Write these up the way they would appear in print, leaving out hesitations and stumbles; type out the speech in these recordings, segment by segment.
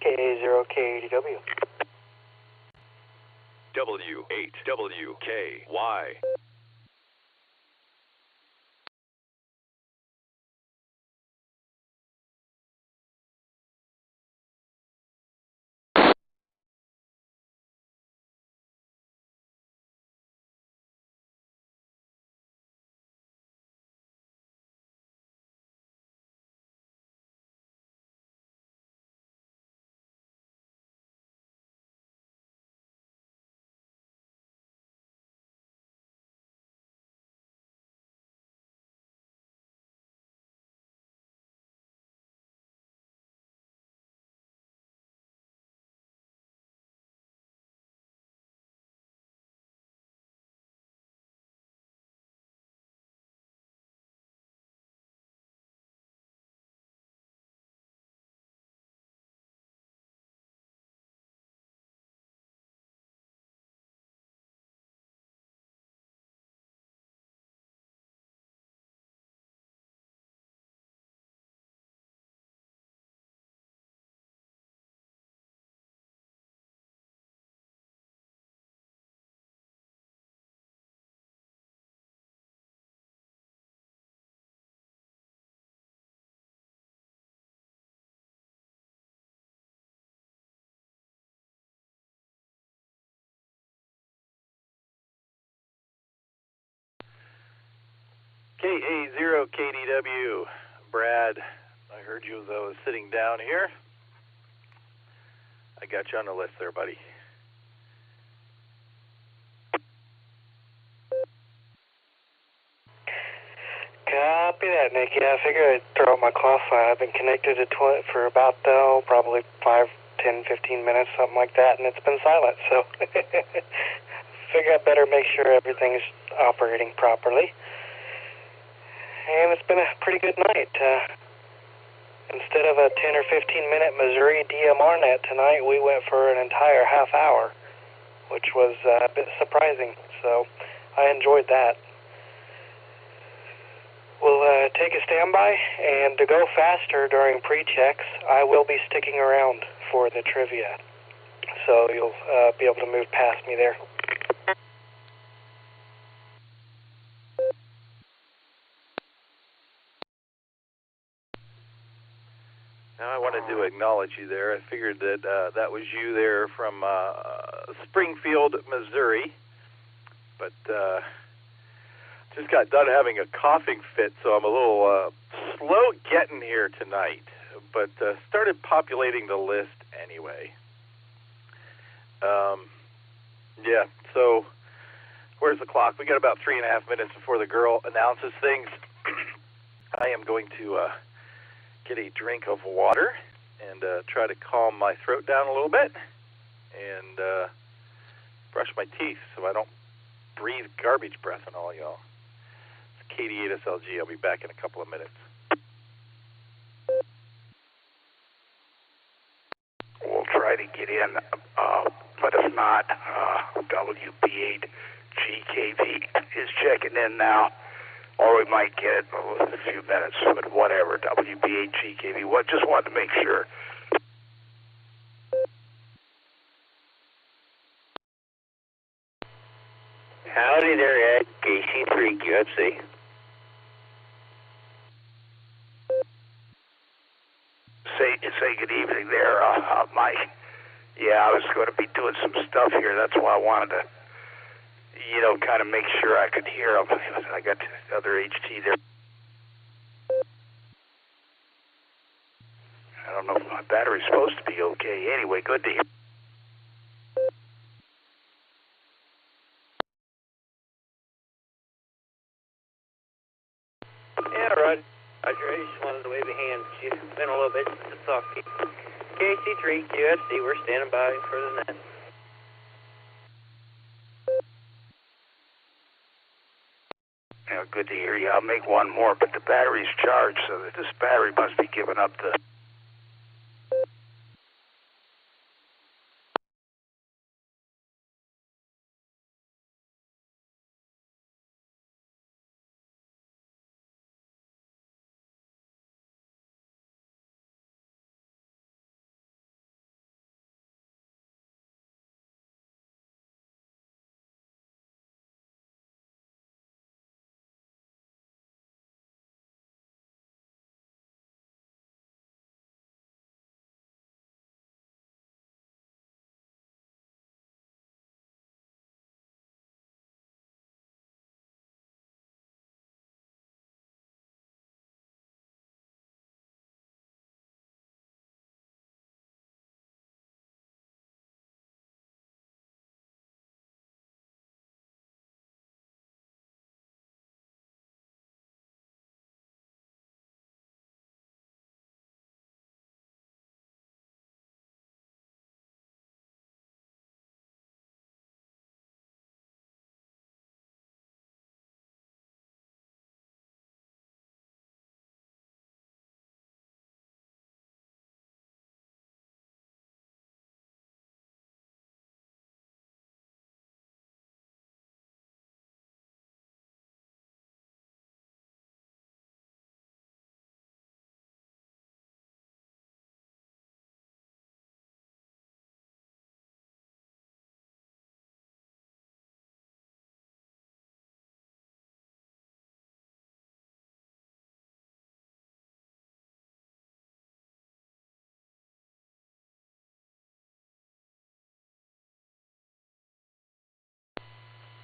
KA0KDW. W8WKY. KA0KDW, Brad, I heard you as I was sitting down here. I got you on the list there, buddy. Copy that, Nick. Yeah, I figured I'd throw out my cloth line. I've been connected to for about, probably 5, 10, 15 minutes, something like that, and it's been silent, so figure I better make sure everything's operating properly. And it's been a pretty good night. Instead of a 10 or 15-minute Missouri DMR net tonight, we went for an entire half hour, which was a bit surprising, so I enjoyed that. We'll take a standby, and to go faster during pre-checks, I will be sticking around for the trivia, so you'll be able to move past me there. Now I wanted to acknowledge you there. I figured that that was you there from Springfield, Missouri, but just got done having a coughing fit, so I'm a little slow getting here tonight, but started populating the list anyway. Yeah, so where's the clock? We got about 3.5 minutes before the girl announces things. I am going to get a drink of water and try to calm my throat down a little bit and brush my teeth so I don't breathe garbage breath on all y'all. It's KD8SLG. I'll be back in a couple of minutes. We'll try to get in, but if not, WB8GKV is checking in now. Or we might get it in a few minutes, but whatever, WB8GKV. Well, just wanted to make sure. Howdy there, Ed. KC3 QFC. Say good evening there, Mike. Yeah, I was going to be doing some stuff here. That's why I wanted to, kind of make sure I could hear them. I got the other HT there. I don't know if my battery's supposed to be okay. Anyway, good to hear. Yeah, Roger. I just wanted to wave a hand. It's been a little bit since I talked to you. KC3 QFC, we're standing by for the net. Yeah, good to hear you. I'll make one more, but the battery's charged, so that this battery must be giving up the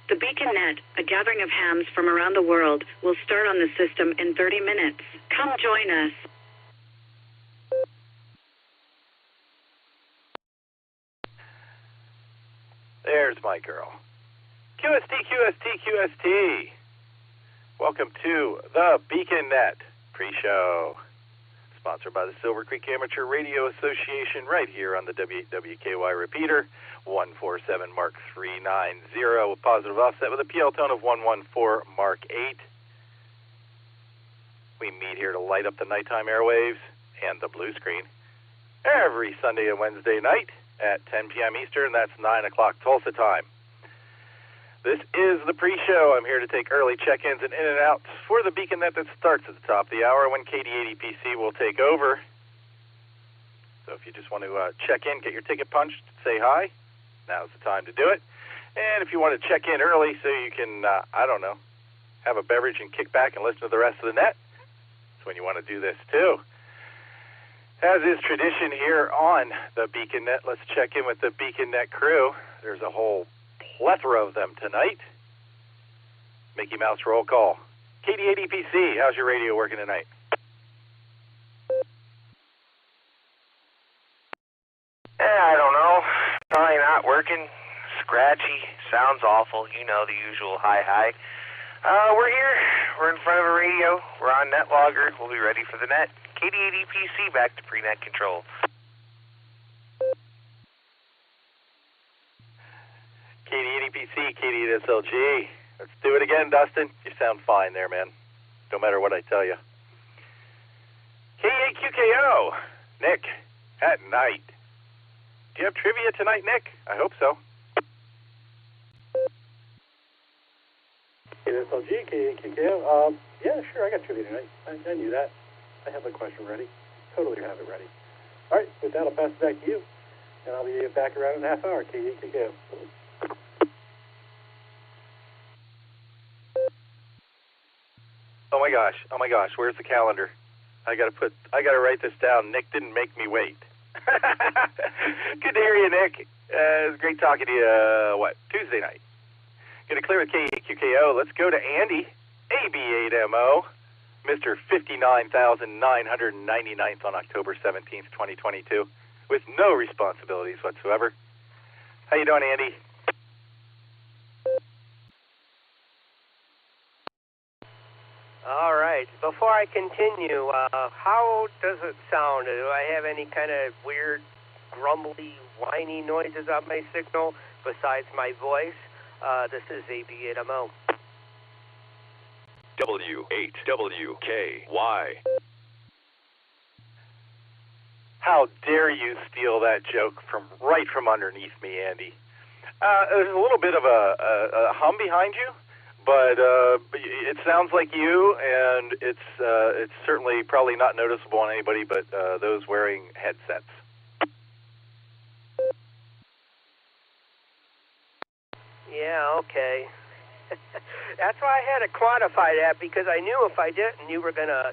The Beacon Net, a gathering of hams from around the world, will start on the system in 30 minutes. Come join us. There's my girl. QST, QST, QST. Welcome to the Beacon Net pre-show, sponsored by the Silvercreek Amateur Radio Association right here on the WKY repeater, 147 Mark 390, with positive offset with a PL tone of 114 Mark 8. We meet here to light up the nighttime airwaves and the blue screen every Sunday and Wednesday night at 10 p.m. Eastern. That's 9 o'clock Tulsa time. This is the pre-show. I'm here to take early check-ins and in and outs for the Beacon Net that starts at the top of the hour when KD80PC will take over. So if you just want to check in, get your ticket punched, say hi, now's the time to do it. And if you want to check in early so you can, I don't know, have a beverage and kick back and listen to the rest of the net, that's when you want to do this too. As is tradition here on the Beacon Net, let's check in with the Beacon Net crew. There's a whole plethora of them tonight. Mickey Mouse roll call. KD80PC, how's your radio working tonight? I don't know. Probably not working. Scratchy. Sounds awful. You know, the usual hi. We're here. We're in front of a radio. We're on NetLogger. We'll be ready for the net. KD80PC back to pre-net control. KD80PC, KD8SLG. Let's do it again, Dustin. You sound fine there, man. No matter what I tell you. K8QKO. Nick, at night. Do you have trivia tonight, Nick? I hope so. KD8SLG, K8QKO. Yeah, sure, I got trivia tonight. I knew that. I have a question ready. Totally have it ready. All right, with that, I'll pass it back to you. And I'll be back around in a half hour. KD8QKO. Oh my gosh, where's the calendar? I gotta write this down. Nick didn't make me wait. Good to hear you, Nick. It was great talking to you, Tuesday night. Gonna clear with K8QKO. Let's go to Andy, AB8MO, Mr. 59,999th on October 17th, 2022, with no responsibilities whatsoever. How you doing, Andy? All right. Before I continue, how does it sound? Do I have any kind of weird, grumbly, whiny noises on my signal besides my voice? This is AB8MO. W8WKY. How dare you steal that joke right from underneath me, Andy? There's a little bit of a hum behind you, but it sounds like you, and it's certainly probably not noticeable on anybody but those wearing headsets. Yeah, okay. That's why I had to quantify that, because I knew if I didn't, you were gonna.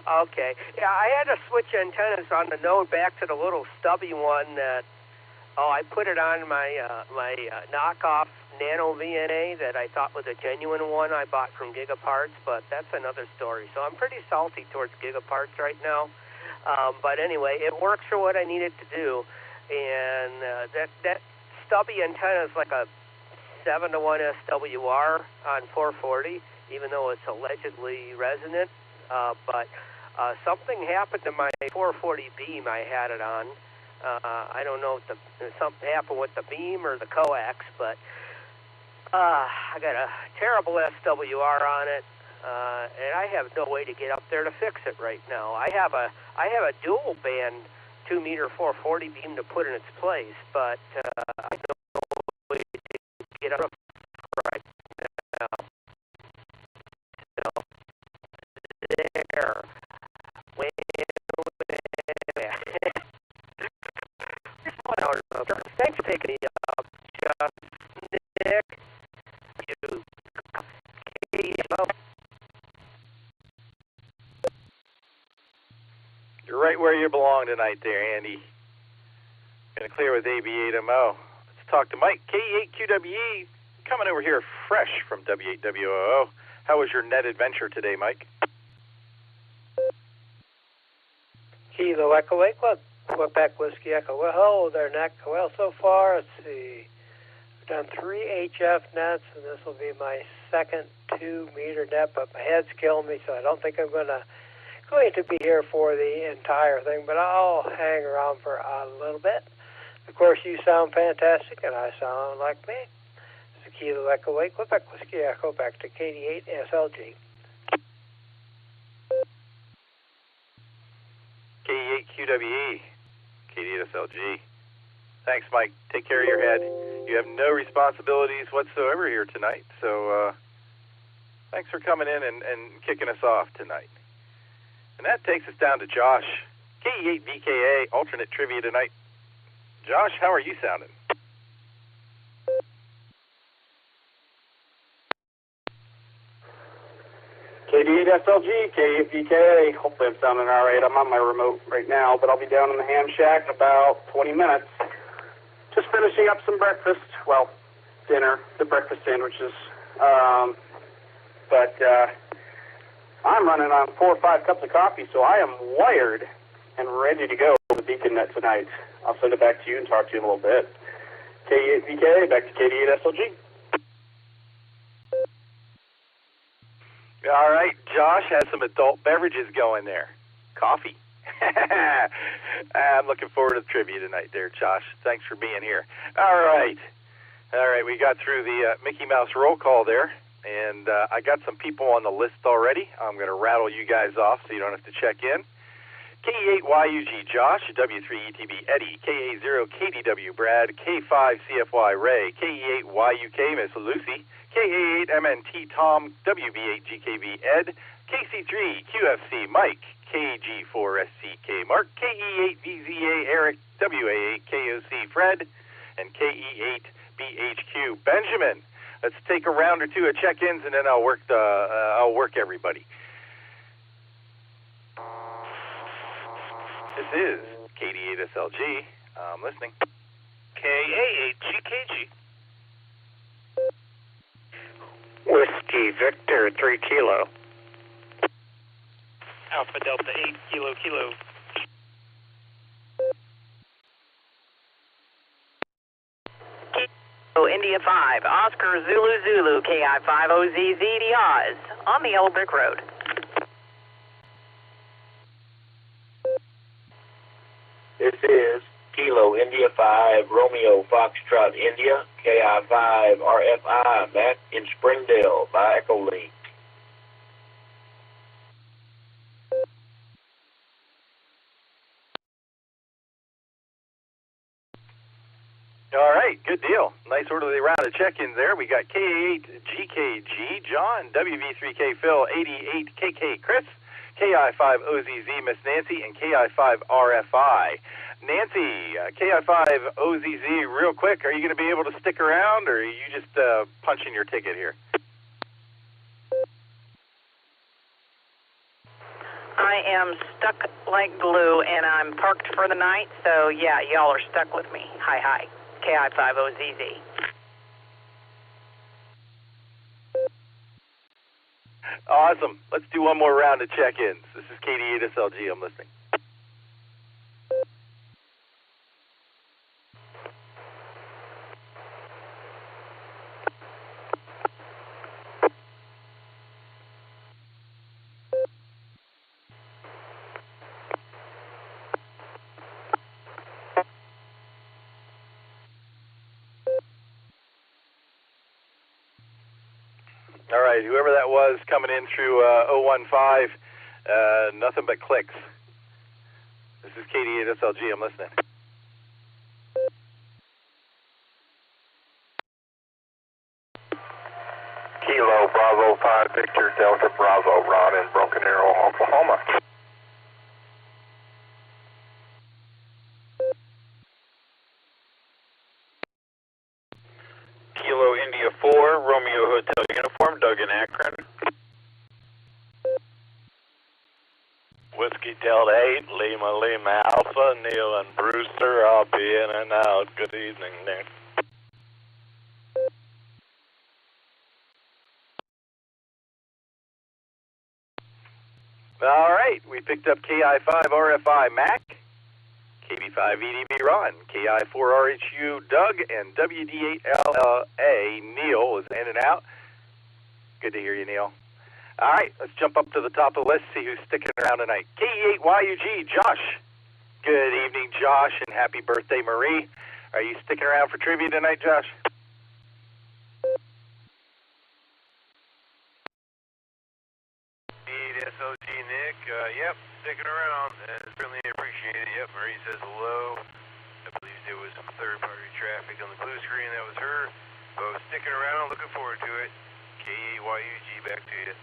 Okay. Yeah, I had to switch antennas on the Node back to the little stubby one that. Oh, I put it on my knockoff Nano VNA that I thought was a genuine one I bought from Gigaparts, but that's another story. So I'm pretty salty towards Gigaparts right now. But anyway, it works for what I need it to do, and that stubby antenna is like a 7-to-1 SWR on 440, even though it's allegedly resonant. But something happened to my 440 beam I had it on. I don't know if something happened with the beam or the coax, but I got a terrible SWR on it, and I have no way to get up there to fix it right now. I have a dual band 2-meter 440 beam to put in its place, but I have no way to get up right now. So there. Thanks for taking me up, Nick. You're right where you belong tonight there, Andy. Gonna clear with AB8MO. Let's talk to Mike. KE8QWE, coming over here fresh from W8WOO. How was your net adventure today, Mike? Kilo Echo 8 Club, Quebec Whiskey Echo. Well, hello there, Nick. Well, so far, let's see. I've done 3 HF nets, and this will be my second 2-meter net, but my head's killing me, so I don't think I'm going to be here for the entire thing, but I'll hang around for a little bit. Of course, you sound fantastic, and I sound like me. This is Kilo Echo 8, Quebec Whiskey Echo, back to KD8 SLG. KE8QWE, KD8SLG. Thanks, Mike. Take care of your head. You have no responsibilities whatsoever here tonight, so thanks for coming in and kicking us off tonight. And that takes us down to Josh. KE8VKA, alternate trivia tonight. Josh, how are you sounding? KD8SLG, KE8VKA. Hopefully I'm sounding all right. I'm on my remote right now, but I'll be down in the ham shack in about 20 minutes. Just finishing up some breakfast. Well, dinner, the breakfast sandwiches. But I'm running on 4 or 5 cups of coffee, so I am wired and ready to go with the Beacon Net tonight. I'll send it back to you and talk to you in a little bit. KE8VKA, back to KD8SLG. All right, Josh has some adult beverages going there. Coffee. I'm looking forward to the trivia tonight there, Josh. Thanks for being here. All right, we got through the Mickey Mouse roll call there, and I got some people on the list already. I'm going to rattle you guys off so you don't have to check in. KE8YUG Josh, W3ETB Eddie, KA0KDW Brad, K5CFY Ray, KE8YUK Miss Lucy, KA8MNT Tom, WB8GKB Ed, KC3QFC Mike, KG4SCK Mark, KE8VZA Eric, WA8KOC Fred, and KE8BHQ Benjamin. Let's take a round or two of check-ins, and then I'll work everybody. This is KD8SLG. I'm listening. KA8GKG. Whiskey Victor 3 Kilo. Alpha Delta 8 Kilo Kilo. India 5, Oscar Zulu Zulu, KI5OZZ Oz, on the Old Brick Road. This is Kilo India 5 Romeo Foxtrot India, KI5 RFI back in Springdale by Echolink. All right, good deal. Nice orderly round of check-ins there. We got K8GKG John, WV3K Phil, 88KK Chris, KI5OZZ Miss Nancy, and KI5RFI. Nancy, KI5OZZ, real quick, are you going to be able to stick around, or are you just punching your ticket here? I am stuck like glue, and I'm parked for the night, so yeah, y'all are stuck with me. Hi. KI5OZZ. Awesome. Let's do one more round of check-ins. This is KD8SLG. I'm listening. All right, whoever that was coming in through 015, nothing but clicks. This is KD8SLG. I'm listening. Kilo Bravo 5 Victor Delta Bravo, Ron in Broken Arrow, Oklahoma. Kilo India 4 Romeo Hotel Uniform, Doug in Akron. Whiskey Delta 8 Lima Alpha, Neil and Brewster. I'll be in and out. Good evening, Nick. All right, we picked up KI5 RFI Mac, KB5 EDB Ron, KI4 RHU Doug, and WD8LA Neil is in and out. Good to hear you, Neil. All right, let's jump up to the top of the list, see who's sticking around tonight. KE8YUG, Josh. Good evening, Josh, and happy birthday, Marie. Are you sticking around for trivia tonight, Josh? SLG Nick, yep, sticking around, and certainly appreciate it. Yep, Marie says hello. I believe there was some third-party traffic on the blue screen. That was her. So sticking around, looking forward to it. KAYUG, back to you.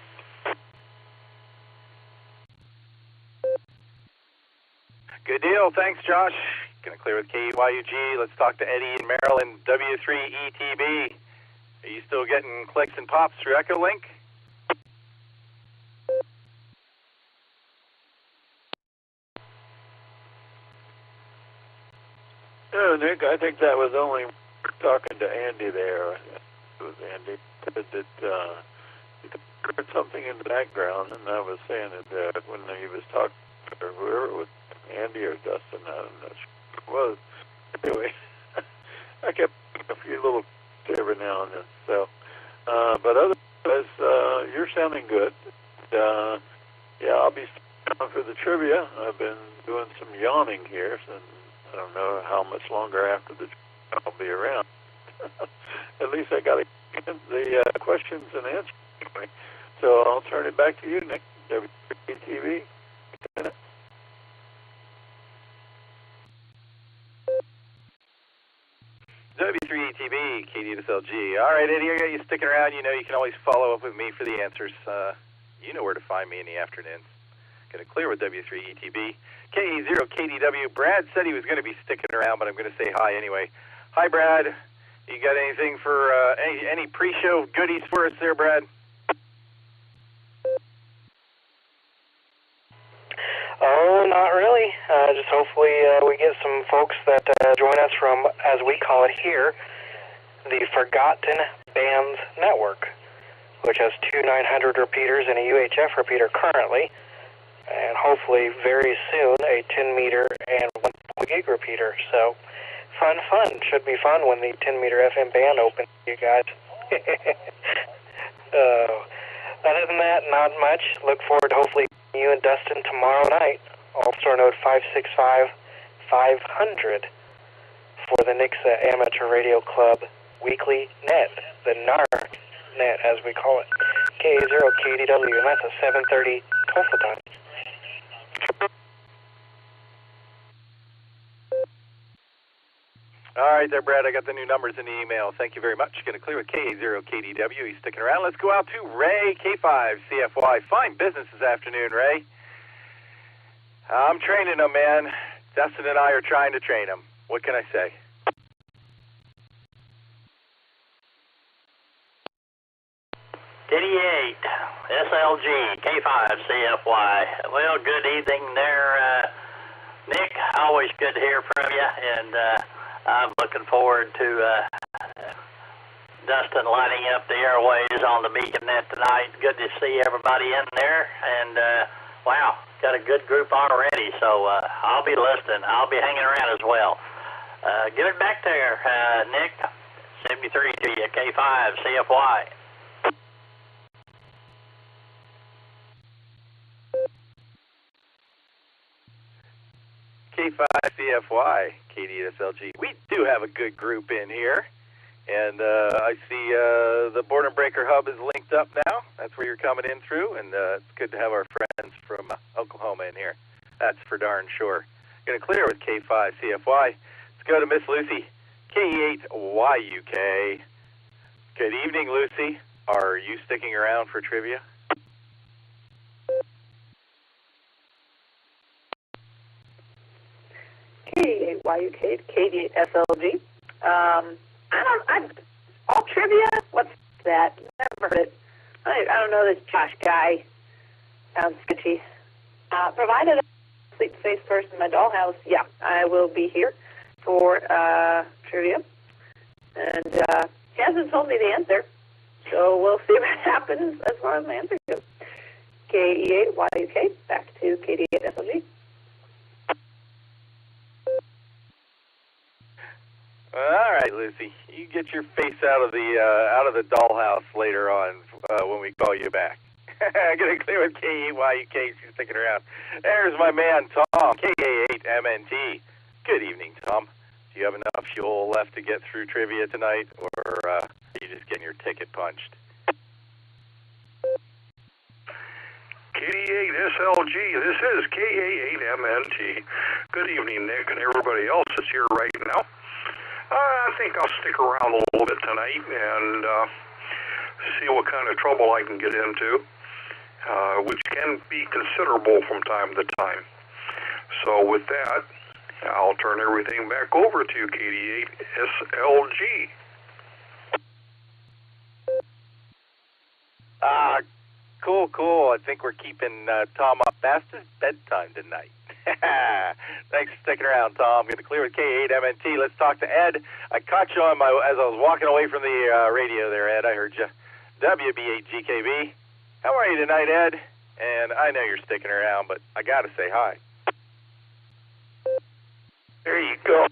Good deal. Thanks, Josh. Going to clear with KYUG. Let's talk to Eddie in Maryland, W3ETB. Are you still getting clicks and pops through Echolink? No, Nick, I think that was only talking to Andy there. It was Andy. That he heard something in the background, and I was saying that when he was talking to whoever it was, Andy or Dustin, I'm not sure who it was. Anyway, I kept a few little every now and then. So, but otherwise, you're sounding good. Yeah, I'll be down for the trivia. I've been doing some yawning here, and I don't know how much longer after the I'll be around. At least I got to get the questions and answers anyway. So I'll turn it back to you, Nick. WTV. W3ETB, KD2SLG. All right, Eddie, I got you sticking around. You know you can always follow up with me for the answers. You know where to find me in the afternoons. Going to clear with W3ETB. KE0KDW. Brad said he was going to be sticking around, but I'm going to say hi anyway. Hi, Brad. You got anything for any pre-show goodies for us there, Brad? Oh, not really. Just hopefully we get some folks that join us from, as we call it here, the Forgotten Bands Network, which has two 900 repeaters and a UHF repeater currently, and hopefully very soon a 10-meter and 1 gig repeater. So fun. Should be fun when the 10-meter FM band opens, you guys. Other than that, not much. Look forward to hopefully you and Dustin tomorrow night, Allstar Node 565-500 for the NIXA Amateur Radio Club Weekly Net, the NAR Net as we call it. KA0KDW, and that's a 7:30 Tulsa time. All right there, Brad. I got the new numbers in the email. Thank you very much. Going to clear with KA0KDW. He's sticking around. Let's go out to Ray, K5CFY. Fine business this afternoon, Ray. I'm training him, man. Dustin and I are trying to train him. What can I say? KD8, SLG, K5CFY. Well, good evening there, Nick. Always good to hear from you, and I'm looking forward to Dustin lighting up the airways on the Beacon Net tonight. Good to see everybody in there, and wow, got a good group already, so I'll be listening. I'll be hanging around as well. Give it back there, Nick. 73 to you, K5CFY. K5CFY, KDSLG. We do have a good group in here, and I see the Border Breaker Hub is linked up now. That's where you're coming in through, and it's good to have our friends from Oklahoma in here. That's for darn sure. Going to clear with K5CFY. Let's go to Miss Lucy, K8YUK. Good evening, Lucy. Are you sticking around for trivia? K8YUK, KD8SLG. All trivia? What's that? Never heard it. I don't know this Josh guy. Sounds sketchy. Provided I sleep face first in my dollhouse, yeah, I will be here for trivia. And he hasn't told me the answer, so we'll see what happens as far as my answer goes. KE8YUK, back to KD8SLG. All right, Lucy, you get your face out of the dollhouse later on when we call you back. I'm gonna clear with KE8YUK. She's sticking around. There's my man Tom, KA8MNT. Good evening, Tom. Do you have enough fuel left to get through trivia tonight, or are you just getting your ticket punched? KD8SLG, this is KA8MNT. Good evening, Nick, and everybody else that's here right now. I think I'll stick around a little bit tonight and see what kind of trouble I can get into, which can be considerable from time to time. So with that, I'll turn everything back over to KD8SLG. Cool. I think we're keeping Tom up past his bedtime tonight. Thanks for sticking around, Tom. I'm going to clear with K8MNT. Let's talk to Ed. I caught you on as I was walking away from the radio there, Ed. I heard you. WB8GKB. How are you tonight, Ed? And I know you're sticking around, but I got to say hi. There you go.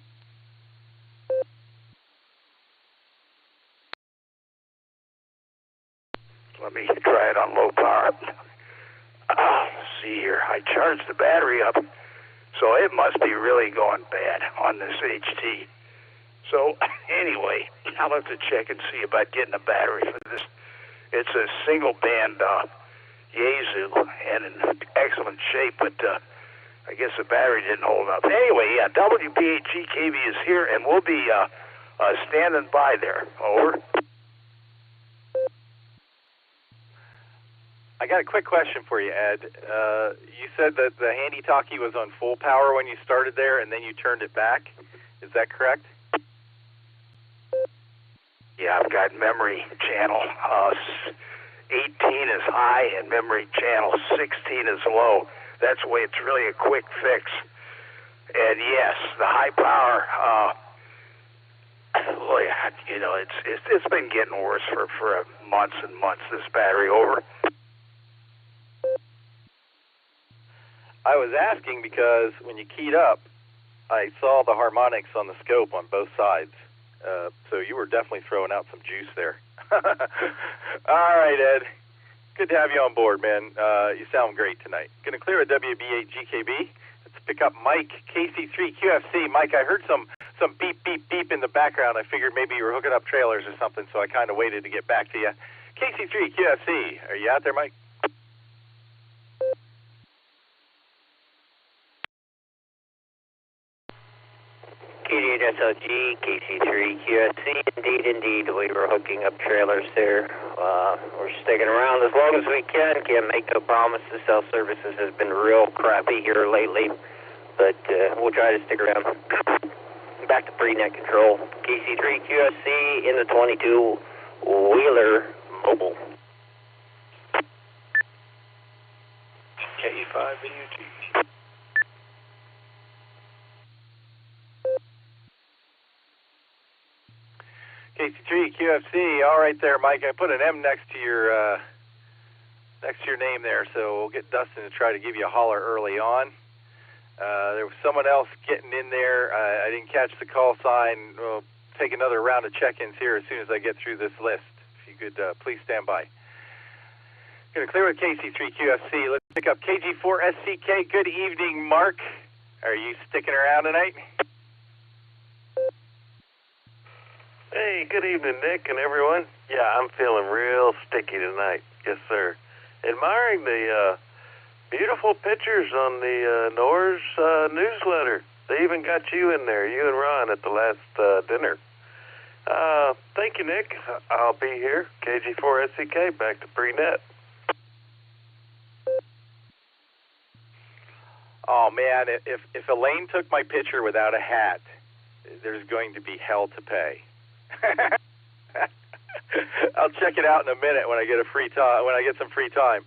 Let me try it on low power. Let's see here. I charged the battery up, so it must be really going bad on this HT. So anyway, I'll have to check and see about getting a battery for this. It's a single band Yaesu and in excellent shape, but I guess the battery didn't hold up. Anyway, yeah, WB8GKB is here, and we'll be standing by there. Over. I got a quick question for you, Ed. You said that the handy-talkie was on full power when you started there, and then you turned it back. Is that correct? Yeah, I've got memory channel 18 is high and memory channel 16 is low. That's the way it's really a quick fix. And yes, the high power, you know, it's been getting worse for months and months, this battery. Over. I was asking because when you keyed up, I saw the harmonics on the scope on both sides. So you were definitely throwing out some juice there. All right, Ed. Good to have you on board, man. You sound great tonight. Going to clear a WB8GKB. Let's pick up Mike, KC3QFC. Mike, I heard some beep, beep, beep in the background. I figured maybe you were hooking up trailers or something, so I kind of waited to get back to you. KC3QFC, are you out there, Mike? KD8SLG, KC3QFC, indeed, we were hooking up trailers there. We're sticking around as long as we can. Can't make no promises. Cell services has been real crappy here lately, but we'll try to stick around. Back to pre-net control. KC3QFC in the 22 Wheeler Mobile. K5VUT. KC3QFC, all right there, Mike. I put an M next to your name there, so we'll get Dustin to try to give you a holler early on. There was someone else getting in there. I didn't catch the call sign. We'll take another round of check-ins here as soon as I get through this list. If you could please stand by. Going to clear with KC3QFC. Let's pick up KG4SCK. Good evening, Mark. Are you sticking around tonight? Hey, good evening, Nick and everyone. Yeah, I'm feeling real sticky tonight. Yes, sir. Admiring the beautiful pictures on the NORS newsletter. They even got you in there, you and Ron, at the last dinner. Thank you, Nick. I'll be here. KG4SCK, back to pre-net. Oh, man, if Elaine took my picture without a hat, there's going to be hell to pay. I'll check it out in a minute when I get some free time.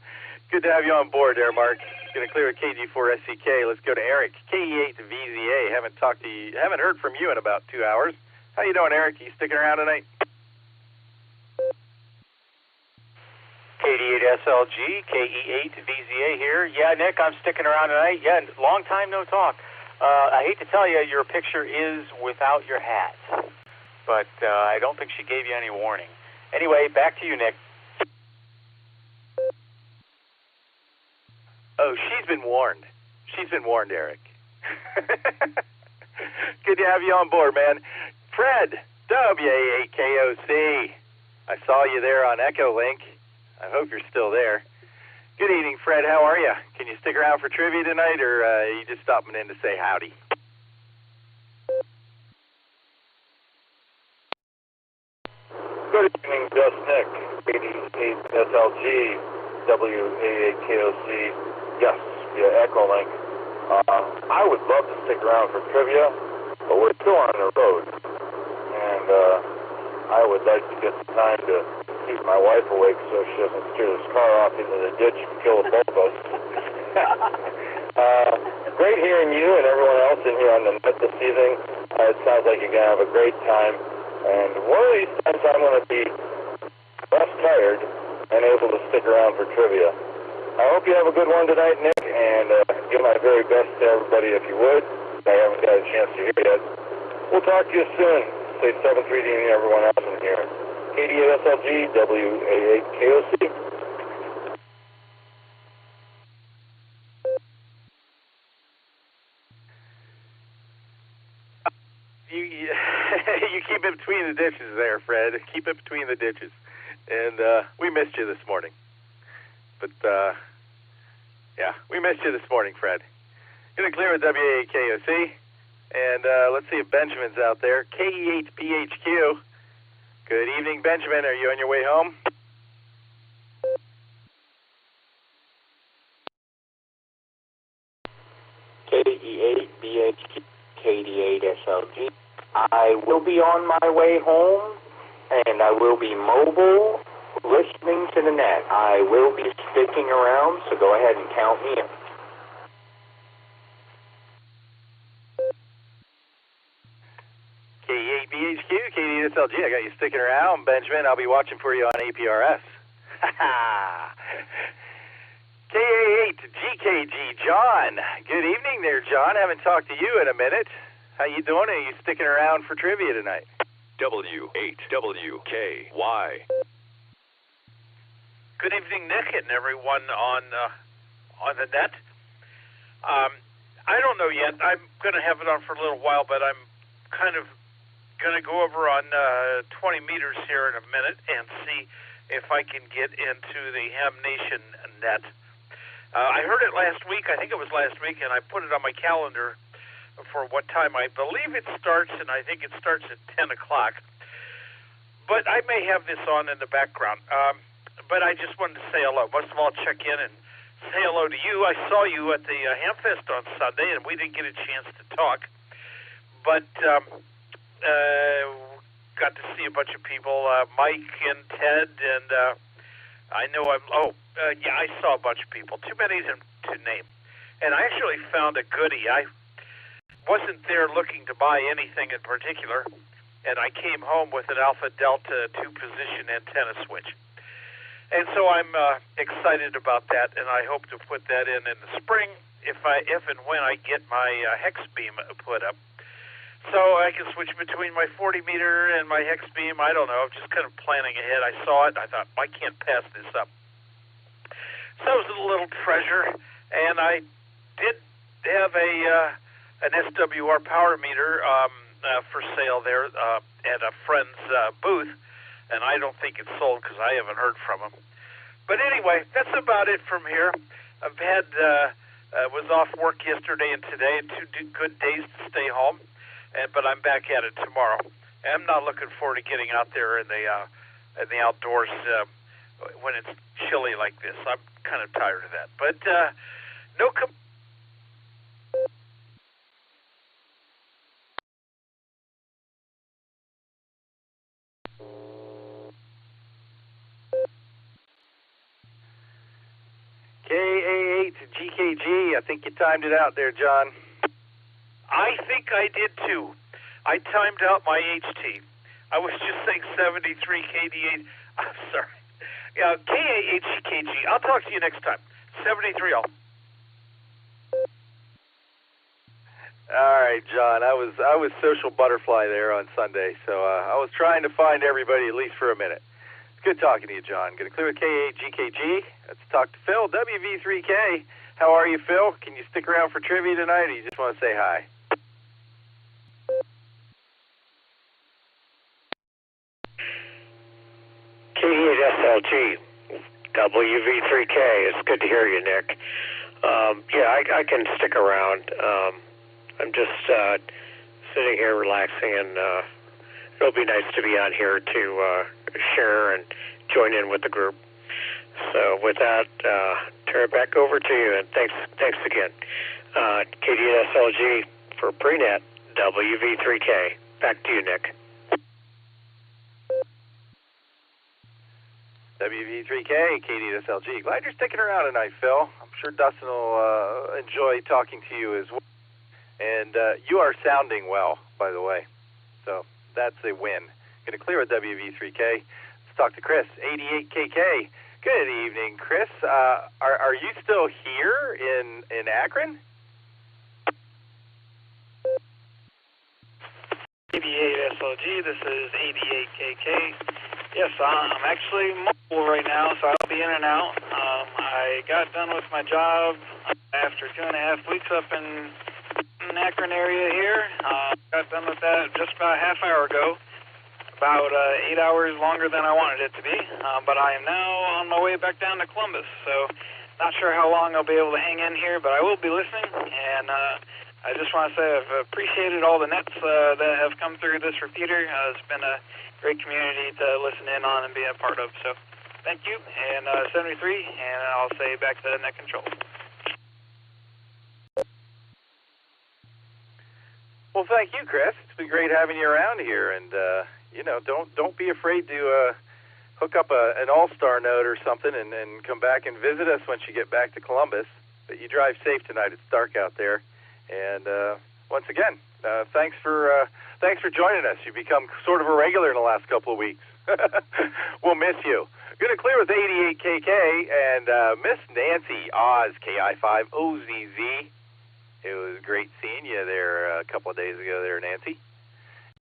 Good to have you on board there, Mark. Going to clear a KG4SCK. Let's go to Eric, KE8VZA. Haven't heard from you in about 2 hours. How you doing, Eric? You sticking around tonight? KD8SLG, KE8VZA here. Yeah, Nick, I'm sticking around tonight. Yeah, long time no talk. I hate to tell you, your picture is without your hat, but I don't think she gave you any warning. Anyway, back to you, Nick. Oh, she's been warned. She's been warned, Eric. Good to have you on board, man. Fred, WA8KOC. I saw you there on Echolink. I hope you're still there. Good evening, Fred. How are you? Can you stick around for trivia tonight, or are you just stopping in to say howdy? Good evening, Nick. 88SLG, WA8KOC. Yes, via Echolink. I would love to stick around for trivia, but we're still on the road. And I would like to get some time to keep my wife awake so she doesn't steer this car off into the ditch and kill both of us. Great hearing you and everyone else in here on the net this evening. It sounds like you're going to have a great time. And one of these times I'm going to be less tired and able to stick around for trivia. I hope you have a good one tonight, Nick, and give my very best to everybody if you would. I haven't got a chance to hear yet. We'll talk to you soon. Stay 7-3D and everyone else in here. KD8SLG, WA8KOC. You keep it between the ditches there, Fred. Keep it between the ditches. And we missed you this morning. But, yeah, we missed you this morning, Fred. Gonna clear with WA8KOC. And let's see if Benjamin's out there. KE8BHQ. Good evening, Benjamin. Are you on your way home? KE8BHQ, KD8SLG. I will be on my way home, and I will be mobile, listening to the net. I will be sticking around, so go ahead and count me in. KE8BHQ, KD8SLG. I got you sticking around, Benjamin. I'll be watching for you on APRS. KA8GKG, John. Good evening there, John. Haven't talked to you in a minute. How you doing? Are you sticking around for trivia tonight? W8WKY. Good evening, Nick, and everyone on the net. I don't know yet. I'm going to have it on for a little while, but I'm kind of going to go over on 20 meters here in a minute and see if I can get into the Ham Nation net. I heard it last week. I think it was last week, and I put it on my calendar for what time. I believe it starts, and I think it starts at 10 o'clock. But I may have this on in the background. But I just wanted to say hello. Most of all, check in and say hello to you. I saw you at the Hamfest on Sunday, and we didn't get a chance to talk. But got to see a bunch of people, Mike and Ted, and I know I saw a bunch of people. Too many to name. And I actually found a goodie. I wasn't there looking to buy anything in particular, and I came home with an Alpha Delta 2-position antenna switch. And so I'm excited about that, and I hope to put that in the spring if and when I get my hex beam put up. So I can switch between my 40 meter and my hex beam. I don't know, just kind of planning ahead. I saw it, and I thought, I can't pass this up. So it was a little treasure, and I did have an SWR power meter for sale there at a friend's booth, and I don't think it's sold because I haven't heard from him. But anyway, that's about it from here. I've had was off work yesterday and today, 2 good days to stay home, but I'm back at it tomorrow. And I'm not looking forward to getting out there in the outdoors when it's chilly like this. I'm kind of tired of that. But no. KA8GKG, I think you timed it out there, John. I think I did too. I timed out my HT. I was just saying 73 KD8. I'm sorry. KAHCKG. I'll talk to you next time. 73 all. All right, John. I was social butterfly there on Sunday, so I was trying to find everybody at least for a minute. It's good talking to you, John. Going to clear with KAGKG. Let's talk to Phil, WV3K. How are you, Phil? Can you stick around for trivia tonight, or you just want to say hi? K8SLG, WV3K. It's good to hear you, Nick. Yeah, I can stick around. I'm just sitting here relaxing, and it'll be nice to be on here to share and join in with the group. So with that, turn it back over to you, and thanks again. K8SLG for Prenet, WV3K. Back to you, Nick. WV3K, KDSLG. Glad you're sticking around tonight, Phil. I'm sure Dustin will enjoy talking to you as well. And you are sounding well, by the way. So that's a win. Going to clear with WV3K. Let's talk to Chris, 88KK. Good evening, Chris. Are you still here in Akron? 88SLG, this is 88KK. Yes, I'm actually mobile right now, so I'll be in and out. I got done with my job after 2.5 weeks up in Akron area here. Got done with that just about a half hour ago, about 8 hours longer than I wanted it to be. But I am now on my way back down to Columbus, so not sure how long I'll be able to hang in here, but I will be listening. And I just want to say I've appreciated all the nets that have come through this repeater. It's been a great community to listen in on and be a part of. So thank you. And 73, and I'll say back to net control. Well, thank you, Chris. It's been great having you around here, and don't be afraid to hook up an Allstar Node or something, and come back and visit us once you get back to Columbus. But you drive safe tonight. It's dark out there, and once again, thanks for joining us. You've become sort of a regular in the last couple of weeks. We'll miss you. Going to clear with 88KK and Miss Nancy Oz, KI5OZZ. It was great seeing you there a couple of days ago there, Nancy.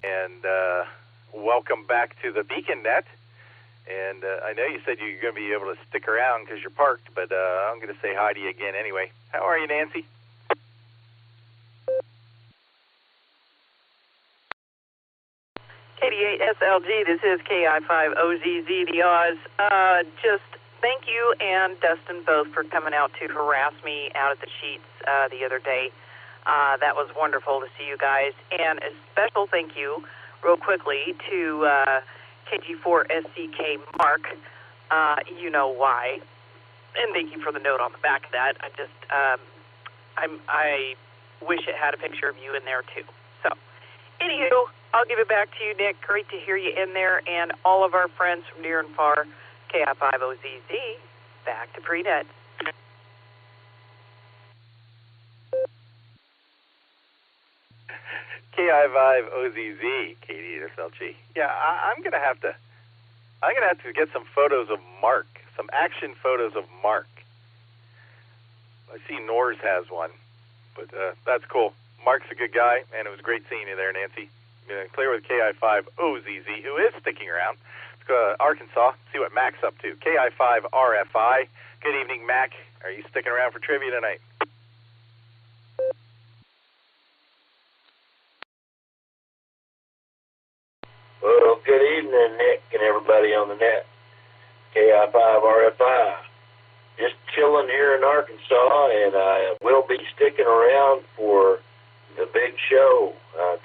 And welcome back to the Beacon Net. And I know you said you're going to be able to stick around because you're parked, but I'm going to say hi to you again anyway. How are you, Nancy? KD8SLG, this is KI5OZZ, the Oz. Just thank you and Dustin both for coming out to harass me out at the Sheets the other day. That was wonderful to see you guys. And a special thank you, real quickly, to KG4SCK Mark. You know why. And thank you for the note on the back of that. I wish it had a picture of you in there, too. So, anywho, I'll give it back to you, Nick. Great to hear you in there, and all of our friends from near and far. KI5OZZ, back to Prenet. KI5OZZ, KDSLG. Yeah, I'm gonna have to get some photos of Mark, some action photos of Mark. I see Nors has one, but that's cool. Mark's a good guy, and it was great seeing you there, Nancy. I'm gonna clear with KI5OZZ, who is sticking around. Let's go to Arkansas, see what Mac's up to. KI5RFI. Good evening, Mac. Are you sticking around for trivia tonight? Well, good evening, Nick, and everybody on the net. KI5RFI. Just chilling here in Arkansas, and I will be sticking around for the big show. I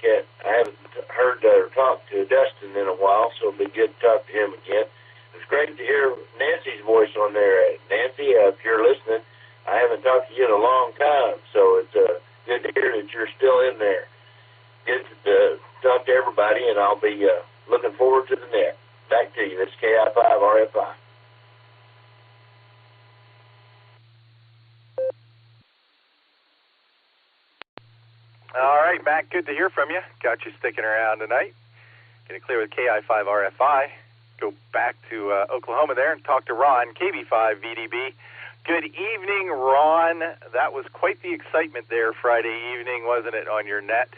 haven't heard or talked to Dustin in a while, so it'll be good to talk to him again. It's great to hear Nancy's voice on there. Nancy, if you're listening, I haven't talked to you in a long time, so it's good to hear that you're still in there. Good to talk to everybody, and I'll be looking forward to the net. Back to you. This is KI5RFI. All right, Mac, good to hear from you. Got you sticking around tonight. Going to clear with KI5RFI. go back to Oklahoma there and talk to Ron, KB5 VDB. Good evening, Ron. That was quite the excitement there Friday evening, wasn't it, on your net?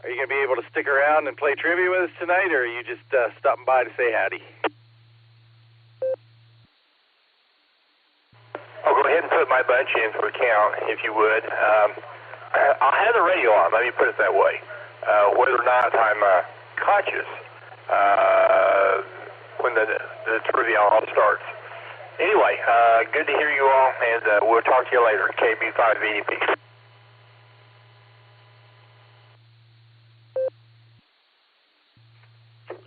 Are you going to be able to stick around and play trivia with us tonight, or are you just stopping by to say howdy? I'll go ahead and put my bunch in for a count, if you would. I'll have the radio on, let me put it that way. Whether or not I'm conscious when the trivia all starts. Anyway, good to hear you all, and we'll talk to you later. KB5 VDP.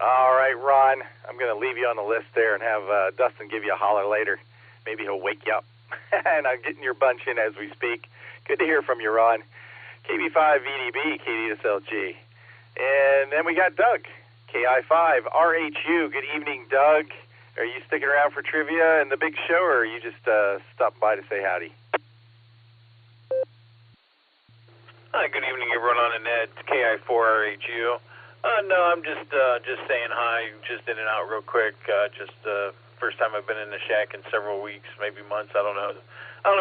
All right, Ron, I'm going to leave you on the list there and have Dustin give you a holler later. Maybe he'll wake you up. And I'm getting your bunch in as we speak. Good to hear from you, Ron. KB5 VDB, KD2SLG. And then we got Doug, KI5 RHU. Good evening, Doug. Are you sticking around for trivia and the big show, or are you just stopping by to say howdy? Hi, good evening, everyone on the net. It's KI4RHU. No, I'm just saying hi, just in and out real quick. First time I've been in the shack in several weeks, maybe months. I don't know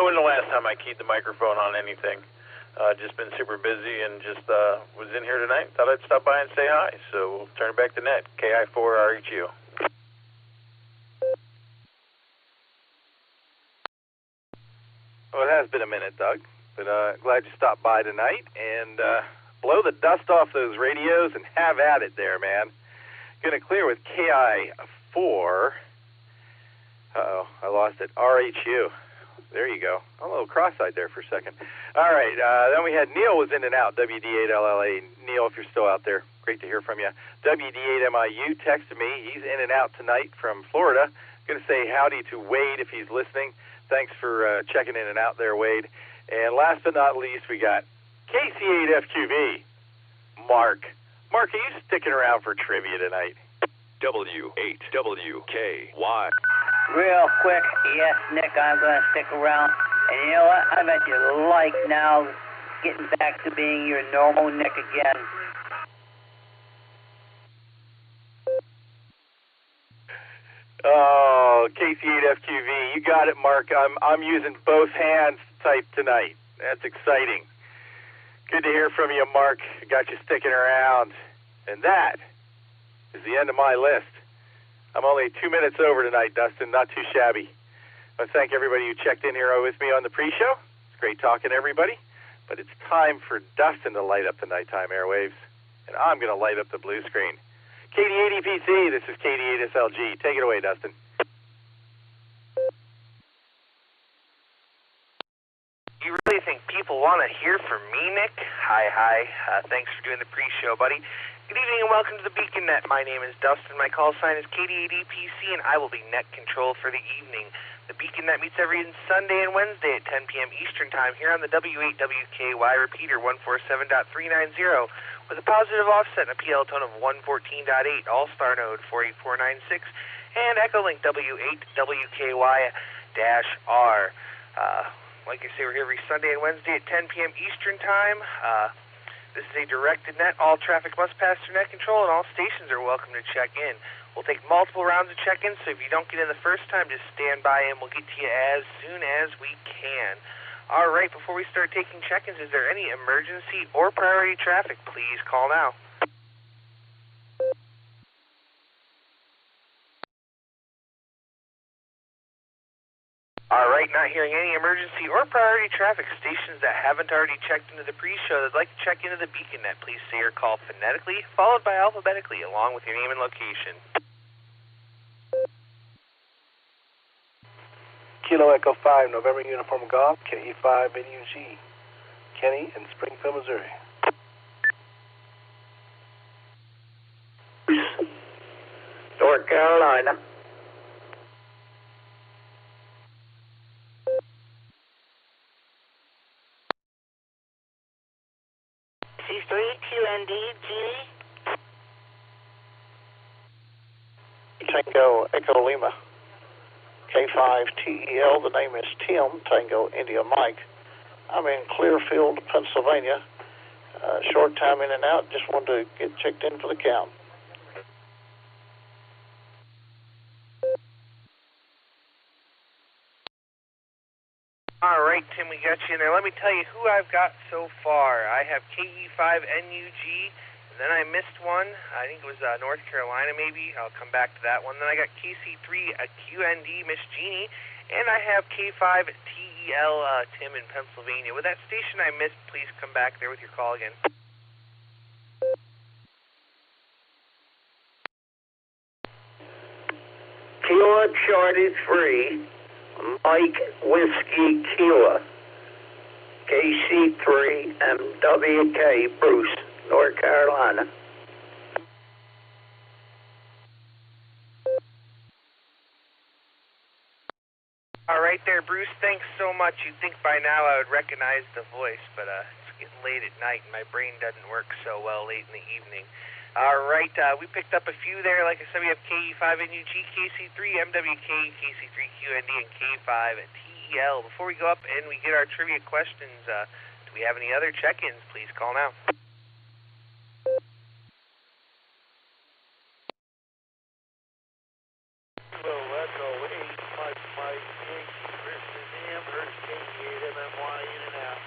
when the last time I keyed the microphone on anything. Just been super busy and just was in here tonight. Thought I'd stop by and say hi. So we'll turn it back to net. KI4RHU. Well, it has been a minute, Doug, but glad you stopped by tonight, and blow the dust off those radios and have at it there, man. Going to clear with KI4. Uh-oh, I lost it. RHU. There you go. I'm a little cross-eyed there for a second. All right, then we had Neil was in and out, WD8LLA. Neil, if you're still out there, great to hear from you. WD8MIU texted me. He's in and out tonight from Florida. Going to say howdy to Wade if he's listening. Thanks for checking in and out there, Wade. And last but not least, we got KC8FQV, Mark. Mark, are you sticking around for trivia tonight? W8WKY. Real quick, yes, Nick, I'm going to stick around. And you know what? I bet you like now getting back to being your normal Nick again. Oh, KC8FQV, you got it, Mark. I'm using both hands to type tonight. That's exciting. Good to hear from you, Mark. Got you sticking around. And that is the end of my list. I'm only 2 minutes over tonight, Dustin. Not too shabby. I want to thank everybody who checked in here with me on the pre-show. It's great talking to everybody. But it's time for Dustin to light up the nighttime airwaves. And I'm going to light up the blue screen. KD80PC, this is KD8SLG. Take it away, Dustin. You really think people want to hear from me, Nick? Hi. Thanks for doing the pre-show, buddy. Good evening and welcome to the Beacon Net. My name is Dustin. My call sign is KD80PC, and I will be net control for the evening. The Beacon Net meets every Sunday and Wednesday at 10 p.m. Eastern Time here on the W8WKY repeater 147.390 with a positive offset and a PL tone of 114.8, Allstar Node 48496, and Echolink W8WKY-R. Like I say, we're here every Sunday and Wednesday at 10 p.m. Eastern Time. This is a directed net. All traffic must pass through net control, and all stations are welcome to check in. We'll take multiple rounds of check-in, so if you don't get in the first time, just stand by, and we'll get to you as soon as we can. All right, before we start taking check-ins, is there any emergency or priority traffic? Please call now. All right, not hearing any emergency or priority traffic. Stations that haven't already checked into the pre-show that'd like to check into the Beacon Net, please say your call phonetically, followed by alphabetically, along with your name and location. Kilo Echo 5, November Uniform Golf, KE5NUG, Kenny in Springfield, Missouri. North Carolina. C3QNDG. Tango Echo Lima. K5TEL, the name is Tim, Tango India Mike. I'm in Clearfield, Pennsylvania. Short time in and out, just wanted to get checked in for the count. let you in there. Let me tell you who I've got so far. I have KE5NUG, and then I missed one. I think it was North Carolina, maybe. I'll come back to that one. Then I got KC3 QND, Miss Jeannie, and I have K5TEL Tim in Pennsylvania. With that station I missed, please come back there with your call again. Kilo Charlie 3, Mike Whiskey Kilo, KC3 MWK Bruce, North Carolina. All right there, Bruce. Thanks so much. You'd think by now I would recognize the voice, but it's getting late at night and my brain doesn't work so well late in the evening. All right, we picked up a few there. Like I said, we have KE5NUG, KC3 MWK, KC3 QND, and K5TEL. Before we go up and we get our trivia questions, do we have any other check-ins? Please call now. Hello, Echo 8, Mike, Yankee, Christian, Amherst, KE8, MMY, in and out.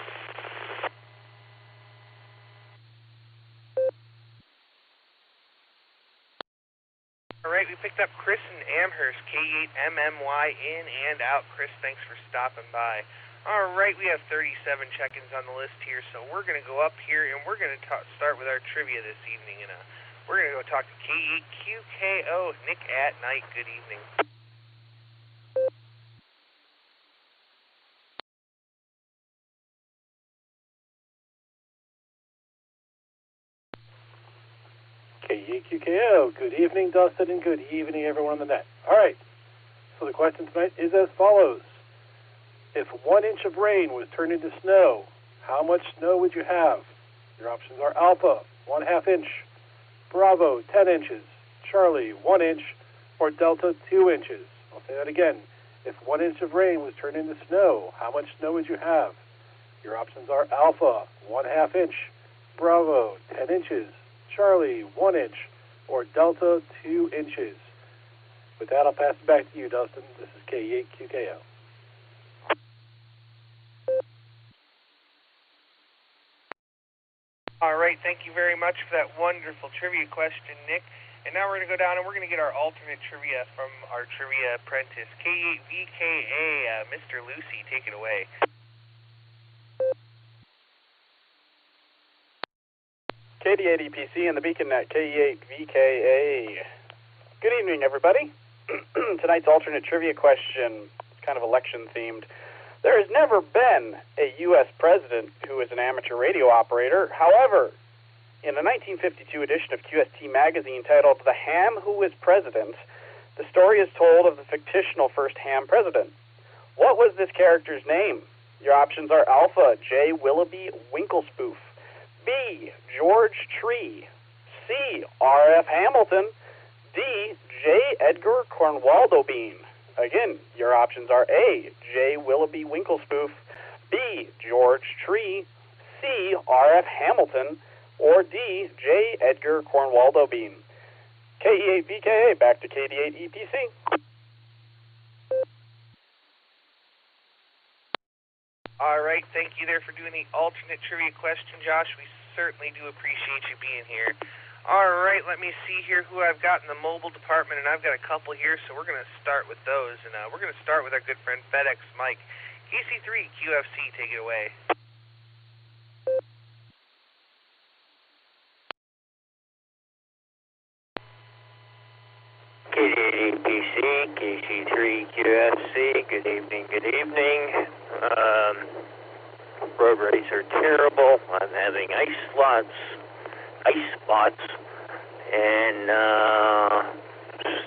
All right, we picked up Chris in Amherst, K8MMY, in and out. Chris, thanks for stopping by. All right, we have 37 check-ins on the list here, so we're going to go up here and we're going to start with our trivia this evening. And we're going to go talk to K8QKO, Nick at Night. Good evening. KEQKO, good evening, Dustin, and good evening, everyone on the net. All right, so the question tonight is as follows. If 1 inch of rain was turned into snow, how much snow would you have? Your options are Alpha, 1/2 inch, Bravo, 10 inches, Charlie, 1 inch, or Delta, 2 inches. I'll say that again. If 1 inch of rain was turned into snow, how much snow would you have? Your options are Alpha, 1/2 inch, Bravo, 10 inches, Charlie, 1 inch, or Delta, 2 inches. With that, I'll pass it back to you, Dustin. This is KE8QKO. All right, thank you very much for that wonderful trivia question, Nick. And now we're going to go down and we're going to get our alternate trivia from our trivia apprentice, K8VKA, Mr. Lucy. Take it away. KD8EPC and the BeaconNet, KE8VKA. Good evening, everybody. Tonight's alternate trivia question is kind of election-themed. There has never been a U.S. president who is an amateur radio operator. However, in the 1952 edition of QST magazine titled The Ham Who Was President, the story is told of the fictional first ham president. What was this character's name? Your options are Alpha, J. Willoughby Winklespoof, B. George Tree, C. R.F. Hamilton, D. J. Edgar Cornwaldo Bean. Again, your options are A. J. Willoughby Winklespoof, B. George Tree, C. R.F. Hamilton, or D. J. Edgar Cornwaldo Bean. KE8VKA, back to KD8EPC. All right, thank you there for doing the alternate trivia question, Josh. We certainly do appreciate you being here. All right, let me see here who I've got in the mobile department, and I've got a couple here, so we're going to start with those. And we're going to start with our good friend FedEx Mike. KC3 QFC, take it away. KD8PC, KC3 QFC, good evening, good evening. Road rates are terrible. I'm having ice spots, and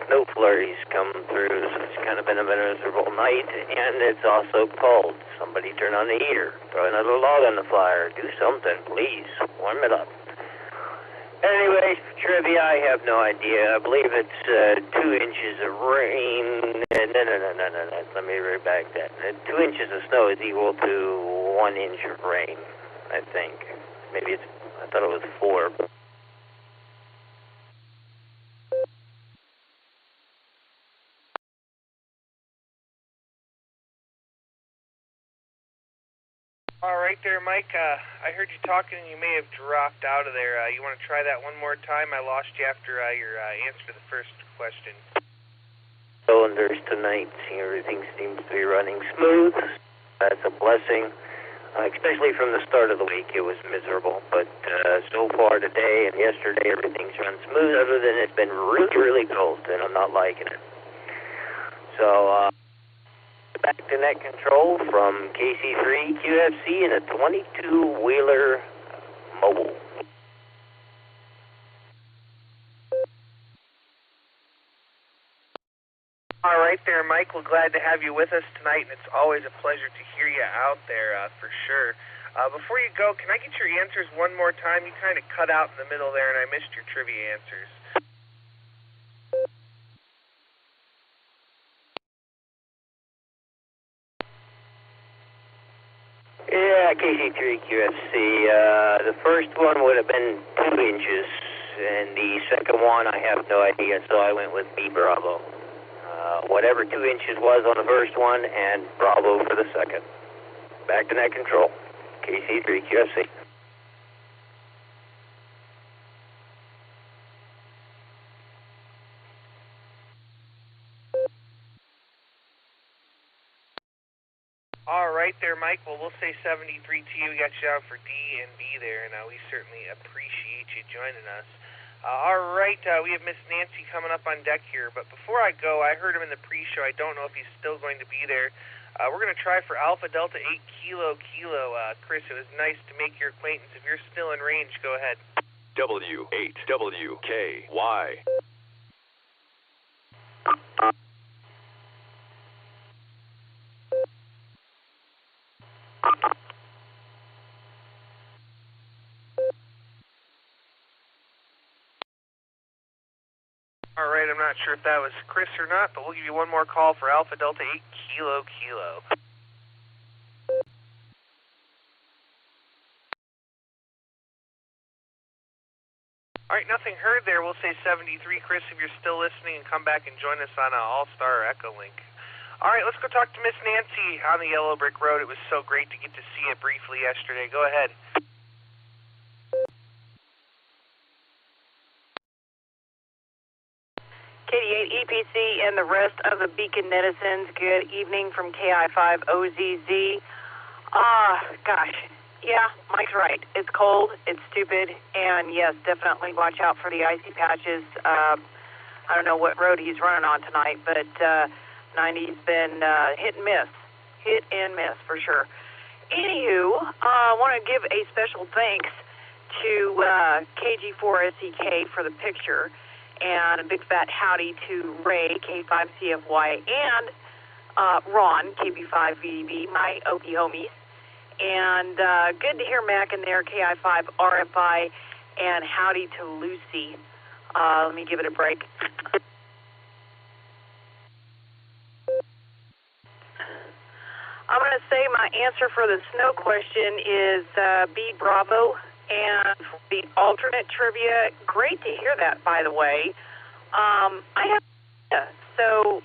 snow flurries come through, so it's kind of been a miserable night, and it's also cold. Somebody turn on the heater, throw another log on the fire, do something, please, warm it up. Anyway, trivia, I have no idea. I believe it's 2 inches of rain. No. Let me read back that. 2 inches of snow is equal to 1 inch of rain, I think. Maybe I thought it was 4. there, Mike. I heard you talking and you may have dropped out of there. You want to try that one more time? I lost you after your answer to the first question. Cylinders tonight. Everything seems to be running smooth. That's a blessing. Especially from the start of the week, it was miserable. But so far today and yesterday, everything's run smooth, other than it's been really, really cold, and I'm not liking it. So, back to net control from KC3 QFC in a 22-wheeler mobile. All right there, Mike. We're glad to have you with us tonight, and it's always a pleasure to hear you out there for sure. Before you go, can I get your answers one more time? You kind of cut out in the middle there, and I missed your trivia answers. Yeah, KC3 QFC. The first one would have been 2 inches, and the second one, I have no idea, so I went with B Bravo. Whatever 2 inches was on the first one, and Bravo for the second. Back to net control. KC3 QFC. All right there, Mike. Well, we'll say 73 to you. We got you down for D and B there, and we certainly appreciate you joining us. All right, we have Miss Nancy coming up on deck here, but before I go, I heard him in the pre-show. I don't know if he's still going to be there. We're going to try for Alpha Delta 8 Kilo Kilo. Chris, it was nice to make your acquaintance. If you're still in range, go ahead. W8WKY. All right, I'm not sure if that was Chris or not, but we'll give you one more call for Alpha Delta 8 Kilo Kilo. All right, nothing heard there. We'll say 73, Chris, if you're still listening, and come back and join us on Allstar Echolink. All right, let's go talk to Miss Nancy on the Yellow Brick Road. It was so great to get to see you briefly yesterday. Go ahead. KD8 EPC and the rest of the Beacon netizens, good evening from KI5 OZZ. Gosh, yeah, Mike's right. It's cold, it's stupid, and yes, definitely watch out for the icy patches. I don't know what road he's running on tonight, but 90's been hit and miss for sure. Anywho, I want to give a special thanks to KG4SEK for the picture, and a big fat howdy to Ray, K5CFY, and Ron, KB5VDB, my Okie homies. And good to hear Mac in there, KI5 RFI, and howdy to Lucy. Let me give it a break. I'm going to say my answer for the snow question is B Bravo. And for the alternate trivia, great to hear that, by the way. I have, so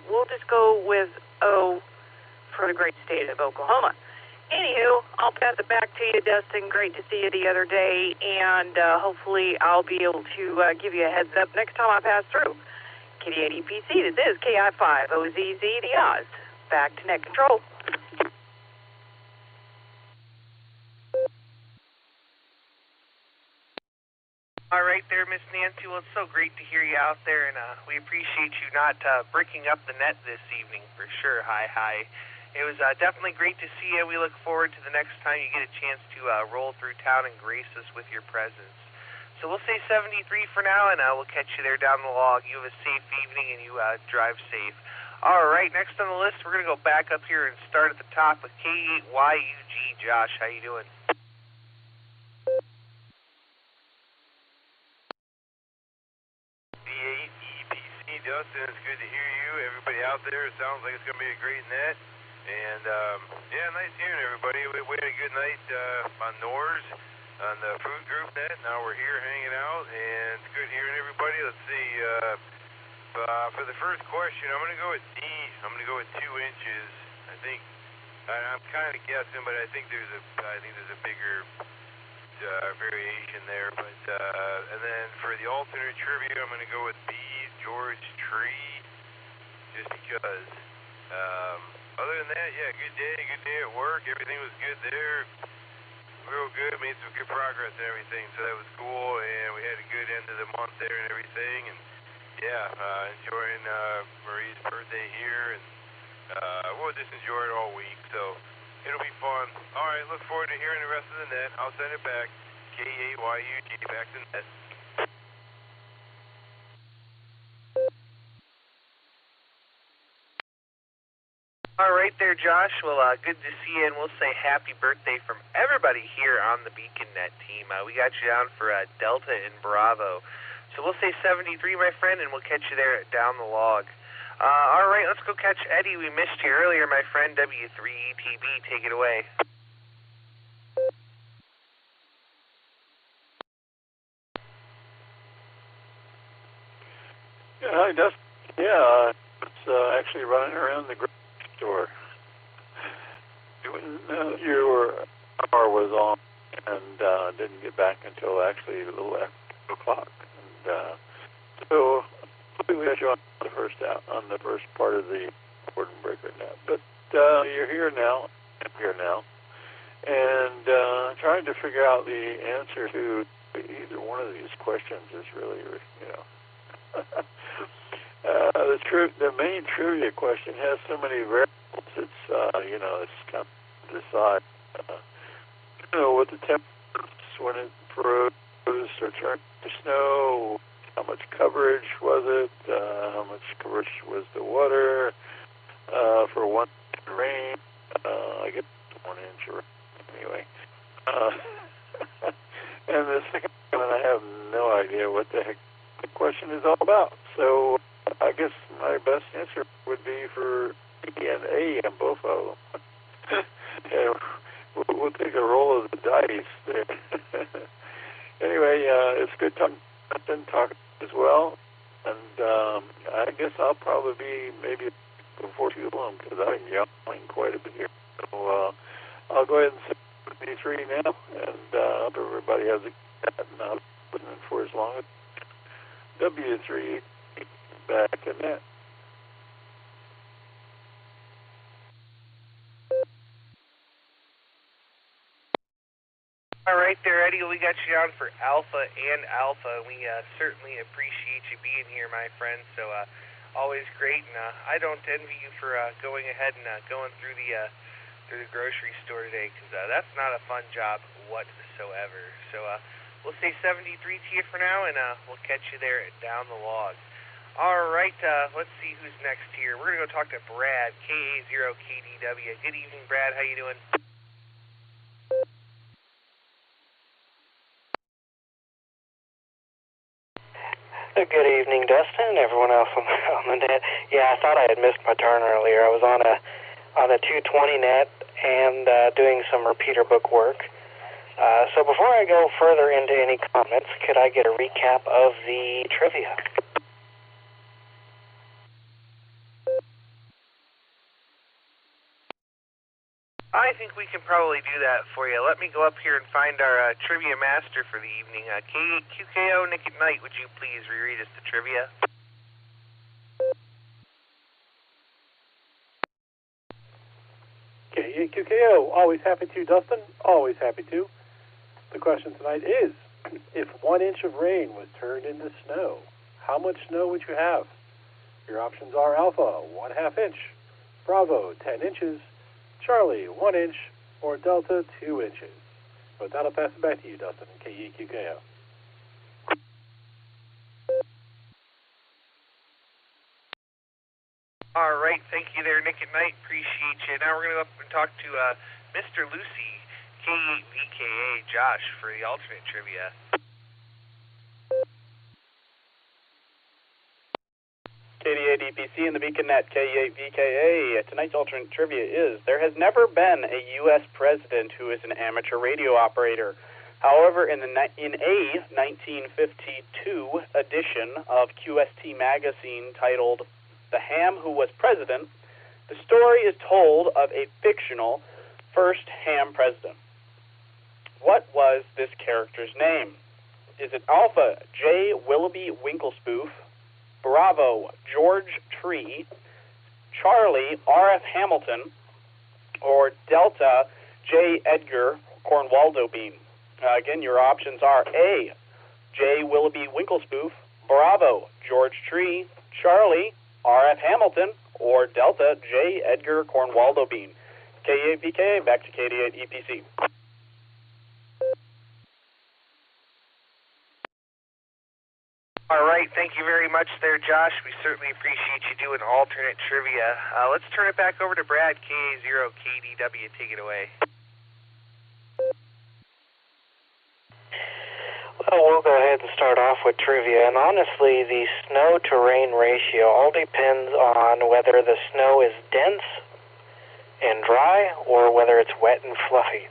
we'll just go with O for the great state of Oklahoma. Anywho, I'll pass it back to you, Dustin. Great to see you the other day, and hopefully I'll be able to give you a heads up next time I pass through. KD8 EPC, this is KI5 OZZ, the Oz. Back to net control. All right there, Miss Nancy. Well, it's so great to hear you out there, and we appreciate you not breaking up the net this evening, for sure. Hi. It was definitely great to see you. We look forward to the next time you get a chance to roll through town and grace us with your presence. So we'll say 73 for now, and we'll catch you there down the log. You have a safe evening, and you drive safe. All right, next on the list, we're going to go back up here and start at the top with K8YUG. Josh, how you doing? Dustin, it's good to hear you. Everybody out there, it sounds like it's going to be a great net. And, yeah, nice hearing everybody. We had a good night on NORS, on the food group net. Now we're here hanging out, and it's good hearing everybody. Let's see. For the first question, I'm going to go with D. I'm going to go with 2 inches. I think I'm kind of guessing, but I think there's a bigger variation there. But and then for the alternate trivia, I'm going to go with B, George Tree, just because. Other than that, yeah, good day at work. Everything was good there. Real good, made some good progress and everything, so that was cool, and we had a good end of the month there and everything, and yeah, enjoying Marie's birthday here, and we'll just enjoy it all week, so it'll be fun. All right, look forward to hearing the rest of the net. I'll send it back. KAYUG, back to net. All right there, Josh. Well, good to see you, and we'll say happy birthday from everybody here on the BeaconNet team. We got you down for Delta and Bravo. So we'll say 73, my friend, and we'll catch you there down the log. All right, let's go catch Eddie. We missed you earlier, my friend. W3ETB, take it away. Yeah, hi, Dustin. Yeah, it's actually running around the grocery store. Your car was on and didn't get back until actually a little after 2 o'clock. And so we had you on the first part of the Gordon Breaker net. But you're here now. I'm here now. And trying to figure out the answer to either one of these questions is really, the main trivia question has so many variables. It's it's kind of to decide, what the temperature is when it froze or turned to snow. How much coverage was it? How much coverage was the water? For 1 inch of rain, I get 1 inch of rain anyway. And the second one, I have no idea what the heck the question is all about. So I guess my best answer would be for B and A on both of them. And we'll take a roll of the dice there. Anyway, it's good talking as well. And I guess I'll probably be maybe before too long because I'm yelling quite a bit here. So I'll go ahead and say B3 now, and hope everybody has a cat, and I'll put it in for as long as W3 back in that. All right there, Eddie. We got you on for Alpha and Alpha. We certainly appreciate you being here, my friend. So always great, and I don't envy you for going ahead and going through the grocery store today, because that's not a fun job whatsoever. So we'll say 73 to you for now, and we'll catch you there down the log. All right, let's see who's next here. We're going to go talk to Brad, KA0KDW. Good evening, Brad. How you doing? Good evening, Dustin, and everyone else on the net. Yeah, I thought I had missed my turn earlier. I was on a 220 net and doing some repeater book work. So before I go further into any comments, could I get a recap of the trivia? I think we can probably do that for you. Let me go up here and find our trivia master for the evening. QKO Nick at Night, would you please reread us the trivia? QKO, always happy to. Dustin, always happy to. The question tonight is, if 1 inch of rain was turned into snow, how much snow would you have? Your options are Alpha, 1/2 inch, Bravo, 10 inches, Charlie, 1 inch, or Delta, 2 inches. With that, I'll pass it back to you, Dustin, KEQKO. All right, thank you there, Nick at Night. Appreciate you. Now we're going to go up and talk to Mr. Lucy, K8VKA, Josh, for the alternate trivia. KD8EPC and the BeaconNet, K8VKA. Tonight's alternate trivia is, there has never been a U.S. president who is an amateur radio operator. However, in a 1952 edition of QST magazine titled The Ham Who Was President, The story is told of a fictional first ham president. What was this character's name? Is it Alpha, J. Willoughby Winklespoof, Bravo, George Tree, Charlie, R.F. Hamilton, or Delta, J. Edgar Cornwaldo Bean? Again, your options are A, J. Willoughby Winklespoof, Bravo, George Tree, Charlie, R.F. Hamilton, or Delta, J. Edgar Cornwaldo Bean. K8VK, back to KD8EPC. All right, thank you very much there, Josh. We certainly appreciate you doing alternate trivia. Let's turn it back over to Brad, KA0KDW. Take it away. Well, we'll go ahead and start off with trivia. And honestly, the snow-to-rain ratio all depends on whether the snow is dense and dry or whether it's wet and fluffy.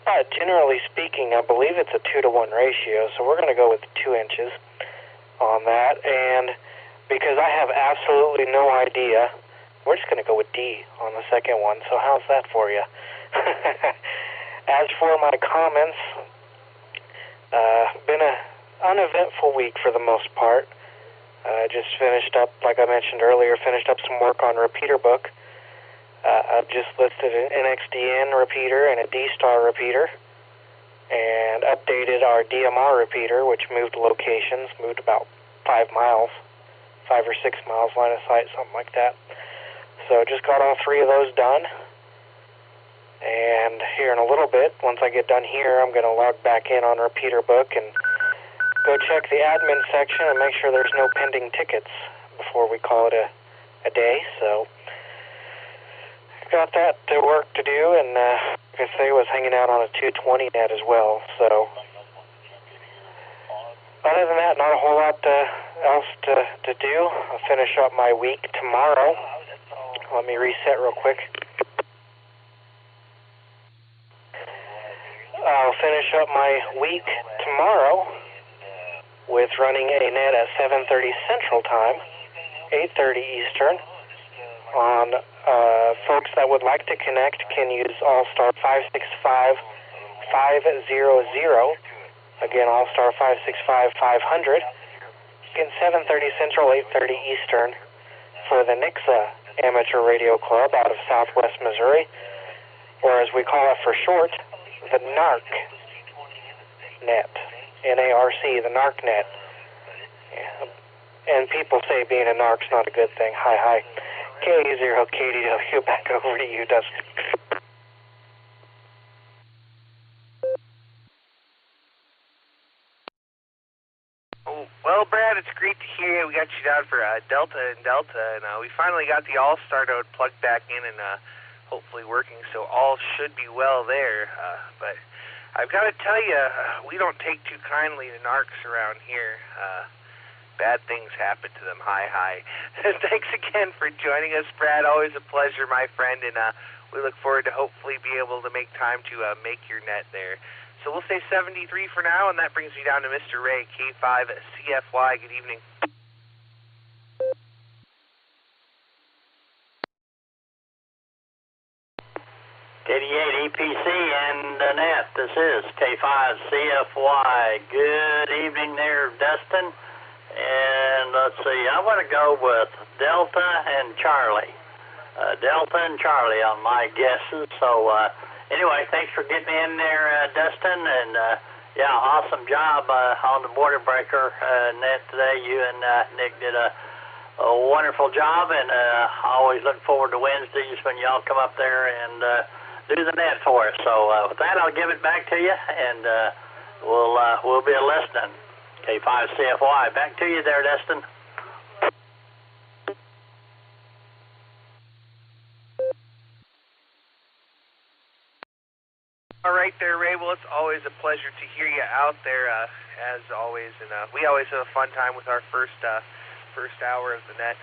But generally speaking, I believe it's a 2-to-1 ratio, so we're going to go with 2 inches on that. And because I have absolutely no idea, we're just going to go with D on the second one. So how's that for you? As for my comments, been an uneventful week for the most part. Just finished up, like I mentioned earlier, finished up some work on repeater book. I've just listed an NXDN repeater and a D-Star repeater, and updated our DMR repeater, which moved locations, moved about 5 miles, 5 or 6 miles line of sight, something like that. So just got all 3 of those done. And here in a little bit, once I get done here, I'm going to log back in on repeater book and go check the admin section and make sure there's no pending tickets before we call it a day. So got that work to do, and like I say, was hanging out on a 220 net as well. So other than that, not a whole lot else to do. I'll finish up my week tomorrow. Let me reset real quick. I'll finish up my week tomorrow with running a net at 7:30 Central Time, 8:30 Eastern. On folks that would like to connect can use Allstar 565-500. Again, Allstar 565-500. Again, 7:30 Central, 8:30 Eastern for the Nixa Amateur Radio Club out of Southwest Missouri, or as we call it for short, the NARC net, N-A-R-C, the NARC net. Yeah. And people say being a NARC's not a good thing. Hi. K0KDW, back over to you, Dustin. Oh, well, Brad, it's great to hear you. We got you down for Delta and Delta, and we finally got the Allstar Node plugged back in and hopefully working, so all should be well there. But I've got to tell you, we don't take too kindly to narcs around here. Bad things happen to them. Hi. Thanks again for joining us, Brad. Always a pleasure, my friend, and we look forward to hopefully be able to make time to make your net there. So we'll say 73 for now, and that brings me down to Mr. Ray, K5CFY. Good evening. KD8EPC and Annette, this is K5CFY. Good evening there, Dustin. And let's see, I want to go with Delta and Charlie. Delta and Charlie on my guesses. So anyway, thanks for getting in there, Dustin. And yeah, awesome job on the border breaker net today. You and Nick did a wonderful job, and I always look forward to Wednesdays when y'all come up there and do the net for us. So with that, I'll give it back to you, and we'll be listening. K5CFY, back to you there, Dustin. All right there, Ray. Well, it's always a pleasure to hear you out there, as always, and we always have a fun time with our first hour of the net.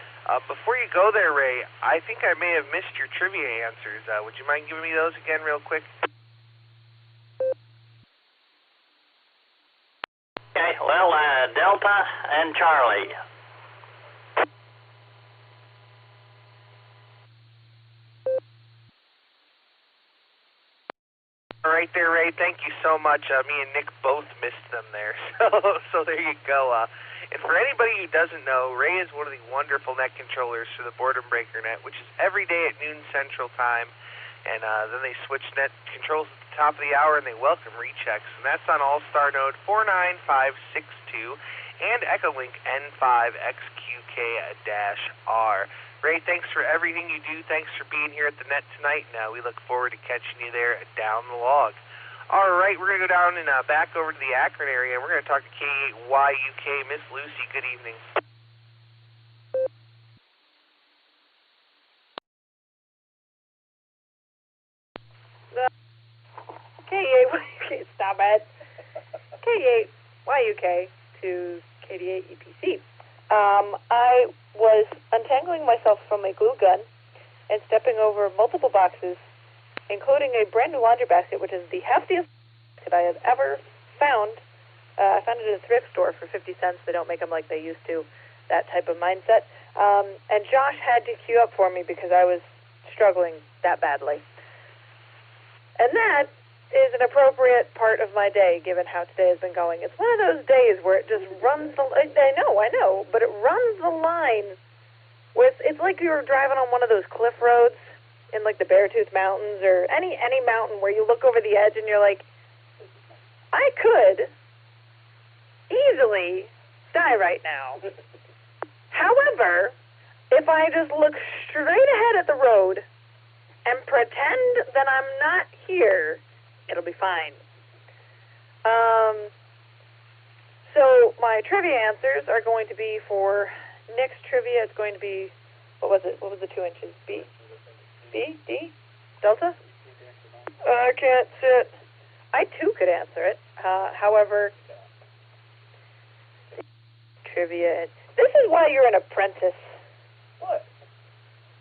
Before you go there, Ray, I think I may have missed your trivia answers. Would you mind giving me those again real quick? Okay, well, Delta and Charlie. right there, Ray. Thank you so much. Me and Nick both missed them there. So there you go. And for anybody who doesn't know, Ray is one of the wonderful net controllers for the Boredom Breaker net, which is every day at noon Central Time. And then they switch net controls at the top of the hour, and they welcome rechecks. And that's on Allstar Node 49562 and Echolink N5XQK-R. Ray, thanks for everything you do. Thanks for being here at the net tonight. Now we look forward to catching you there down the log. All right, we're going to go down and back over to the Akron area, and we're going to talk to K8YUK. Miss Lucy, good evening. K8YUK, stop it. K8YUK to KD8EPC. I was untangling myself from a glue gun and stepping over multiple boxes, including a brand new laundry basket, which is the heftiest that I have ever found. I found it in a thrift store for 50 cents. They don't make them like they used to, that type of mindset. And Josh had to queue up for me because I was struggling that badly. And that is an appropriate part of my day, given how today has been going. It's one of those days where it just runs the... I know, but it runs the line with... It's like you were driving on one of those cliff roads in, like, the Beartooth Mountains or any mountain where you look over the edge and you're like, I could easily die right now. However, if I just look straight ahead at the road and pretend that I'm not here, it'll be fine. So my trivia answers are going to be for Nick's trivia. It's going to be, what was it? What was the 2 inches? B? D? Delta? I can't sit. I too could answer it. However, trivia. This is why you're an apprentice. What?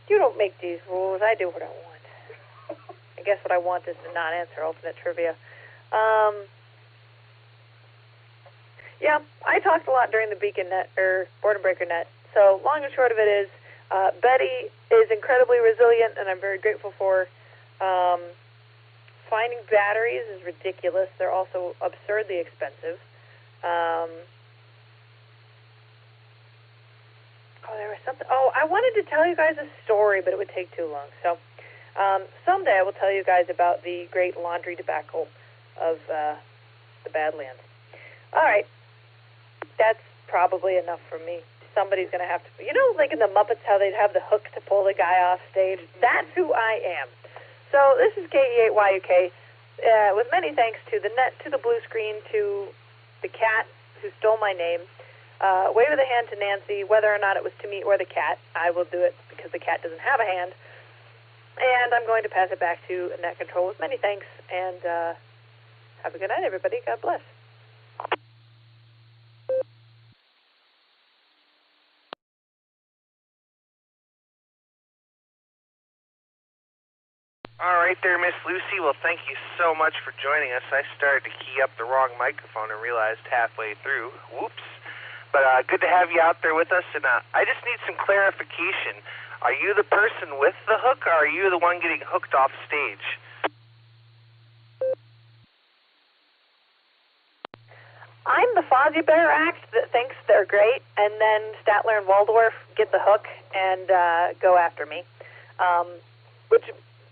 You don't make these rules. I do what I want. I guess what I want is to not answer alternate trivia. Yeah, I talked a lot during the Beacon net, or Boredom Breaker net. So long and short of it is, Betty is incredibly resilient, and I'm very grateful for. Finding batteries is ridiculous. They're also absurdly expensive. There was something. I wanted to tell you guys a story, but it would take too long. So someday I will tell you guys about the great laundry debacle of the Badlands. All right. That's probably enough for me. Somebody's going to have to... You know, like in the Muppets, how they'd have the hook to pull the guy off stage? That's who I am. So this is KE8YUK. With many thanks to the net, to the blue screen, to the cat who stole my name. Wave of the hand to Nancy, whether or not it was to me or the cat. I will do it because the cat doesn't have a hand. And I'm going to pass it back to Net Control with many thanks. And have a good night, everybody. God bless. All right there, Miss Lucy. Well, thank you so much for joining us. I started to key up the wrong microphone and realized halfway through. Whoops. But good to have you out there with us. And I just need some clarification. Are you the person with the hook, or are you the one getting hooked off stage? I'm the Fozzie Bear act that thinks they're great, and then Statler and Waldorf get the hook and go after me, which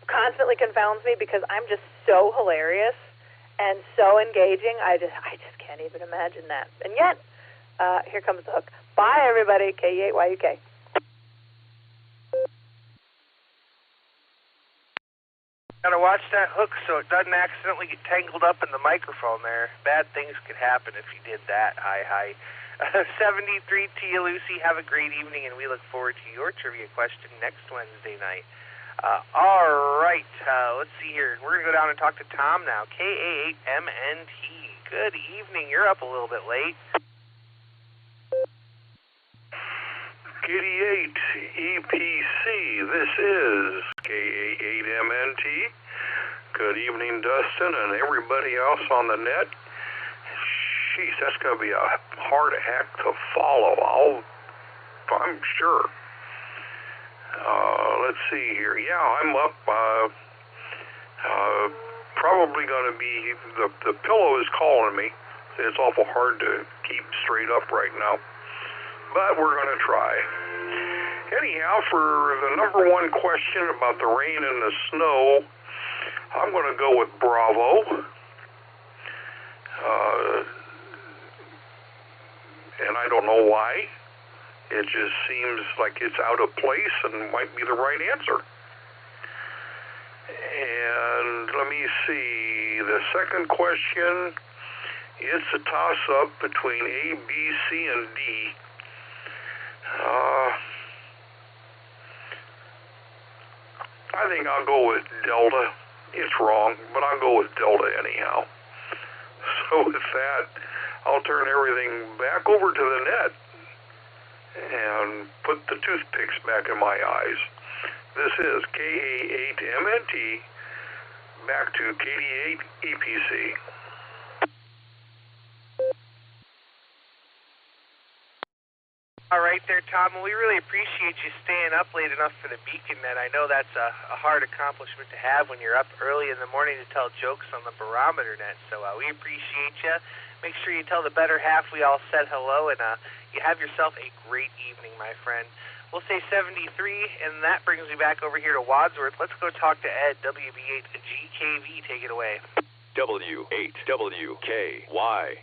constantly confounds me because I'm just so hilarious and so engaging. I just can't even imagine that. And yet, here comes the hook. Bye, everybody. KE8YUK. Gotta watch that hook so it doesn't accidentally get tangled up in the microphone there. Bad things could happen if you did that. Hi. 73 Tia Lucy, have a great evening, and we look forward to your trivia question next Wednesday night. All right, let's see here. We're going to go down and talk to Tom now. KA8MNT. Good evening. You're up a little bit late. Kitty 8 EPC, this is KA8MNT. Good evening, Dustin, and everybody else on the net. Jeez, that's going to be a hard act to follow, I'm sure. Let's see here. Yeah, I'm up probably going to be, the pillow is calling me. It's awful hard to keep straight up right now, but we're going to try. Anyhow, for the number one question about the rain and the snow, I'm going to go with Bravo. And I don't know why. It just seems like it's out of place and might be the right answer. And let me see, the second question, it's a toss-up between A, B, C, and D. I think I'll go with Delta. It's wrong, but I'll go with Delta anyhow. So with that, I'll turn everything back over to the net and put the toothpicks back in my eyes. This is KA8MNT, back to KD8 EPC. All right there, Tom. Well, we really appreciate you staying up late enough for the Beacon Net. I know that's a hard accomplishment to have when you're up early in the morning to tell jokes on the Barometer Net. So we appreciate you. Make sure you tell the better half we all said hello, and you have yourself a great evening, my friend. We'll say 73, and that brings me back over here to Wadsworth. Let's go talk to Ed, WB8GKV. Take it away. W8WKY.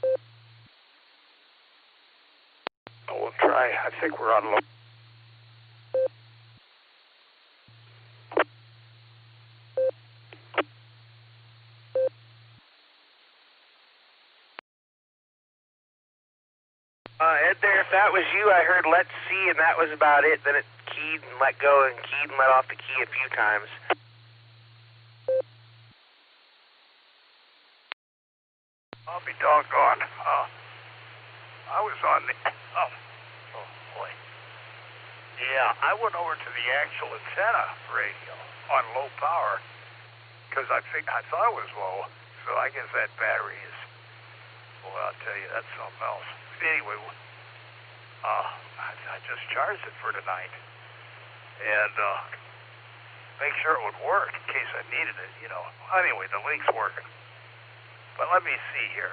We'll try. I think we're on low. Ed there, if that was you, I heard let's see, and that was about it. Then it keyed and let go and keyed and let off the key a few times. I'll be doggone. I was on the, oh boy. Yeah, I went over to the actual antenna radio on low power because I thought it was low, so I guess that battery is, well, I'll tell you, that's something else. Anyway, I just charged it for tonight and make sure it would work in case I needed it, you know. Anyway, the link's working. But let me see here.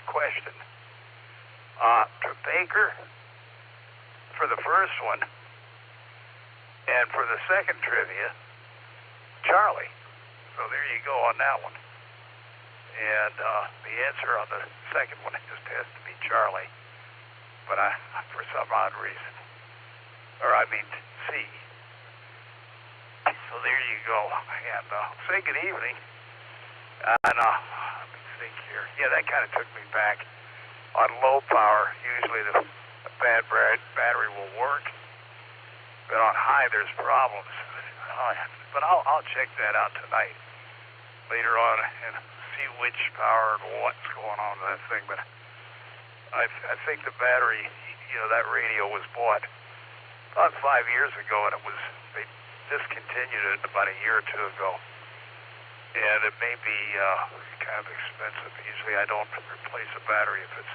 Question. To Baker for the first one, and for the second trivia, Charlie. So there you go on that one. And the answer on the second one just has to be Charlie. But for some odd reason, or I mean C. So there you go. And say good evening. And let me think here. Yeah, that kind of took me back. On low power, usually the bad battery will work, but on high there's problems. But I'll check that out tonight, later on, and see which power and what's going on with that thing. But I think the battery, you know, that radio was bought about 5 years ago, and they discontinued it about a year or two ago. And it may be kind of expensive. Usually I don't replace a battery if it's,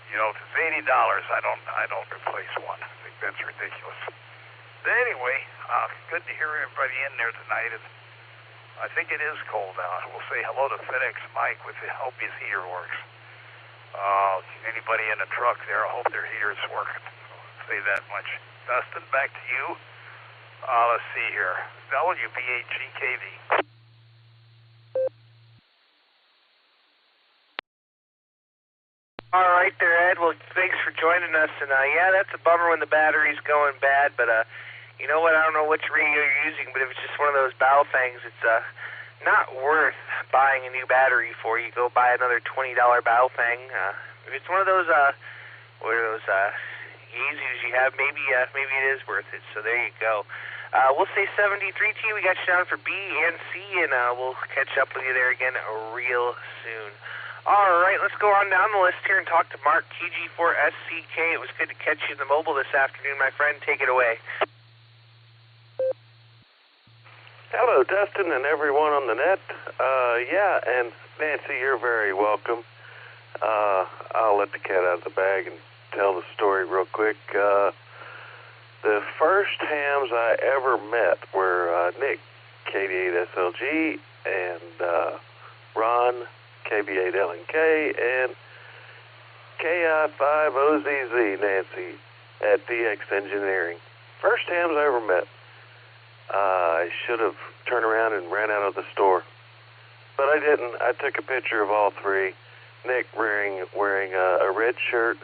you know, if it's $80, I don't replace one. I think that's ridiculous. But anyway, good to hear everybody in there tonight. And I think it is cold out. We'll say hello to FedEx Mike with the hope his heater works. Anybody in the truck there, I hope their heater's working. I'll say that much. Dustin, back to you. Let's see here. WB8GKV. All right there, Ed. Well, thanks for joining us. And yeah, that's a bummer when the battery's going bad. But you know what? I don't know which radio you're using, but if it's just one of those Baofangs, it's not worth buying a new battery for. You go buy another $20 Baofang. If it's one of those, what are those Yaesus you have? Maybe it is worth it. So there you go. We'll say 73 to you. We got you down for B and C, and we'll catch up with you there again real soon. All right, let's go on down the list here and talk to Mark, TG4SCK. It was good to catch you in the mobile this afternoon, my friend. Take it away. Hello, Dustin and everyone on the net. Yeah, and Nancy, you're very welcome. I'll let the cat out of the bag and tell the story real quick. The first hams I ever met were Nick KD8SLG, and Ron, KB8LNK, and KI5OZZ, Nancy, at DX Engineering. First hams I ever met. I should have turned around and ran out of the store, but I didn't. I took a picture of all three. Nick wearing a red shirt,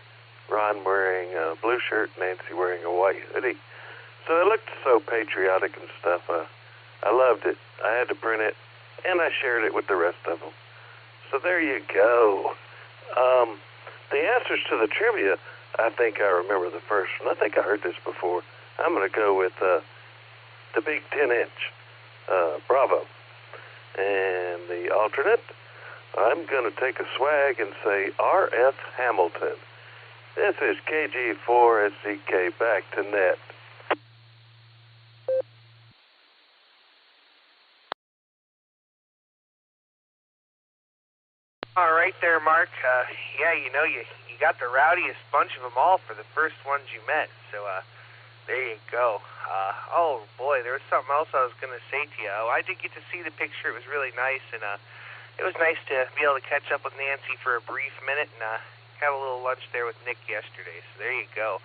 Ron wearing a blue shirt, Nancy wearing a white hoodie. So it looked so patriotic and stuff. I loved it. I had to print it, and I shared it with the rest of them. So there you go. The answers to the trivia, I think I remember the first one. I think I heard this before. I'm going to go with the big 10-inch Bravo. And the alternate, I'm going to take a swag and say R.F. Hamilton. This is KG4SCK back to net. All right there, Mark. Yeah, you know, you got the rowdiest bunch of them all for the first ones you met. So there you go. Oh, boy, there was something else I was going to say to you. Oh, I did get to see the picture. It was really nice, and it was nice to be able to catch up with Nancy for a brief minute and have a little lunch there with Nick yesterday. So there you go.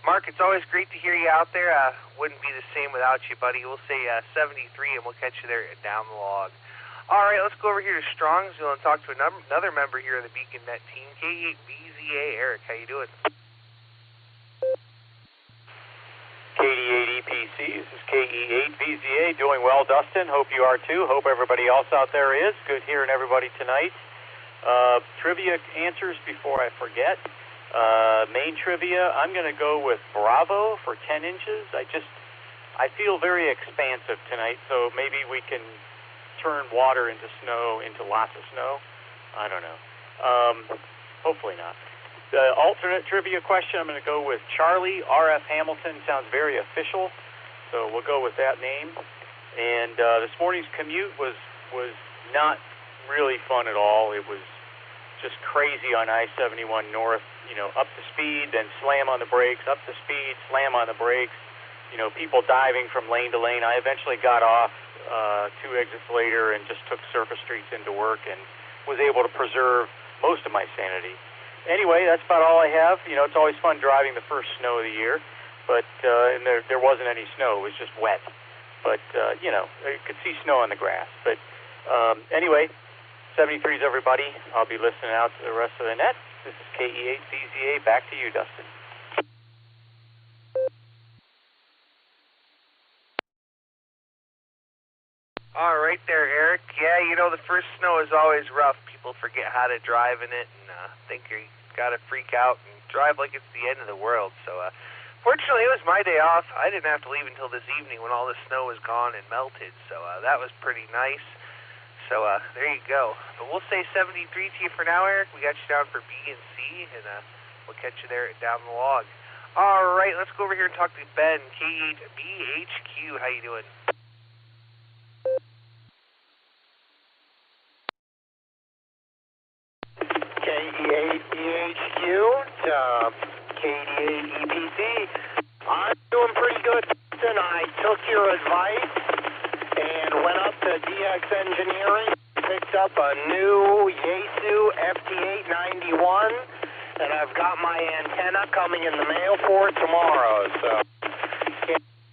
Mark, it's always great to hear you out there. Wouldn't be the same without you, buddy. We'll say 73, and we'll catch you there down the log. All right, let's go over here to Strongsville and talk to another member here of the Beacon Net team, K8VZA. Eric, how you doing? KD8EPC, this is KE8VZA. Doing well, Dustin. Hope you are too. Hope everybody else out there is. Good hearing everybody tonight. Trivia answers before I forget. Main trivia, I'm going to go with Bravo for 10 inches. I feel very expansive tonight, so maybe we can turn water into snow, into lots of snow. I don't know. Hopefully not. The alternate trivia question, I'm going to go with Charlie. R.F. Hamilton sounds very official, so we'll go with that name. And this morning's commute was not really fun at all. It was just crazy on I-71 North, you know, up to speed, then slam on the brakes, up to speed, slam on the brakes, you know, people diving from lane to lane. I eventually got off 2 exits later and just took surface streets into work and was able to preserve most of my sanity. Anyway, that's about all I have. You know, it's always fun driving the first snow of the year, but and there wasn't any snow. It was just wet. But, you know, you could see snow on the grass. But anyway, 73's everybody. I'll be listening out to the rest of the net. This is KE8VZA. Back to you, Dustin. All right there, Eric. Yeah, you know, the first snow is always rough. People forget how to drive in it and think you got to freak out and drive like it's the end of the world. So, fortunately, it was my day off. I didn't have to leave until this evening when all the snow was gone and melted. So, that was pretty nice. So, there you go. But we'll say 73 to you for now, Eric. We got you down for B and C, and we'll catch you there down the log. All right, let's go over here and talk to Ben, K8BHQ. How you doing? KE8BHQ to KD8EPC. I'm doing pretty good, Dustin. I took your advice and went up to DX Engineering, picked up a new Yaesu FT891, and I've got my antenna coming in the mail for it tomorrow, so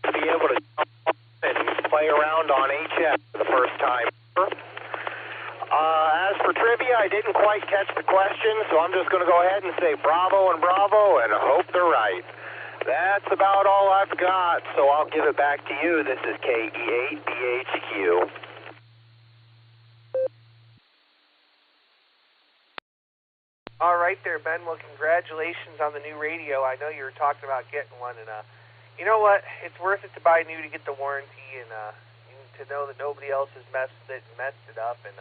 I'll be able to jump on and play around on HF for the first time. As for trivia, I didn't quite catch the question, so I'm just going to go ahead and say bravo and bravo and hope they're right. That's about all I've got, so I'll give it back to you. This is KE8BHQ. All right there, Ben. Well, congratulations on the new radio. I know you were talking about getting one, and you know what? It's worth it to buy new to get the warranty and to know that nobody else has messed it up, and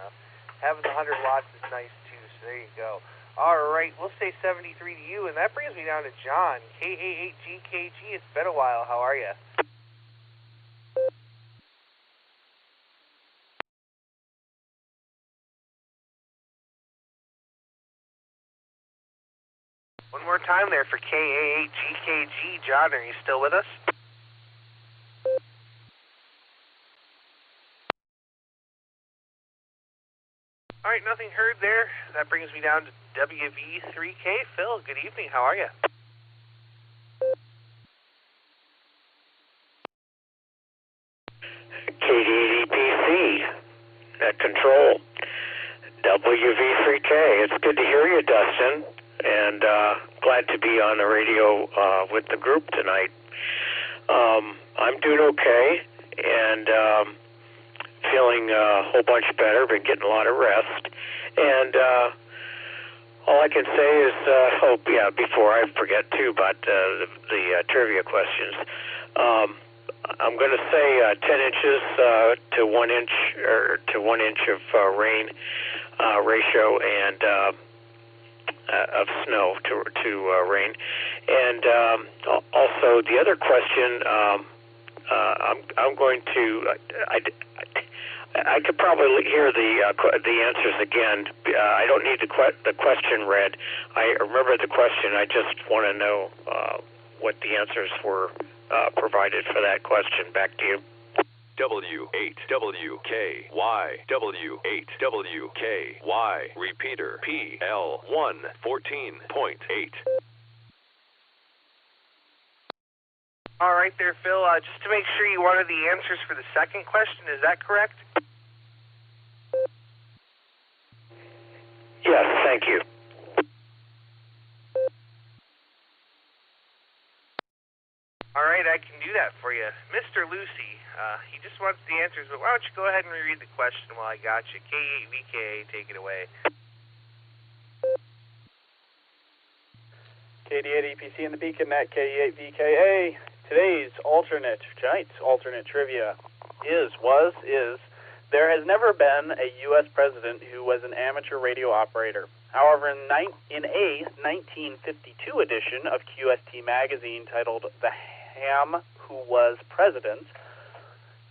having the 100 watts is nice too. So there you go. All right, we'll say 73 to you, and that brings me down to John, KA8GKG. It's been a while. How are you? One more time there for KA8GKG. John, are you still with us? All right, nothing heard there. That brings me down to WV3K. Phil, good evening. How are you? KDEPC, net control, WV3K. It's good to hear you, Dustin, and glad to be on the radio with the group tonight. I'm doing okay, and feeling a whole bunch better, been getting a lot of rest, and all I can say is, before I forget too about the trivia questions, I'm going to say 10 inches to 1 inch, or to 1 inch of rain ratio, and of snow to rain, and also the other question. I'm going to. I could probably hear the answers again. I don't need the question read. I remember the question. I just want to know what the answers were provided for that question. Back to you. W8WKY, W8WKY, repeater PL114.8. All right there, Phil. Just to make sure you wanted the answers for the second question, is that correct? Yes, thank you. All right, I can do that for you. Mr. Lucy, he just wants the answers, but why don't you go ahead and reread the question while I got you. K8VKA, take it away. KD8EPC in the Beacon Net, K8VKA. Tonight's alternate trivia is, there has never been a U.S. president who was an amateur radio operator. However, in a 1952 edition of QST magazine titled The Ham Who Was President,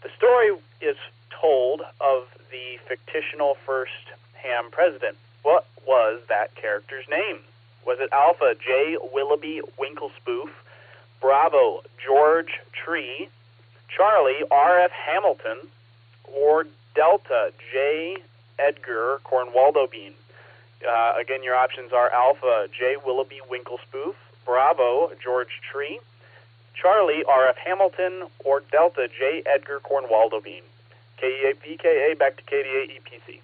the story is told of the fictional first ham president. What was that character's name? Was it Alpha J. Willoughby Winklespoof, Bravo George Tree, Charlie R.F. Hamilton, or Delta J. Edgar Cornwaldo Bean? Again, your options are Alpha J. Willoughby Winklespoof, Bravo George Tree, Charlie R.F. Hamilton, or Delta J. Edgar Cornwaldo Bean. KE8VKA, back to KD8EPC.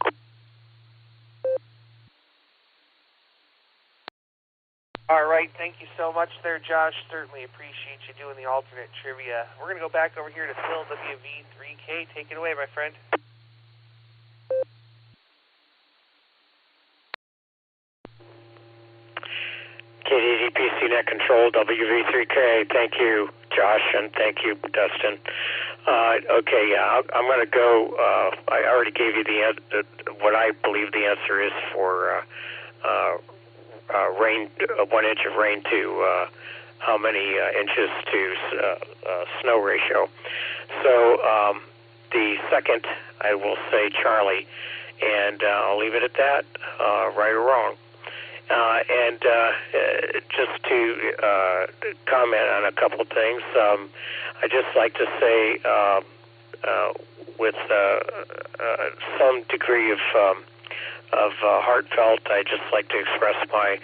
All right, thank you so much there, Josh. Certainly appreciate you doing the alternate trivia. We're going to go back over here to Phil, WV3K. Take it away, my friend. KDEPC net control, WV3K. Thank you, Josh, and thank you, Dustin. I'm going to go. I already gave you what I believe the answer is for rain, 1 inch of rain to how many inches to snow ratio. So the second, I will say Charlie, and I'll leave it at that, right or wrong. And just to comment on a couple of things, I'd just like to say with some degree of heartfelt, I'd just like to express my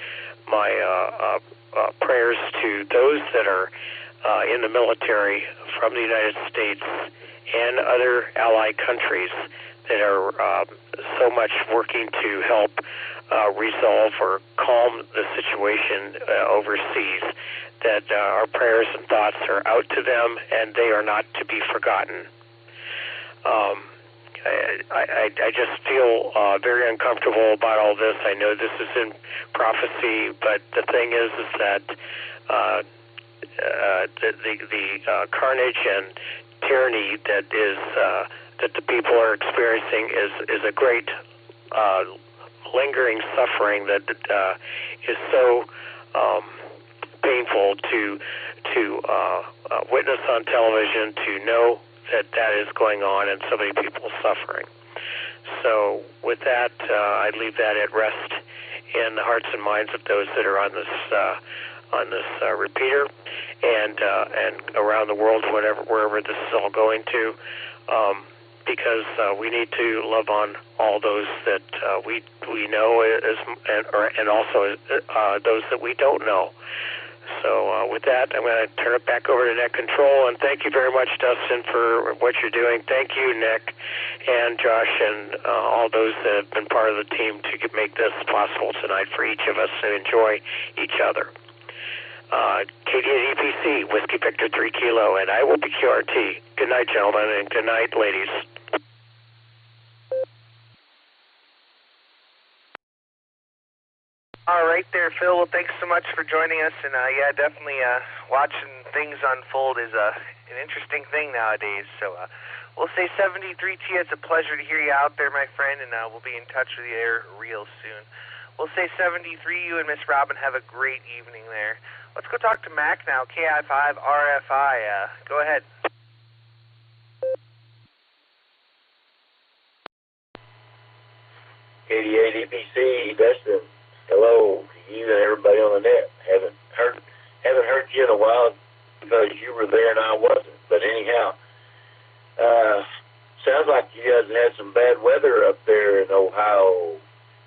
prayers to those that are in the military from the United States and other allied countries that are so much working to help resolve or calm the situation overseas, that our prayers and thoughts are out to them, and they are not to be forgotten. I just feel very uncomfortable about all this. I know this is in prophecy, but the thing is that the carnage and tyranny that the people are experiencing is a great lingering suffering that is so painful to witness on television, to know that is going on and so many people suffering. So with that, I'd leave that at rest in the hearts and minds of those that are on this repeater and around the world, wherever this is all going to. because we need to love on all those that we know, and also those that we don't know. So with that, I'm going to turn it back over to Net Control, and thank you very much, Dustin, for what you're doing. Thank you, Nick and Josh, and all those that have been part of the team to make this possible tonight for each of us to enjoy each other. KD8EPC, Whiskey Victor 3 Kilo, and I will be QRT. Good night, gentlemen, and good night, ladies. All right there, Phil. Well, thanks so much for joining us. And yeah, definitely watching things unfold is an interesting thing nowadays. So we'll say 73T. It's a pleasure to hear you out there, my friend, and we'll be in touch with you there real soon. We'll say 73. You and Miss Robin have a great evening there. Let's go talk to Mac now. KI5 RFI. Go ahead. KD8EPC, Dustin. Hello to you and everybody on the net. Haven't heard you in a while because you were there and I wasn't. But anyhow, sounds like you guys had some bad weather up there in Ohio.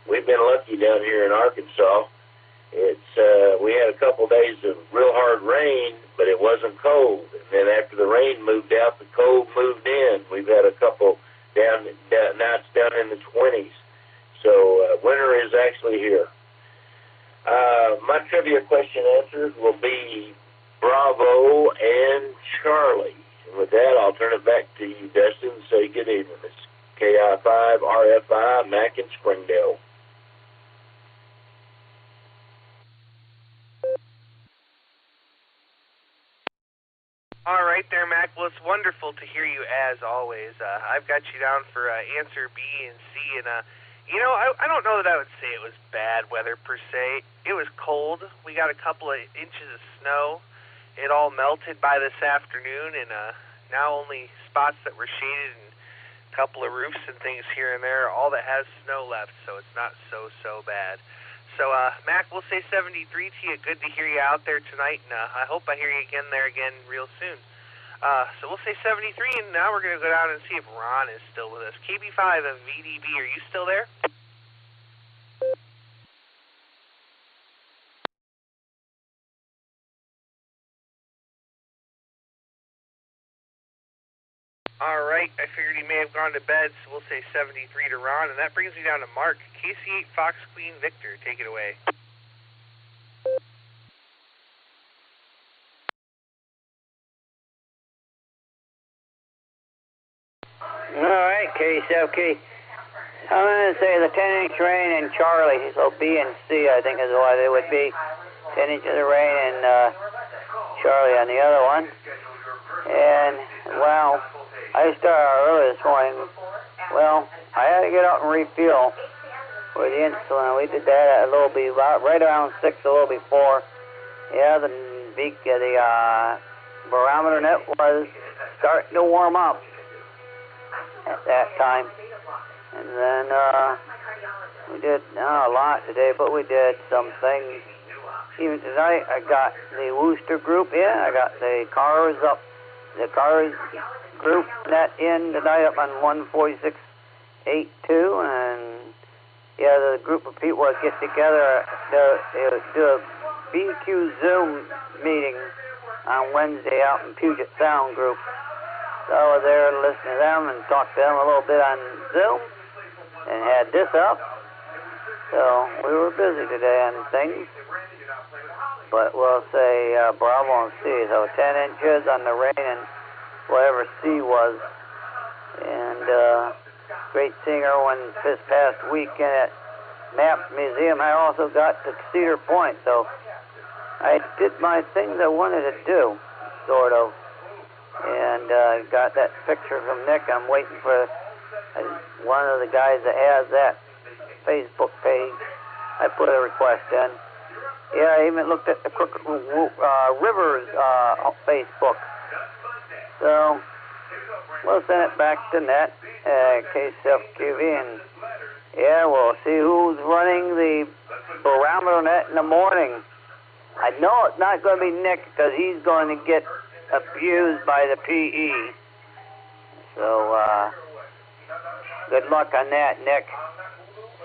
We've been lucky down here in Arkansas. We had a couple days of real hard rain, but it wasn't cold. And then after the rain moved out, the cold moved in. We've had a couple nights down in the 20s. So winter is actually here. My trivia question answers will be Bravo and Charlie. And with that, I'll turn it back to you, Dustin, and say good evening. It's KI5 RFI, Mac in Springdale. All right there, Mac. Well, it's wonderful to hear you as always. I've got you down for answer B and C, and you know, I don't know that I would say it was bad weather per se. It was cold. We got a couple of inches of snow. It all melted by this afternoon, and now only spots that were shaded and a couple of roofs and things here and there, all that has snow left, so it's not so bad. So, Mac, we'll say 73 to you. Good to hear you out there tonight, and I hope I hear you again real soon. So we'll say 73, and now we're going to go down and see if Ron is still with us. KB5 of VDB, are you still there? All right, I figured he may have gone to bed, so we'll say 73 to Ron, and that brings me down to Mark. KC8 Fox Queen Victor, take it away. All right, KC7K. I'm going to say the 10-inch rain and Charlie, so B and C I think is what they would be. 10 inches of rain and Charlie on the other one. And, wow, I started early this morning. Well, I had to get up and refuel for the insulin. We did that at a little bit, right around 6, a little before. Yeah, the barometer net was starting to warm up at that time. And then we did not a lot today, but we did some things. Even tonight, I got the Wooster group in. I got the cars group net in tonight up on 146.82, and yeah, the group of people that get together to do a BQ Zoom meeting on Wednesday out in Puget Sound group. So I was there to listen to them and talk to them a little bit on Zoom, and had this up. So we were busy today on things. But we'll say Bravo and C. So 10 inches on the rain and whatever C was. And great singer when this past weekend at Map Museum, I also got to Cedar Point. So I did my things I wanted to do, sort of. And got that picture from Nick. I'm waiting for one of the guys that has that Facebook page. I put a request in. Yeah, I even looked at the Crooked Rivers Facebook. So we'll send it back to net, KCFQV, and yeah, we'll see who's running the barometer net in the morning. I know it's not going to be Nick because he's going to get abused by the PE. So Good luck on that, Nick.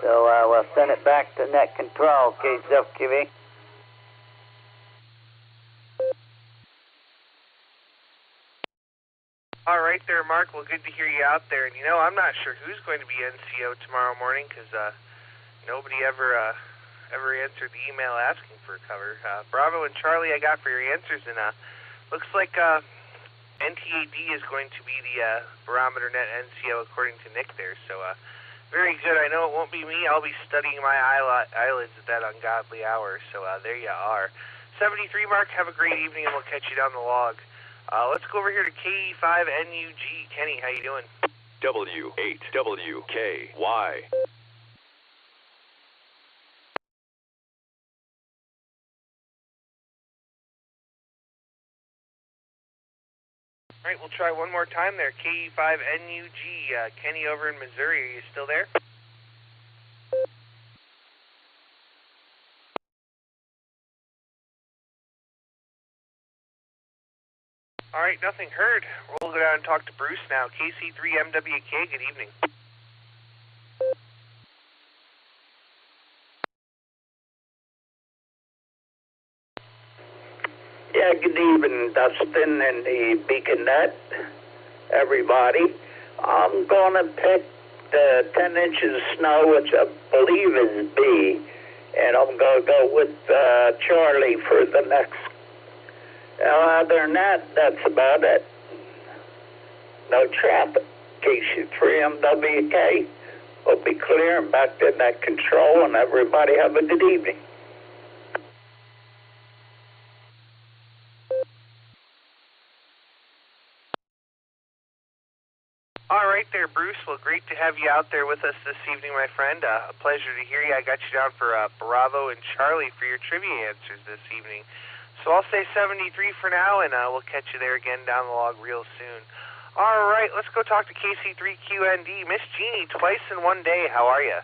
So we'll send it back to net control, KZFQV. All right there, Mark. Well, good to hear you out there. And, I'm not sure who's going to be NCO tomorrow morning because nobody ever answered the email asking for a cover. Bravo and Charlie, I got for your answers. And looks like NTAD is going to be the Barometer Net NCO according to Nick there. So very good. I know it won't be me. I'll be studying my eyelids at that ungodly hour. So there you are. 73, Mark. Have a great evening, and we'll catch you down the log. Let's go over here to KE5NUG. Kenny, how you doing? W8WKY. All right, we'll try one more time there. KE5NUG. Kenny over in Missouri. Are you still there? All right, nothing heard. We'll go down and talk to Bruce now. KC3MWK, good evening. Yeah, good evening, Dustin and the Beacon Net, everybody. I'm going to pick the 10 inches of snow, which I believe is B, and I'm going to go with Charlie for the next. Other than that, that's about it. No traffic. KC3MWK will be clear and back to net control, and everybody have a good evening. All right there, Bruce. Well, great to have you out there with us this evening, my friend. A pleasure to hear you. I got you down for Bravo and Charlie for your trivia answers this evening. So I'll say 73 for now, and we'll catch you there again down the log real soon. All right, let's go talk to KC3QND. Miss Jeannie, twice in one day. How are you?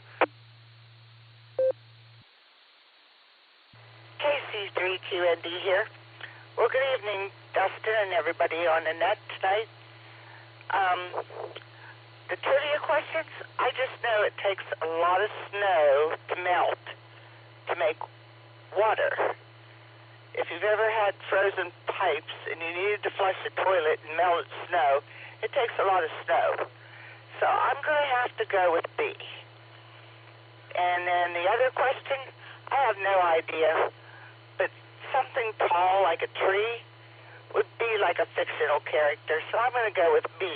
KC3QND here. Well, good evening, Dustin, and everybody on the net tonight. The trivia questions, I just know it takes a lot of snow to melt to make water. If you've ever had frozen pipes and you needed to flush the toilet and melted snow, it takes a lot of snow. So I'm going to have to go with B. And then the other question, I have no idea, but something tall like a tree would be like a fictional character, so I'm going to go with B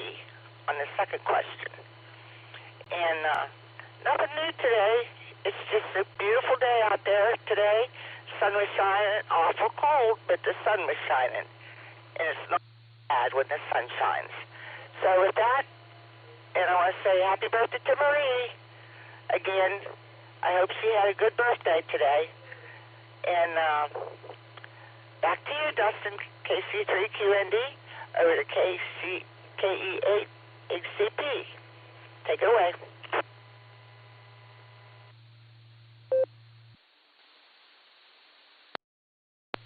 on the second question. And nothing new today. It's just a beautiful day out there today. Sun was shining, awful cold, but the sun was shining. And it's not bad when the sun shines. So with that, and I want to say happy birthday to Marie. Again, I hope she had a good birthday today. And back to you, Dustin, KC3QND, over to KE8HCP. Take it away.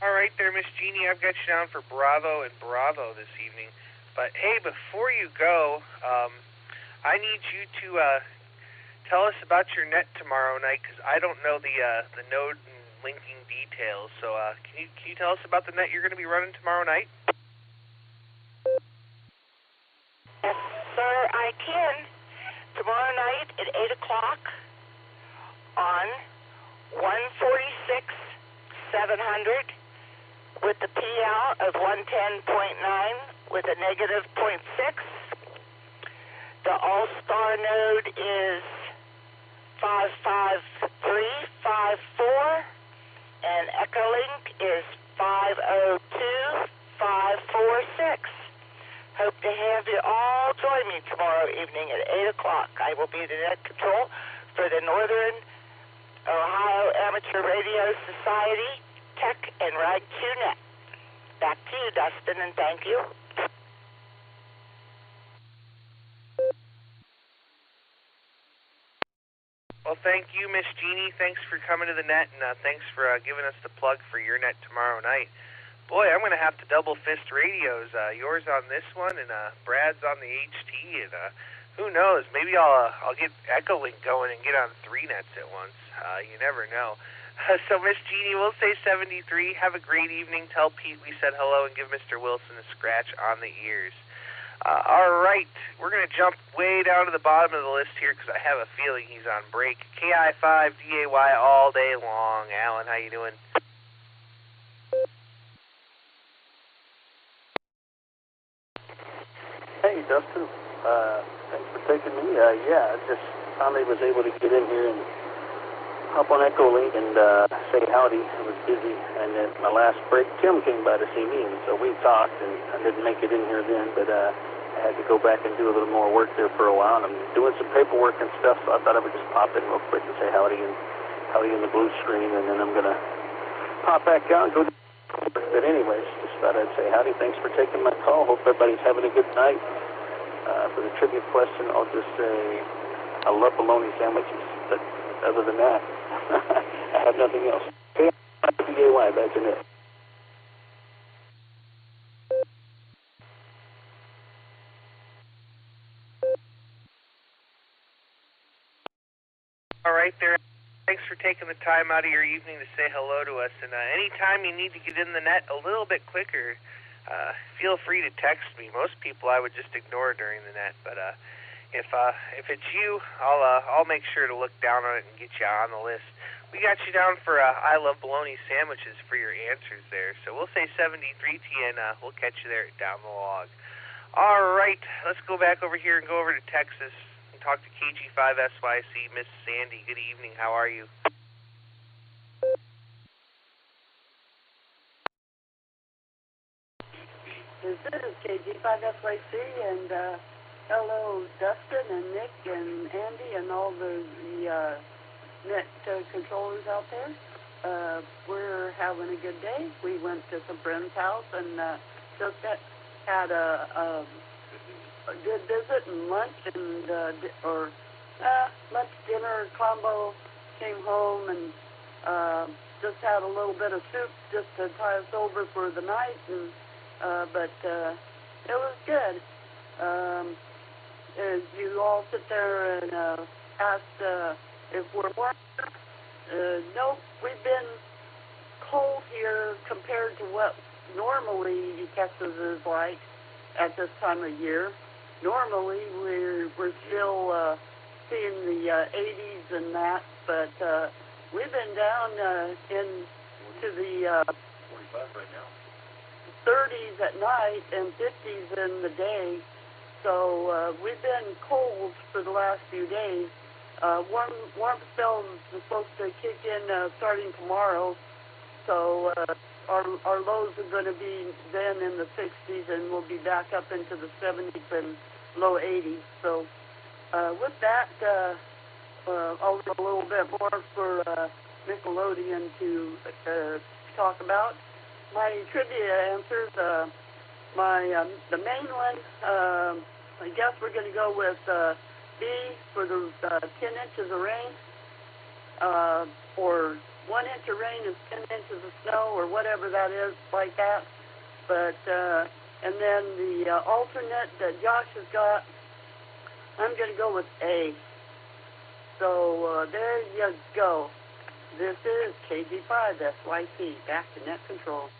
All right there, Miss Jeannie. I've got you down for Bravo and Bravo this evening. But, hey, before you go, I need you to tell us about your net tomorrow night, because I don't know the node and linking details. So can you tell us about the net you're going to be running tomorrow night? Yes, sir, I can. Tomorrow night at 8 o'clock on 146.700 with the P out of 110.9 with a negative 0.6. The Allstar Node is 55354 and Echolink is 502546. Hope to have you all join me tomorrow evening at 8 o'clock. I will be the net control for the Northern Ohio Amateur Radio Society Tech and Rag Q-Net. Back to you, Dustin, and thank you. Well, thank you, Miss Jeannie. Thanks for coming to the net, and thanks for giving us the plug for your net tomorrow night. Boy, I'm going to have to double fist radios. Yours on this one, and Brad's on the HT, and Who knows? Maybe I'll get Echolink going and get on 3 nets at once. You never know. So, Miss Jeannie, we'll say 73. Have a great evening. Tell Pete we said hello and give Mr. Wilson a scratch on the ears. All right. We're going to jump way down to the bottom of the list here because I have a feeling he's on break. KI5DAY all day long. Alan, how you doing? Hey, Dustin. Thanks for taking me. I just finally was able to get in here and hop on Echolink and say howdy. I was busy, and at my last break, Tim came by to see me, and so we talked, and I didn't make it in here then, but I had to go back and do a little more work there for a while, and I'm doing some paperwork and stuff, so I thought I would just pop in real quick and say howdy in the blue screen, and then I'm going to pop back out and go do work. But anyways, just thought I'd say howdy. Thanks for taking my call. Hope everybody's having a good night. For the trivia question, I'll just say I love bologna sandwiches, but other than that, I have nothing else. KI5DAY, that's it. All right there. Thanks for taking the time out of your evening to say hello to us. And anytime you need to get in the net a little bit quicker, feel free to text me. Most people I would just ignore during the net, but if it's you, I'll make sure to look down on it and get you on the list. We got you down for I love bologna sandwiches for your answers there. So we'll say 73 to you, and we'll catch you there down the log. All right, let's go back over here and go over to Texas and talk to KG5SYC, Miss Sandy. Good evening. How are you? This is KG5SYC, and hello, Dustin and Nick and Andy and all the net controllers out there. We're having a good day. We went to some friend's house and just had a good visit and lunch and lunch, dinner combo. Came home and just had a little bit of soup just to tie us over for the night, and but it was good. As you all sit there and ask if we're warm, nope, we've been cold here compared to what normally Texas is like at this time of year. Normally we're still seeing the 80s and that, but we've been down into the 45 right now. 30s at night and 50s in the day. So we've been cold for the last few days. Warm spells are supposed to kick in starting tomorrow. So our lows are going to be then in the 60s, and we'll be back up into the 70s and low 80s. So with that, I'll leave a little bit more for Nickelodeon to talk about. My trivia answers, the main one, I guess we're going to go with B for the 10 inches of rain, or 1 inch of rain is 10 inches of snow, or whatever that is, like that. But and then the alternate that Josh has got, I'm going to go with A. So there you go. This is KG5SYC, back to net control.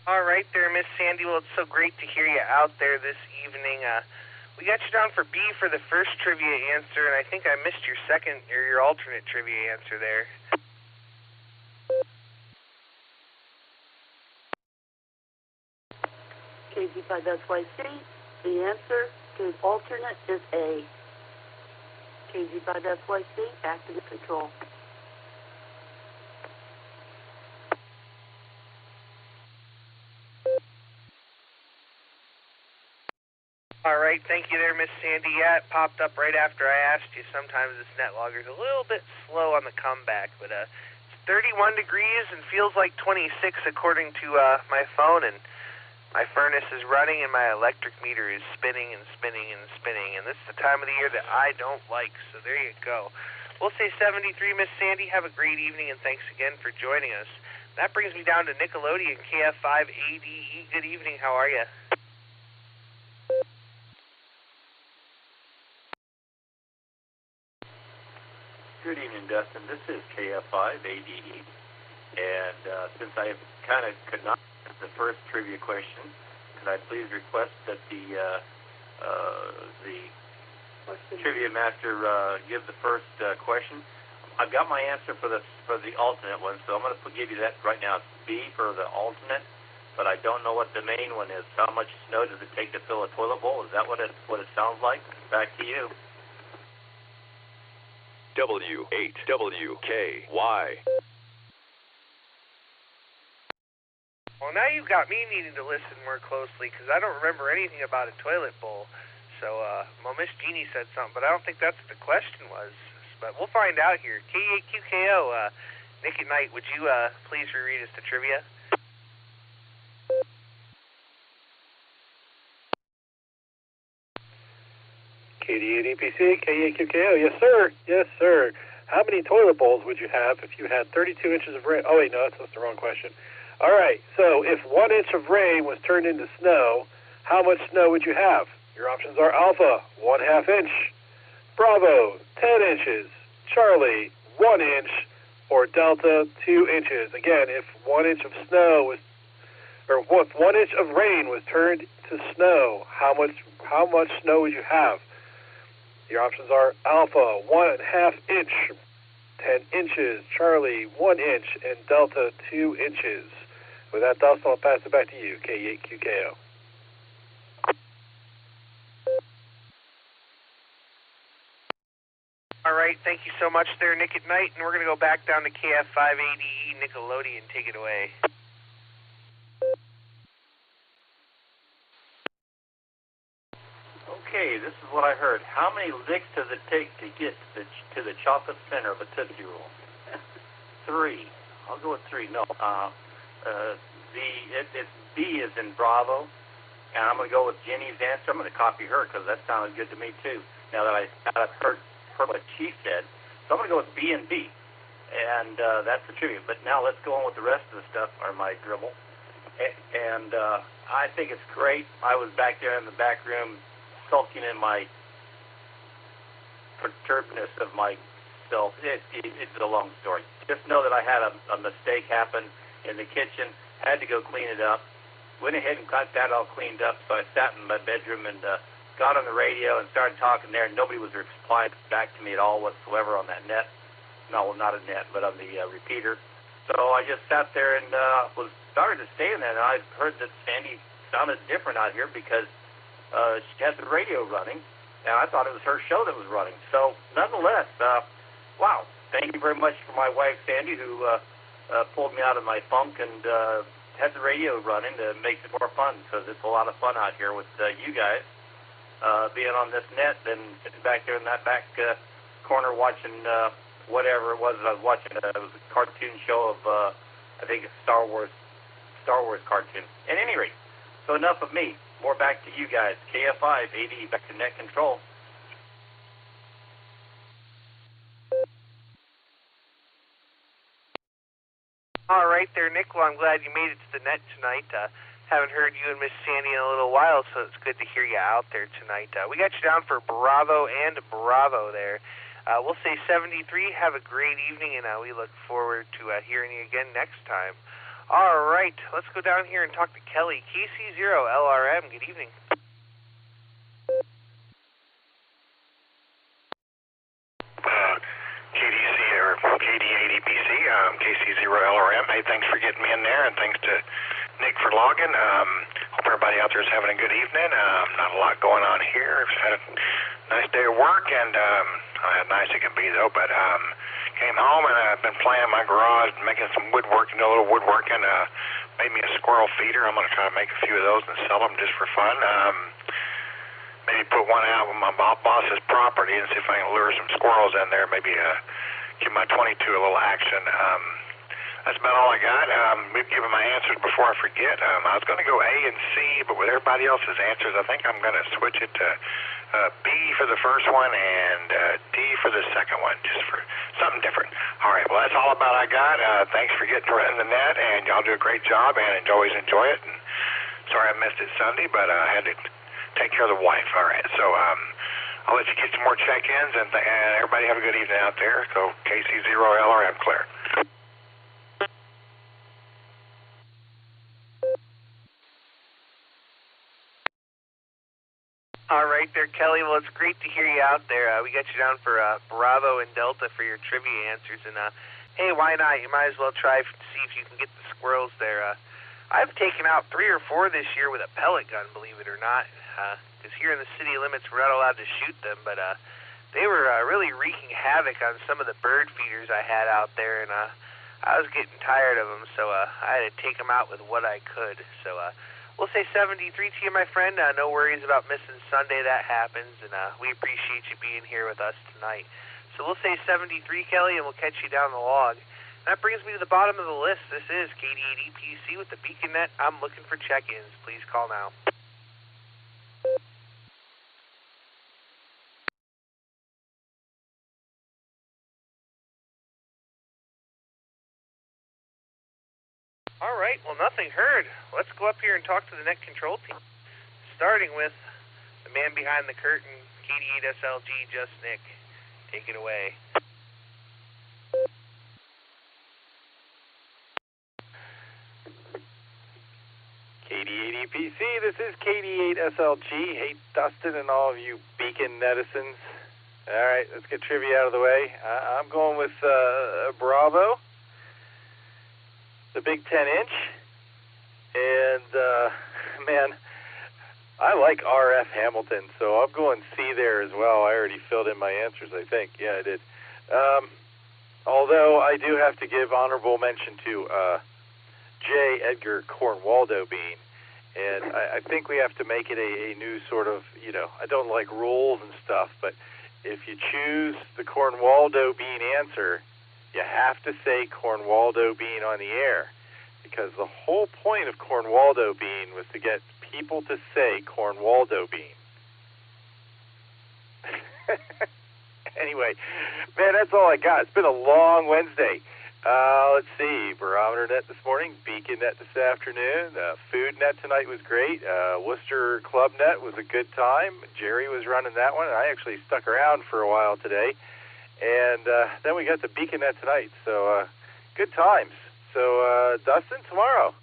All right there, Miss Sandy. Well, it's so great to hear you out there this evening. We got you down for B for the first trivia answer, and I think I missed your second or your alternate trivia answer there. KG5SYC, the answer to alternate is A. KG5SYC, back to the control. All right, thank you there, Miss Sandy. Yeah, it popped up right after I asked you. Sometimes this net logger is a little bit slow on the comeback, but it's 31 degrees and feels like 26 according to my phone, and my furnace is running and my electric meter is spinning and spinning and spinning, and this is the time of the year that I don't like, so there you go. We'll say 73, Miss Sandy. Have a great evening, and thanks again for joining us. That brings me down to Nickelodeon, KF5ADE. Good evening, how are you? Good evening, Dustin. This is KF5ADE. And since I kind of could not answer the first trivia question, could I please request that the trivia master give the first question? I've got my answer for the alternate one, so I'm going to give you that right now. It's B for the alternate, but I don't know what the main one is. How much snow does it take to fill a toilet bowl? Is that what it sounds like? Back to you. W8WKY. Well, now you've got me needing to listen more closely because I don't remember anything about a toilet bowl. So, well, Miss Jeannie said something, but I don't think that's what the question was. But we'll find out here. K8QKO, Nick at Night, would you please reread us the trivia? KD8EPC, K8QKO, yes sir, yes sir. How many toilet bowls would you have if you had 32 inches of rain? Oh wait, no, that's the wrong question. All right, so if 1 inch of rain was turned into snow, how much snow would you have? Your options are Alpha, 1/2 inch, Bravo, 10 inches, Charlie, 1 inch, or Delta, 2 inches. Again, if 1 inch of snow was, or if 1 inch of rain was turned to snow, how much snow would you have? Your options are Alpha, 1/2 inch, 10 inches, Charlie, 1 inch, and Delta, 2 inches. With that, Dustin, I'll pass it back to you, K8QKO. All right, thank you so much there, Nick at Night, and we're going to go back down to KF5ADE Nickelodeon. Take it away. Okay, this is what I heard. How many licks does it take to get to the chocolate center of a Tootsie Roll? 3. I'll go with 3. No. It's B is in Bravo, and I'm going to go with Jenny's answer. I'm going to copy her because that sounded good to me too. Now that I've heard what she said, so I'm going to go with B and B, and that's the trivia. But now let's go on with the rest of the stuff, or my dribble. And I think it's great. I was back there in the back room, sulking in my perturbedness of myself. It's a long story. Just know that I had a mistake happen in the kitchen. Had to go clean it up. Went ahead and got that all cleaned up. So I sat in my bedroom and got on the radio and started talking there. Nobody was replying back to me at all whatsoever on that net. No, not a net, but on the repeater. So I just sat there and was started to stay in there. And I heard that Sandy sounded different out here because she had the radio running, and I thought it was her show that was running. So nonetheless, wow, thank you very much for my wife, Sandy, who pulled me out of my funk and had the radio running to make it more fun, because it's a lot of fun out here with you guys being on this net and sitting back there in that back corner watching whatever it was that I was watching. It was a cartoon show of, I think it's Star Wars cartoon. At any rate, so enough of me. More back to you guys. KF5AD, back to net control. All right there, Nick. Well, I'm glad you made it to the net tonight. Haven't heard you and Miss Sandy in a little while, so it's good to hear you out there tonight. We got you down for Bravo and Bravo there. We'll say 73. Have a great evening, and we look forward to hearing you again next time. All right, let's go down here and talk to Kelly. KC0LRM, good evening. KDC or KD8EPC, KC0LRM. Hey, thanks for getting me in there, and thanks to Nick for logging. Hope everybody out there is having a good evening. Not a lot going on here. I've had a nice day of work, and not nice it can be though, but came home and I've been playing in my garage, making some woodworking, a little woodworking. Made me a squirrel feeder. I'm going to try to make a few of those and sell them just for fun. Maybe put one out with my boss's property and see if I can lure some squirrels in there. Maybe give my 22 a little action. That's about all I got. We've given my answers before I forget. I was going to go A and C, but with everybody else's answers, I think I'm going to switch it to B for the first one and D for the second one, just for something different. All right, well, that's all about I got. Thanks for getting to run the net, and y'all do a great job, and always enjoy it. And sorry I missed it Sunday, but I had to take care of the wife. All right, so I'll let you get some more check-ins, and everybody have a good evening out there. So KC0LRM clear. All right there, Kelly. Well, it's great to hear you out there. We got you down for Bravo and Delta for your trivia answers. And, hey, why not? You might as well try to see if you can get the squirrels there. I've taken out 3 or 4 this year with a pellet gun, believe it or not. Because here in the city limits, we're not allowed to shoot them. But they were really wreaking havoc on some of the bird feeders I had out there. And I was getting tired of them, so I had to take them out with what I could. So, we'll say 73 to you, my friend. No worries about missing Sunday. That happens, and we appreciate you being here with us tonight. So we'll say 73, Kelly, and we'll catch you down the log. That brings me to the bottom of the list. This is KD8EPC with the Beacon Net. I'm looking for check-ins. Please call now. All right, well, nothing heard. Let's go up here and talk to the net control team. Starting with the man behind the curtain, KD8SLG, Just Nick. Take it away. KD8EPC, this is KD8SLG. Hey, Dustin and all of you Beacon netizens. All right, let's get trivia out of the way. I'm going with Bravo, the big 10-inch, and, man, I like RF Hamilton, so I'm going C there as well. I already filled in my answers, I think. Yeah, I did. Although I do have to give honorable mention to J. Edgar Cornwaldo Bean, and I think we have to make it a new sort of, I don't like rules and stuff, but if you choose the Cornwaldo Bean answer, you have to say Cornwaldo Bean on the air, because the whole point of Cornwaldo Bean was to get people to say Cornwaldo Bean. Anyway, man, that's all I got. It's been a long Wednesday. Let's see, Barometer Net this morning, Beacon Net this afternoon, Food Net tonight was great, Worcester Club Net was a good time. Jerry was running that one, and I actually stuck around for a while today. And then we got the Beacon Net tonight, so good times. So, Dustin, tomorrow,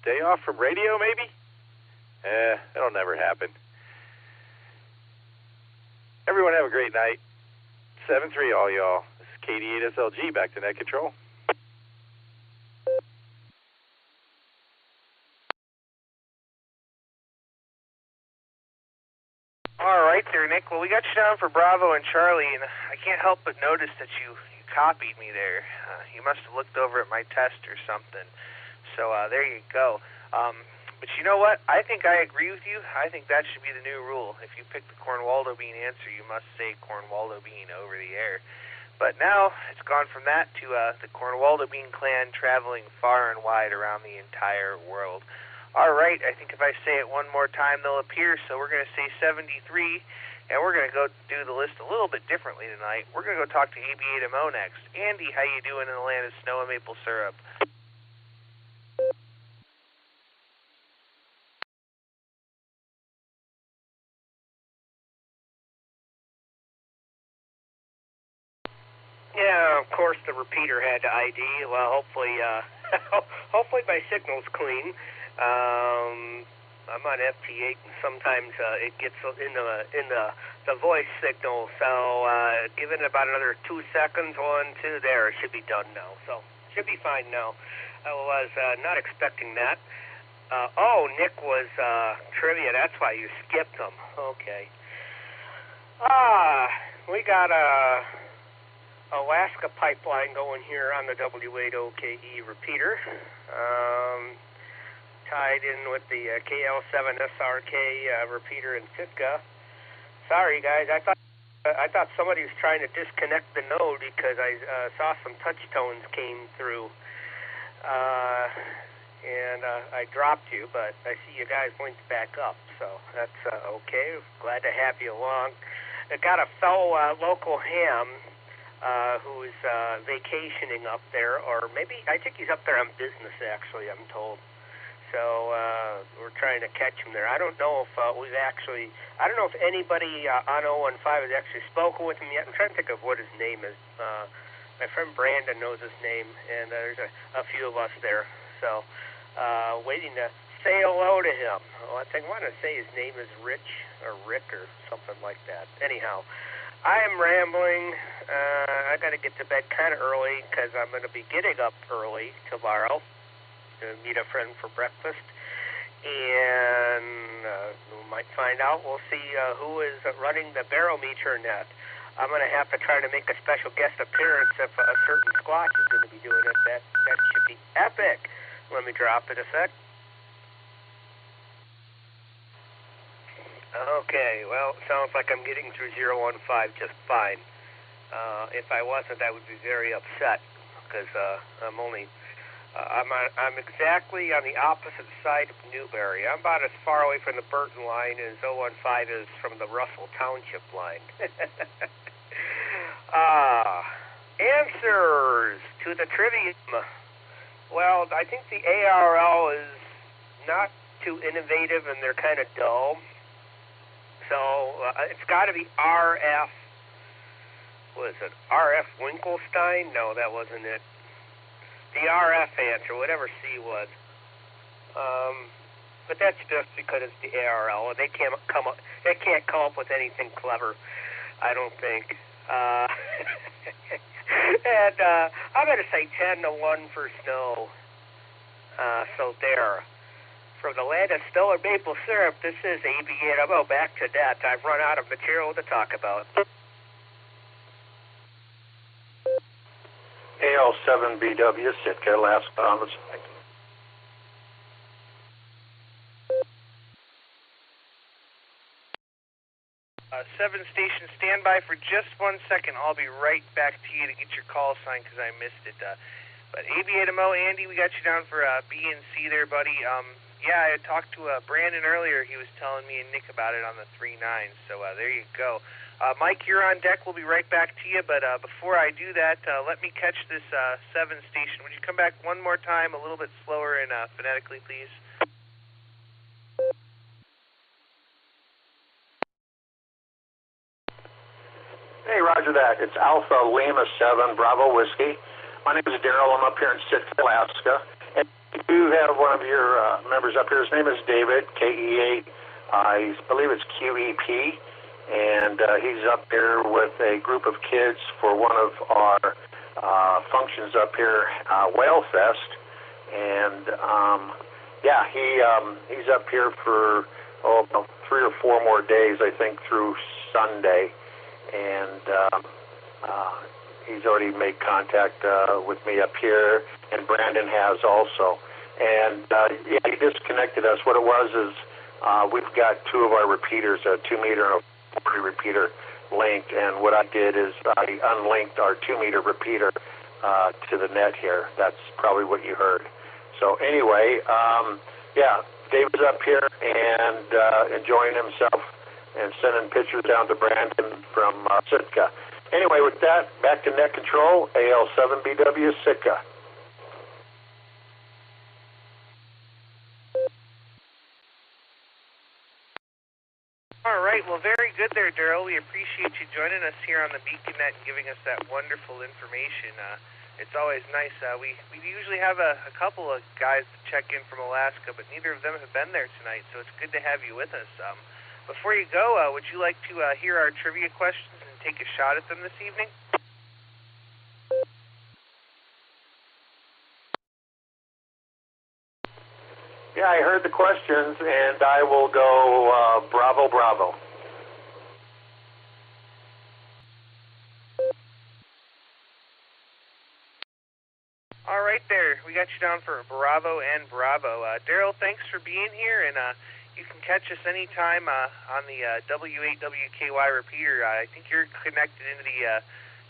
day off from radio, maybe? That'll never happen. Everyone have a great night. 7-3, all y'all. This is KD8SLG, back to net control. All right there, Nick. Well, we got you down for Bravo and Charlie, and I can't help but notice that you copied me there. You must have looked over at my test or something. So there you go. But you know what? I think I agree with you. I think that should be the new rule. If you pick the Cornwaldo Bean answer, you must say Cornwaldo Bean over the air. But now it's gone from that to the Cornwaldo Bean clan traveling far and wide around the entire world. All right, I think if I say it one more time, they'll appear. So we're going to say 73, and we're going to go do the list a little bit differently tonight. We're going to go talk to AB8MO next. Andy, how you doing in the land of snow and maple syrup? Yeah, of course the repeater had to ID. Well, hopefully my signal's clean. I'm on FT8, and sometimes it gets in the voice signal. So give it about another 2 seconds. 1, 2, there. It should be done now. So should be fine now. I was not expecting that. Nick was trivia. That's why you skipped them. Okay. We got Alaska pipeline going here on the W8OKE repeater, tied in with the KL7SRK repeater in Sitka. Sorry guys, I thought somebody was trying to disconnect the node because I saw some touch tones came through. and I dropped you, but I see you guys linked back up, so that's okay. Glad to have you along. I got a fellow local ham who's vacationing up there, or maybe I think he's up there on business, actually, I'm told. So we're trying to catch him there. I don't know if I don't know if anybody on 015 has actually spoken with him yet. I'm trying to think of what his name is. My friend Brandon knows his name, and there's a few of us there. So waiting to say hello to him. Well, I want to say his name is Rich or Rick or something like that. Anyhow, I am rambling. I got to get to bed kind of early because I'm going to be getting up early tomorrow to meet a friend for breakfast, and we might find out. We'll see who is running the barometer net. I'm going to have to try to make a special guest appearance if a certain Squatch is going to be doing it. That should be epic. Let me drop it a sec. Okay, well, sounds like I'm getting through 015 just fine. If I wasn't, I would be very upset because I'm exactly on the opposite side of Newberry. I'm about as far away from the Burton line as 015 is from the Russell Township line. Answers to the trivia. Well, I think the ARL is not too innovative and they're kind of dull. So it's got to be RF. What is it? RF Winkelstein? No, that wasn't it. The RF answer, whatever C was. But that's just because it's the ARL. They can't come up with anything clever, I don't think. And I'm going to say 10-1 for snow. So there. From the land of snow and maple syrup, this is ABNMO. Back to that. I've run out of material to talk about. AL7BW, Sitka, Alaska on the site. Seven station, stand by for just 1 second. I'll be right back to you to get your call sign because I missed it. But ABNMO, Andy, we got you down for B and C there, buddy. Yeah, I talked to Brandon earlier. He was telling me and Nick about it on the 3.9. So there you go. Mike, you're on deck. We'll be right back to you. But before I do that, let me catch this 7 station. Would you come back one more time, a little bit slower and phonetically, please? Hey, roger that. It's Alpha Lima 7, Bravo Whiskey. My name is Daryl. I'm up here in Sitka, Alaska. And you do have one of your members up here. His name is David, KE8. I believe it's QEP. And he's up here with a group of kids for one of our functions up here, Whale Fest. And, yeah, he's up here for, about 3 or 4 more days, I think, through Sunday. And he's already made contact with me up here, and Brandon has also. And, yeah, he disconnected us. What it was is we've got 2 of our repeaters, a 2-meter and a 40 repeater linked, and what I did is I unlinked our 2-meter repeater to the net here. That's probably what you heard. So anyway, yeah, David's up here and enjoying himself and sending pictures down to Brandon from Sitka. Anyway, with that, back to net control, AL7BW Sitka. All right, well, very good there, Daryl. We appreciate you joining us here on the Beacon Net and giving us that wonderful information. It's always nice. We usually have a couple of guys to check in from Alaska, but neither of them have been there tonight, so it's good to have you with us. Before you go, would you like to hear our trivia questions and take a shot at them this evening? Yeah, I heard the questions, and I will go bravo, bravo. All right there. We got you down for bravo and bravo. Daryl, thanks for being here, and you can catch us anytime on the W8WKY repeater. I think you're connected into the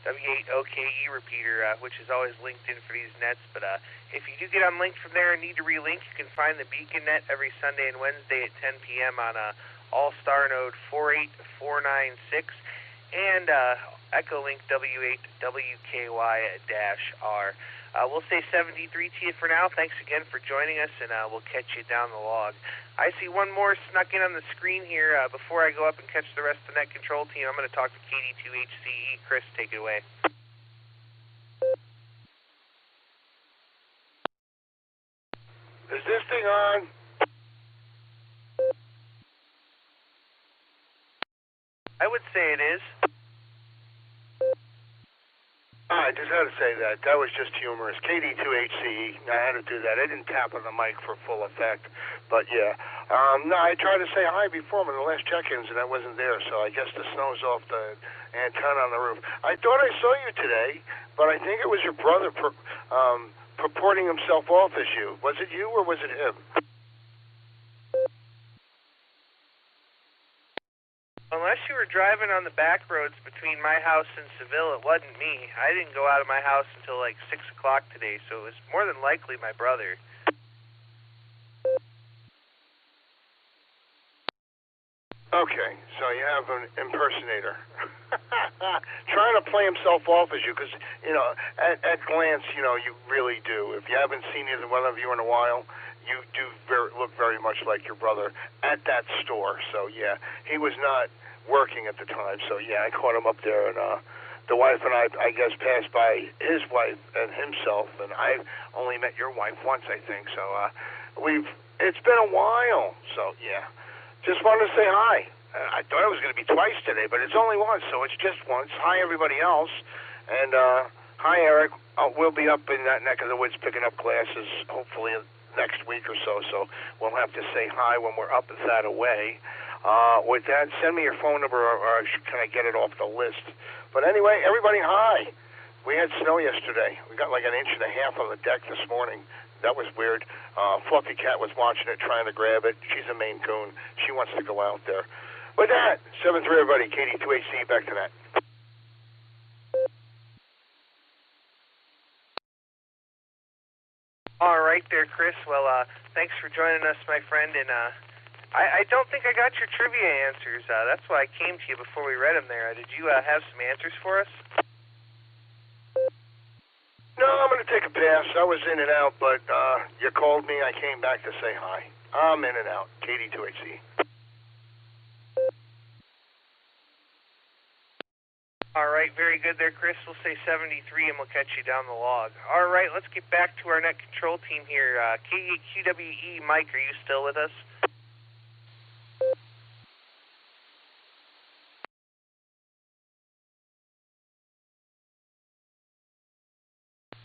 W8OKE repeater, which is always linked in for these nets. But if you do get unlinked from there and need to relink, you can find the Beacon net every Sunday and Wednesday at 10 p.m. on Allstar Node 48496 and Echolink W8WKY-R. We'll say 73 to you for now. Thanks again for joining us, and we'll catch you down the log. I see one more snuck in on the screen here. Before I go up and catch the rest of the net control team, I'm going to talk to KD2HCE. Chris, take it away. Is this thing on? I would say it is. I just had to say that. That was just humorous. KD2HCE, I had to do that. I didn't tap on the mic for full effect. But, yeah. No, I tried to say hi before in the last check-ins, and I wasn't there. So I guess the snow's off the antenna on the roof. I thought I saw you today, but I think it was your brother purporting himself off as you. Was it you or was it him? Unless you were driving on the back roads between my house and Seville, it wasn't me. I didn't go out of my house until like 6 o'clock today, so it was more than likely my brother. Okay, so you have an impersonator. Trying to play himself off as you, because, you know, at glance, you know, you really do. If you haven't seen either one of you in a while, you do look very much like your brother at that store. So, yeah, he was not working at the time. So, yeah, I caught him up there, and the wife and I guess, passed by his wife and himself, and I only met your wife once, I think. So, it's been a while. So, yeah, just wanted to say hi. I thought it was going to be twice today, but it's only once, so it's just once. Hi, everybody else. And hi, Eric. We'll be up in that neck of the woods picking up classes, hopefully next week or so, so we'll have to say hi when we're up that away. With that, send me your phone number, or can I get it off the list? But anyway, everybody, hi. We had snow yesterday. We got like 1.5 inches on the deck this morning. That was weird. Fluffy Cat was watching it, trying to grab it. She's a Maine Coon. She wants to go out there. With that, 7-3, everybody. KD2HC, back to that. All right there, Chris. Well, thanks for joining us, my friend. And I don't think I got your trivia answers. That's why I came to you before we read them there. Did you have some answers for us? No, I'm going to take a pass. I was in and out, but you called me. I came back to say hi. I'm in and out. KD2HC. All right, very good there, Chris. We'll say 73, and we'll catch you down the log. All right, let's get back to our net control team here. K8QWE, Mike, are you still with us?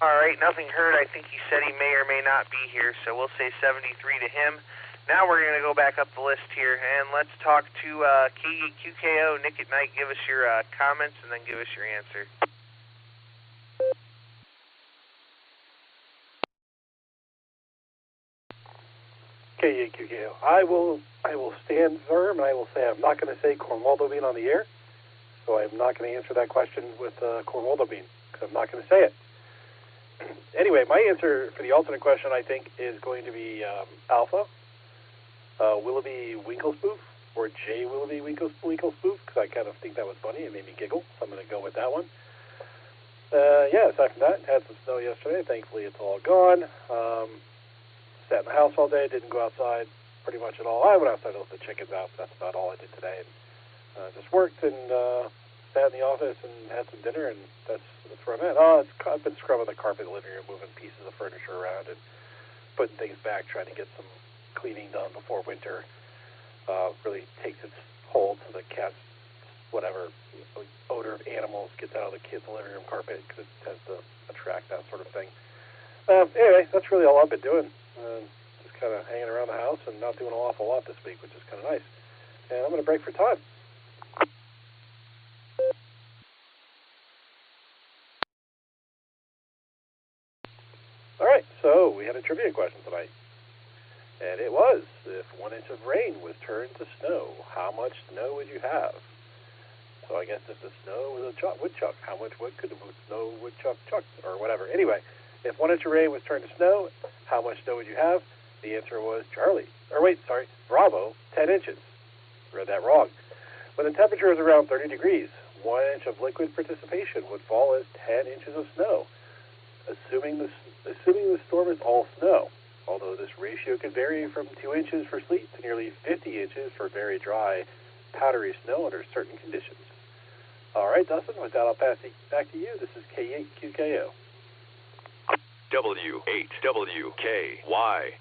All right, nothing heard. I think he said he may or may not be here, so we'll say 73 to him. Now we're going to go back up the list here, and let's talk to K8QKO. Nick at Night, give us your comments, and then give us your answer. K8QKO. I will stand firm, and I will say I'm not going to say Cornwaldo bean on the air, so I'm not going to answer that question with Cornwaldo bean, because I'm not going to say it. Anyway, my answer for the alternate question, I think, is going to be Alpha. Willoughby Winklespoof, or J. Willoughby Winklespoof, because I kind of think that was funny. It made me giggle, so I'm going to go with that one. Yeah, aside from that, had some snow yesterday. Thankfully, it's all gone. Sat in the house all day, didn't go outside pretty much at all. I went outside to let the chickens out, but that's about all I did today. And just worked and sat in the office and had some dinner, and that's where I'm at. I've been scrubbing the carpet in the living room, moving pieces of furniture around, and putting things back, trying to get some cleaning done before winter really takes its hold, so the cat's whatever odor of animals gets out of the kids' living room carpet, because it tends to attract that sort of thing. Anyway, that's really all I've been doing. Just kind of hanging around the house and not doing an awful lot this week, which is kind of nice. And I'm going to break for time. All right, so we had a trivia question tonight. And it was, if 1 inch of rain was turned to snow, how much snow would you have? So I guess if the snow was a woodchuck, how much wood could the snow woodchuck chuck, or whatever. Anyway, if 1 inch of rain was turned to snow, how much snow would you have? The answer was Bravo, 10 inches. Read that wrong. When the temperature is around 30 degrees, 1 inch of liquid precipitation would fall as 10 inches of snow, assuming the storm is all snow, although this ratio could vary from 2 inches for sleet to nearly 50 inches for very dry, powdery snow under certain conditions. All right, Dustin, with that, I'll pass it back to you. This is K8QKO. W8WKY.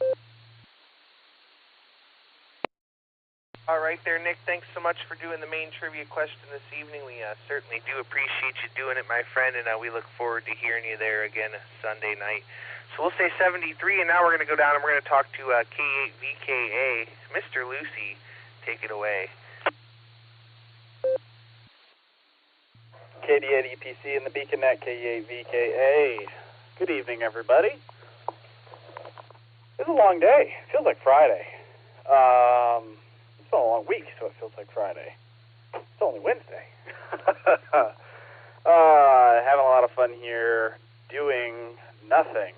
All right there, Nick. Thanks so much for doing the main trivia question this evening. We certainly do appreciate you doing it, my friend, and we look forward to hearing you there again Sunday night. So we'll say 73, and now we're going to go down and we're going to talk to K8VKA. Mr. Lucy, take it away. KD8EPC in the BeaconNet, K8VKA. Good evening, everybody. It's a long day. It feels like Friday. It's been a long week, so it feels like Friday. It's only Wednesday. Having a lot of fun here, doing nothing,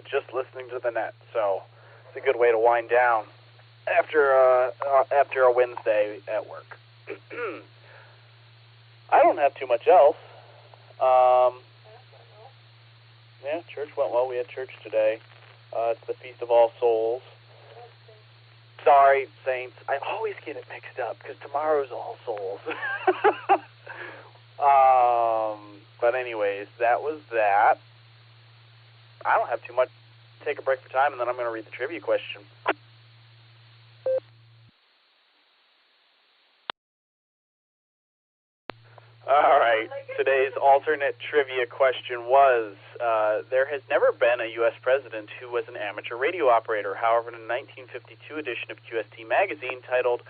just listening to the net. So it's a good way to wind down after a Wednesday at work. I don't have too much else. Yeah, church went well. We had church today. It's the Feast of All Souls. Sorry, Saints. I always get it mixed up because tomorrow's All Souls. But anyways, that was that. I don't have too much. Take a break for time, and then I'm going to read the trivia question. All right. Today's alternate trivia question was, there has never been a U.S. president who was an amateur radio operator. However, in a 1952 edition of QST magazine titled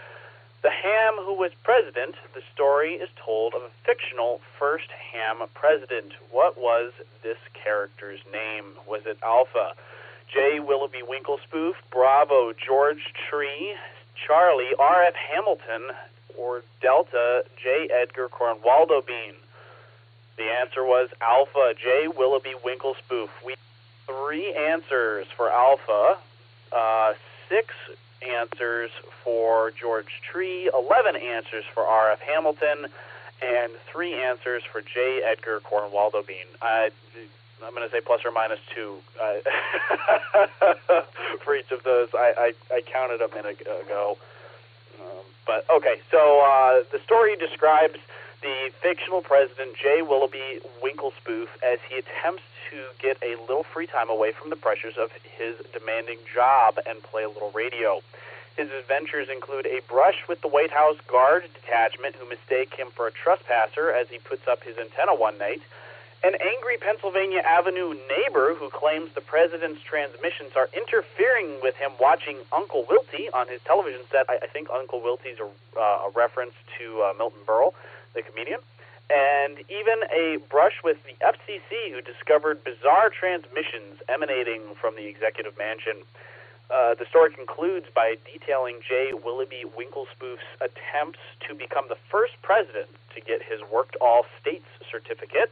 The Ham Who Was President, the story is told of a fictional first ham president. What was this character's name? Was it Alpha, J. Willoughby Winklespoof, Bravo, George Tree, Charlie, R.F. Hamilton, or Delta, J. Edgar Cornwaldo Bean? The answer was Alpha, J. Willoughby Winklespoof. We have 3 answers for Alpha, 6 answers for George Tree, 11 answers for R.F. Hamilton, and 3 answers for J. Edgar Cornwaldo Bean. I'm going to say plus or minus 2 for each of those. I counted a minute ago. But, okay, so the story describes the fictional president, J. Willoughby Winklespoof, as he attempts to get a little free time away from the pressures of his demanding job and play a little radio. His adventures include a brush with the White House Guard detachment who mistake him for a trespasser as he puts up his antenna one night, an angry Pennsylvania Avenue neighbor who claims the president's transmissions are interfering with him watching Uncle Wilty on his television set. I think Uncle Wilty's a reference to Milton Berle, the comedian. And even a brush with the FCC, who discovered bizarre transmissions emanating from the executive mansion. The story concludes by detailing J. Willoughby Winklespoof's attempts to become the first president to get his worked all states certificate,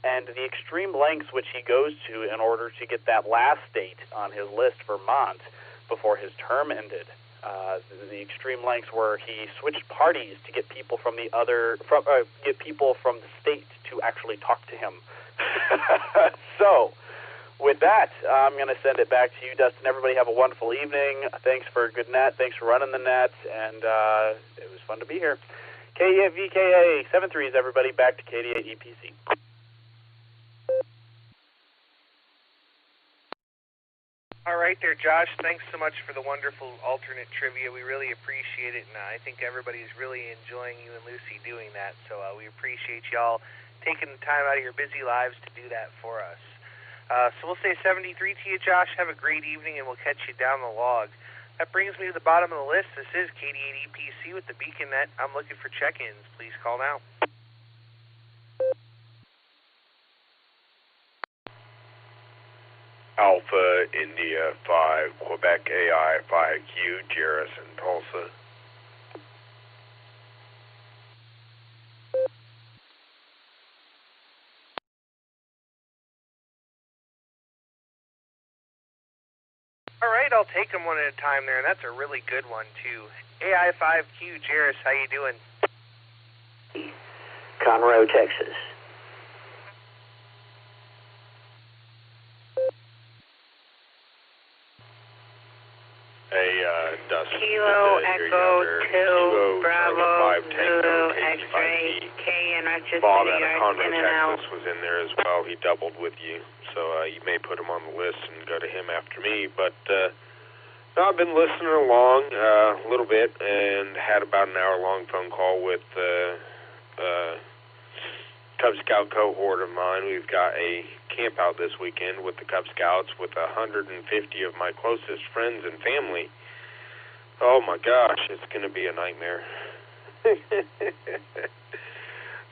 and the extreme lengths which he goes to in order to get that last state on his list, Vermont, before his term ended. The extreme lengths where he switched parties to get people from the state to actually talk to him. So, with that, I'm going to send it back to you, Dustin. Everybody have a wonderful evening. Thanks for a good net. Thanks for running the net, and it was fun to be here. KVKA 73s, everybody. Back to KD8 EPC. All right there, Josh. Thanks so much for the wonderful alternate trivia. We really appreciate it, and I think everybody's really enjoying you and Lucy doing that. So we appreciate y'all taking the time out of your busy lives to do that for us. So we'll say 73 to you, Josh. Have a great evening, and we'll catch you down the log. That brings me to the bottom of the list. This is KD8 EPC with the BeaconNet. I'm looking for check-ins. Please call now. Alpha India 5, Quebec AI 5Q, Jerris and Tulsa. All right, I'll take them one at a time there, and that's a really good one, too. AI5Q, Jairus, how you doing? Conroe, Texas. Hey, Dustin. Kilo Echo 2 Bravo Zulu X-ray K and Rochester, Bob New out of York, Conroe, in and out. Texas was in there as well. He doubled with you, so you may put him on the list and go to him after me. But I've been listening along a little bit and had about an hour-long phone call with Cub Scout cohort of mine. We've got a camp out this weekend with the Cub Scouts with 150 of my closest friends and family. Oh my gosh, it's going to be a nightmare.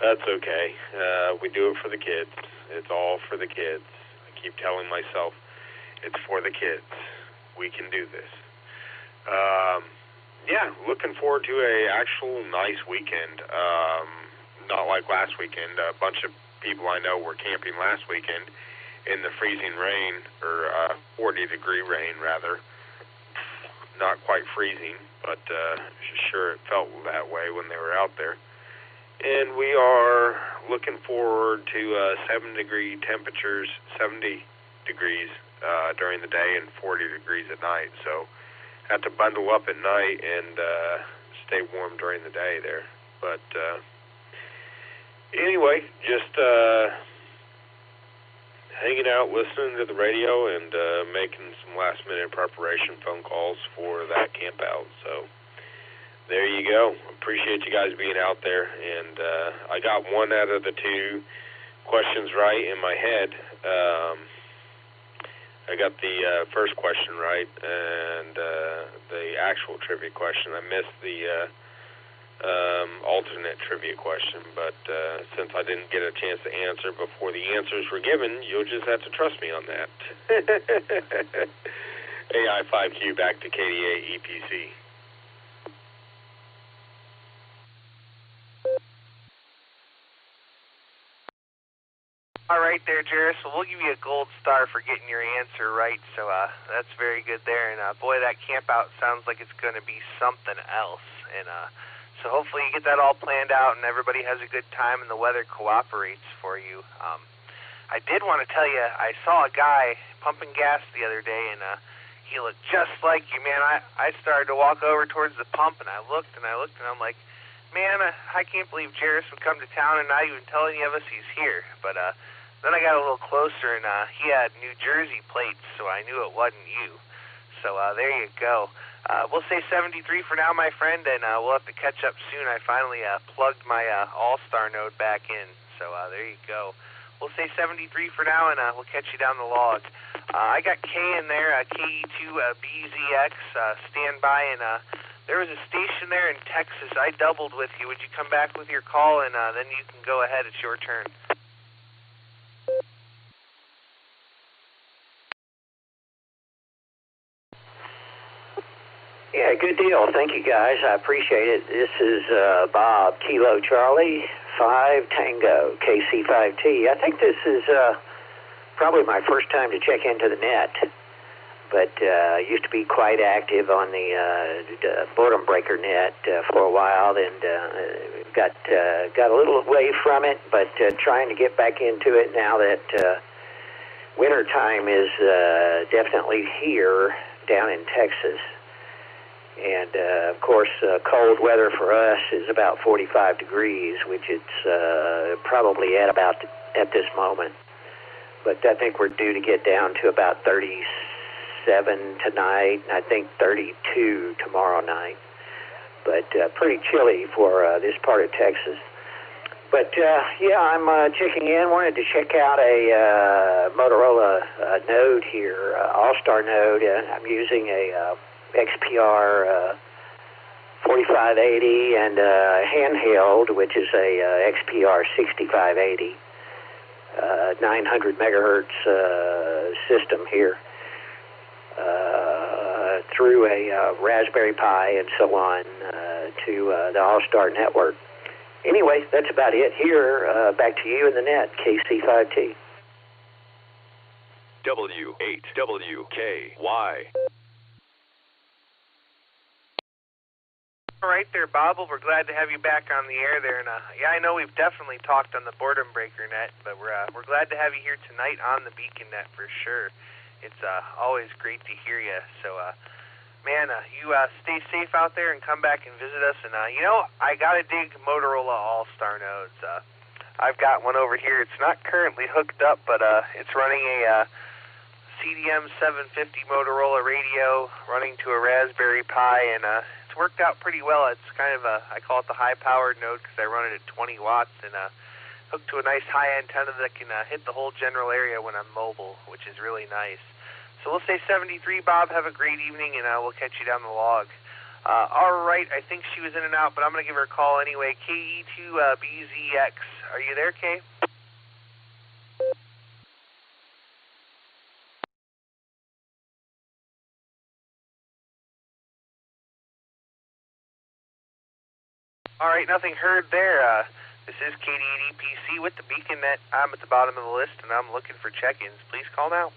That's okay. We do it for the kids. It's all for the kids. I keep telling myself, it's for the kids. We can do this. Yeah, looking forward to a actual nice weekend. Not like last weekend. A bunch of people I know were camping last weekend in the freezing rain, or 40-degree rain, rather. Not quite freezing, but sure it felt that way when they were out there. And we are looking forward to 70 temperatures, 70 degrees during the day and 40 degrees at night. So have to bundle up at night and stay warm during the day there. But anyway, just hanging out, listening to the radio, and making some last-minute preparation phone calls for that camp out. So there you go. Appreciate you guys being out there. And I got one out of the two questions right in my head. I got the first question right, and the actual trivia question. I missed the alternate trivia question, but since I didn't get a chance to answer before the answers were given, you'll just have to trust me on that. AI5Q back to KDA EPC. All right there, Jairus. So we'll give you a gold star for getting your answer right. So that's very good there. And boy, that camp out sounds like it's going to be something else. And so hopefully you get that all planned out and everybody has a good time and the weather cooperates for you. I did want to tell you, I saw a guy pumping gas the other day, and he looked just like you, man. I started to walk over towards the pump, and I looked, and I'm like, man, I can't believe Jairus would come to town and not even tell any of us he's here. But then I got a little closer, and he had New Jersey plates, so I knew it wasn't you. So there you go. We'll say 73 for now, my friend, and we'll have to catch up soon. I finally plugged my Allstar Node back in, so there you go. We'll say 73 for now, and we'll catch you down the log. I got K in there, KE2BZX, stand by, and there was a station there in Texas. I doubled with you. Would you come back with your call, and then you can go ahead. It's your turn. Yeah, good deal. Thank you, guys. I appreciate it. This is Bob, Kilo Charlie, 5 Tango, KC5T. I think this is probably my first time to check into the net, but I used to be quite active on the boredom breaker net for a while, and got a little away from it, but trying to get back into it now that winter time is definitely here down in Texas. And, of course, cold weather for us is about 45 degrees, which it's probably at this moment. But I think we're due to get down to about 37 tonight, and I think 32 tomorrow night. But pretty chilly for this part of Texas. But, yeah, I'm checking in. Wanted to check out a Motorola Node here, Allstar Node. I'm using a XPR 4580 and handheld, which is a XPR 6580, 900 megahertz system here, through a Raspberry Pi and so on to the Allstar network. Anyway, that's about it here. Back to you in the net, KC5T. W8WKY. All right there, Bob. Well, we're glad to have you back on the air there. And yeah, I know we've definitely talked on the Boredom Breaker net, but we're glad to have you here tonight on the Beacon net for sure. It's always great to hear you. So, man, you stay safe out there and come back and visit us. And you know, I gotta dig Motorola Allstar Nodes. I've got one over here. It's not currently hooked up, but it's running a CDM 750 Motorola radio running to a Raspberry Pi, and it's worked out pretty well. It's kind of I call it the high-powered node because I run it at 20 watts and hooked to a nice high antenna that can hit the whole general area when I'm mobile, which is really nice. So we'll say 73, Bob. Have a great evening, and we'll catch you down the log. All right, I think she was in and out, but I'm going to give her a call anyway. KE2BZX. Are you there, Kay? All right, nothing heard there. This is KD8EPC with the Beacon Net. I'm at the bottom of the list, and I'm looking for check-ins. Please call now.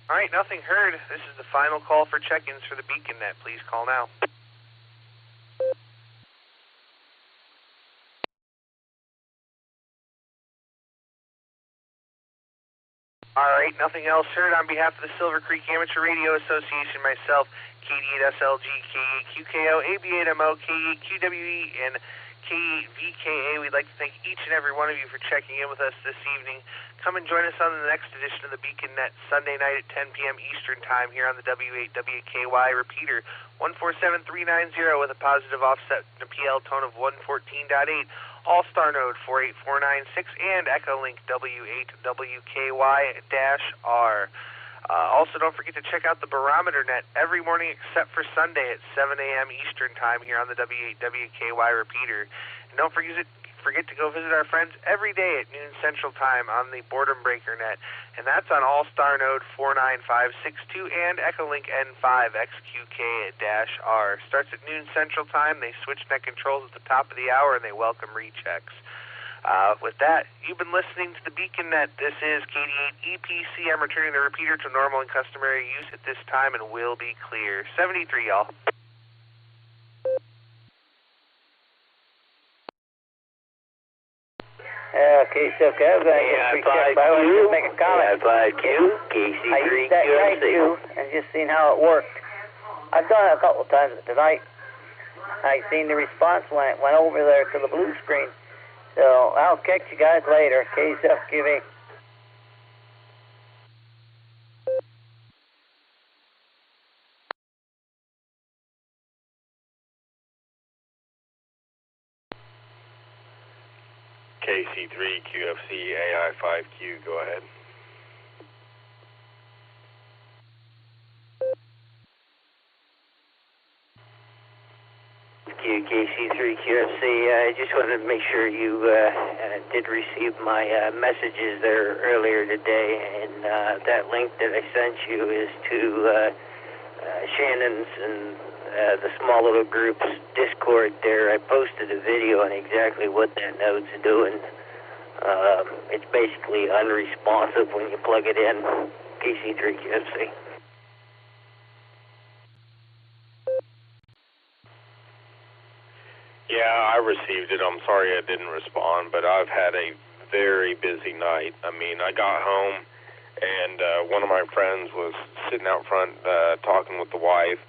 All right, nothing heard. This is the final call for check-ins for the Beacon Net. Please call now. All right, nothing else heard. On behalf of the Silvercreek Amateur Radio Association, myself, KD8SLG, K8QKO, AB8MO, K8QWE, and K8VKA, we'd like to thank each and every one of you for checking in with us this evening. Come and join us on the next edition of the Beacon Net, Sunday night at 10 p.m. Eastern Time here on the W8WKY repeater, 147390 with a positive offset and a PL tone of 114.8. Allstar Node 48496 and Echolink W8WKY-R. Also, don't forget to check out the Barometer Net every morning except for Sunday at 7 a.m. Eastern Time here on the W8WKY repeater. And don't forget to go visit our friends every day at noon Central Time on the Boredom Breaker Net. And that's on Allstar Node 49562 and Echolink N5XQK-R. Starts at noon Central Time. They switch net controls at the top of the hour, and they welcome rechecks. With that, you've been listening to the Beacon Net. This is KD8EPC. I'm returning the repeater to normal and customary use at this time, and will be clear. 73, y'all. Okay, so Kev, I want to make a comment. KC3 I used that guide too, and just seen how it worked. I've done it a couple of times tonight. I seen the response when it went over there to the blue screen. So I'll catch you guys later. KCFQV. KC3QFC AI5Q, go ahead. KC3QFC, I just wanted to make sure you did receive my messages there earlier today, and that link that I sent you is to Shannon's and the small little group's Discord there. I posted a video on exactly what that node's doing. It's basically unresponsive when you plug it in, KC3QFC. Yeah, I received it. I'm sorry I didn't respond, but I've had a very busy night. I mean, I got home, and one of my friends was sitting out front talking with the wife.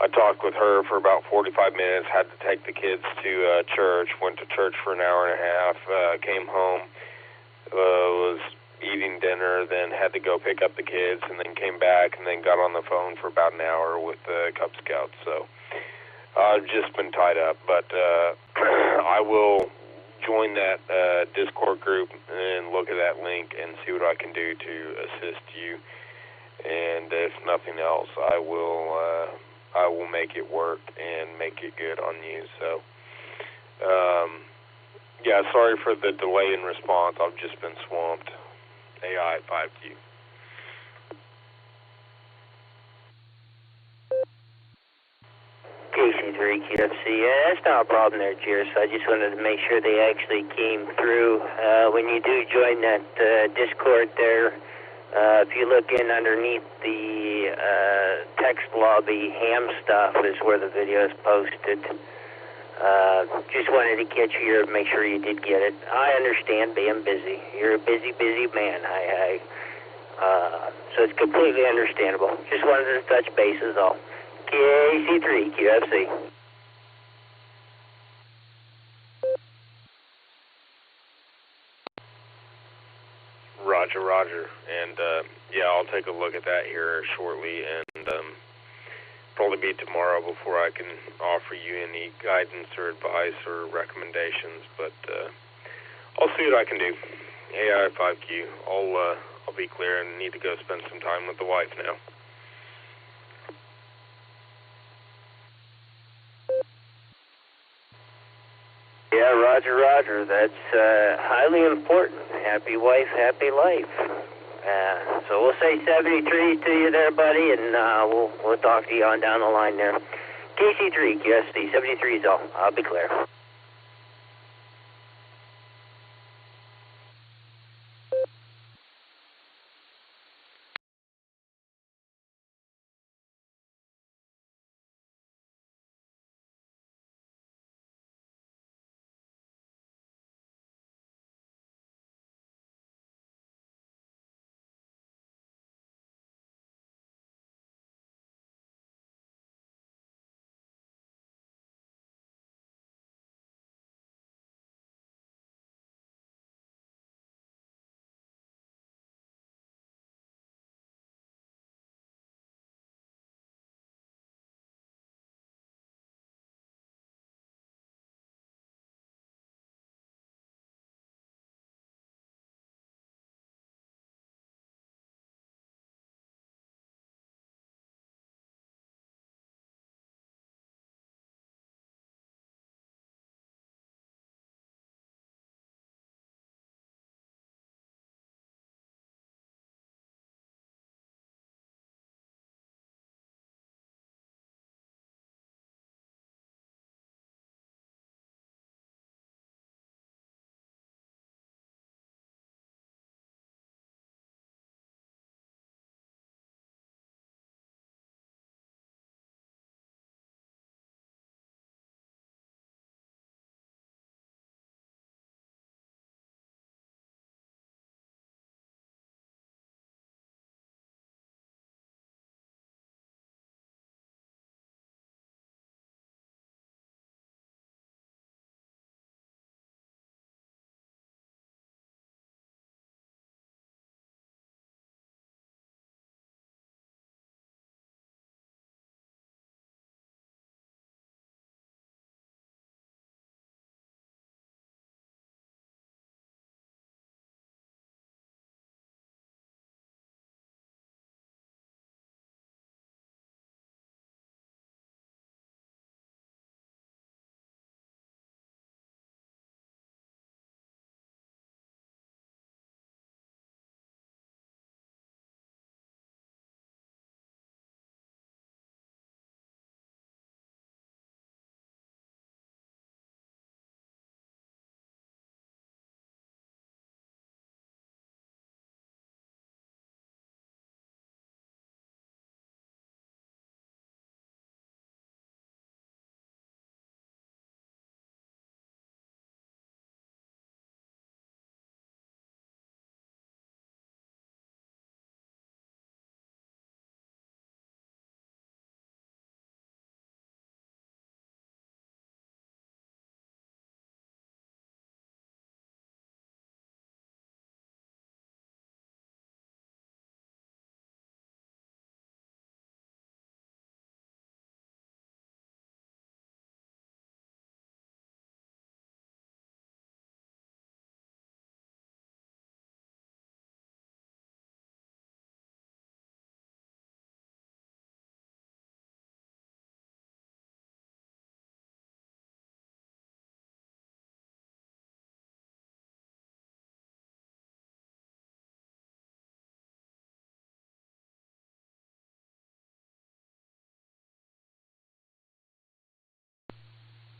I talked with her for about 45 minutes, had to take the kids to church, went to church for an hour and a half, came home, was eating dinner, then had to go pick up the kids, and then came back, and then got on the phone for about an hour with the Cub Scouts. So I've just been tied up, but I will join that Discord group and look at that link and see what I can do to assist you. And if nothing else, I will make it work and make it good on you. So, yeah, sorry for the delay in response. I've just been swamped. AI 5Q. KC3 KC3QFC. Yeah, that's not a problem there, Jerry. So I just wanted to make sure they actually came through. When you do join that Discord there, if you look in underneath the text lobby, ham stuff is where the video is posted. Just wanted to get you here, make sure you did get it. I understand being busy. You're a busy, busy man. So it's completely understandable. Just wanted to touch base is all. KC3 QFC. Roger. And, yeah, I'll take a look at that here shortly, and probably be tomorrow before I can offer you any guidance or advice or recommendations, but I'll see what I can do. AI5Q, I'll be clear and need to go spend some time with the wife now. Yeah, Roger. That's highly important. Happy wife, happy life. So we'll say 73 to you there, buddy, and we'll talk to you on down the line there. KC3, QSD, 73 is all. I'll be clear.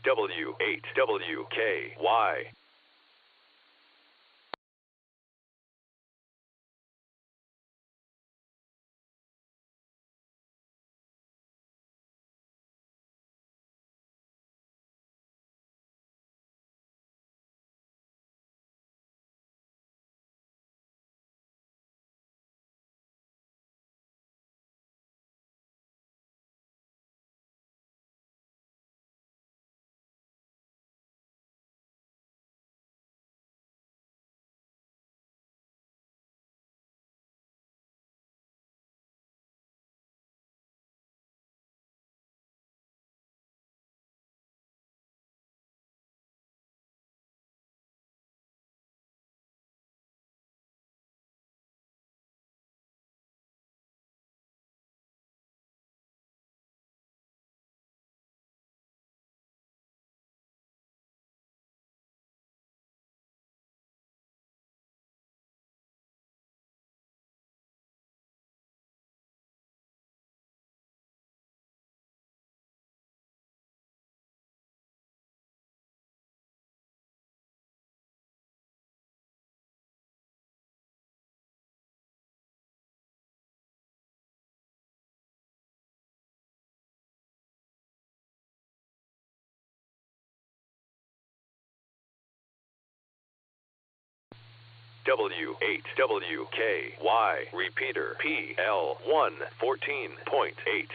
W8WKY. W8WKY. Repeater PL114.8.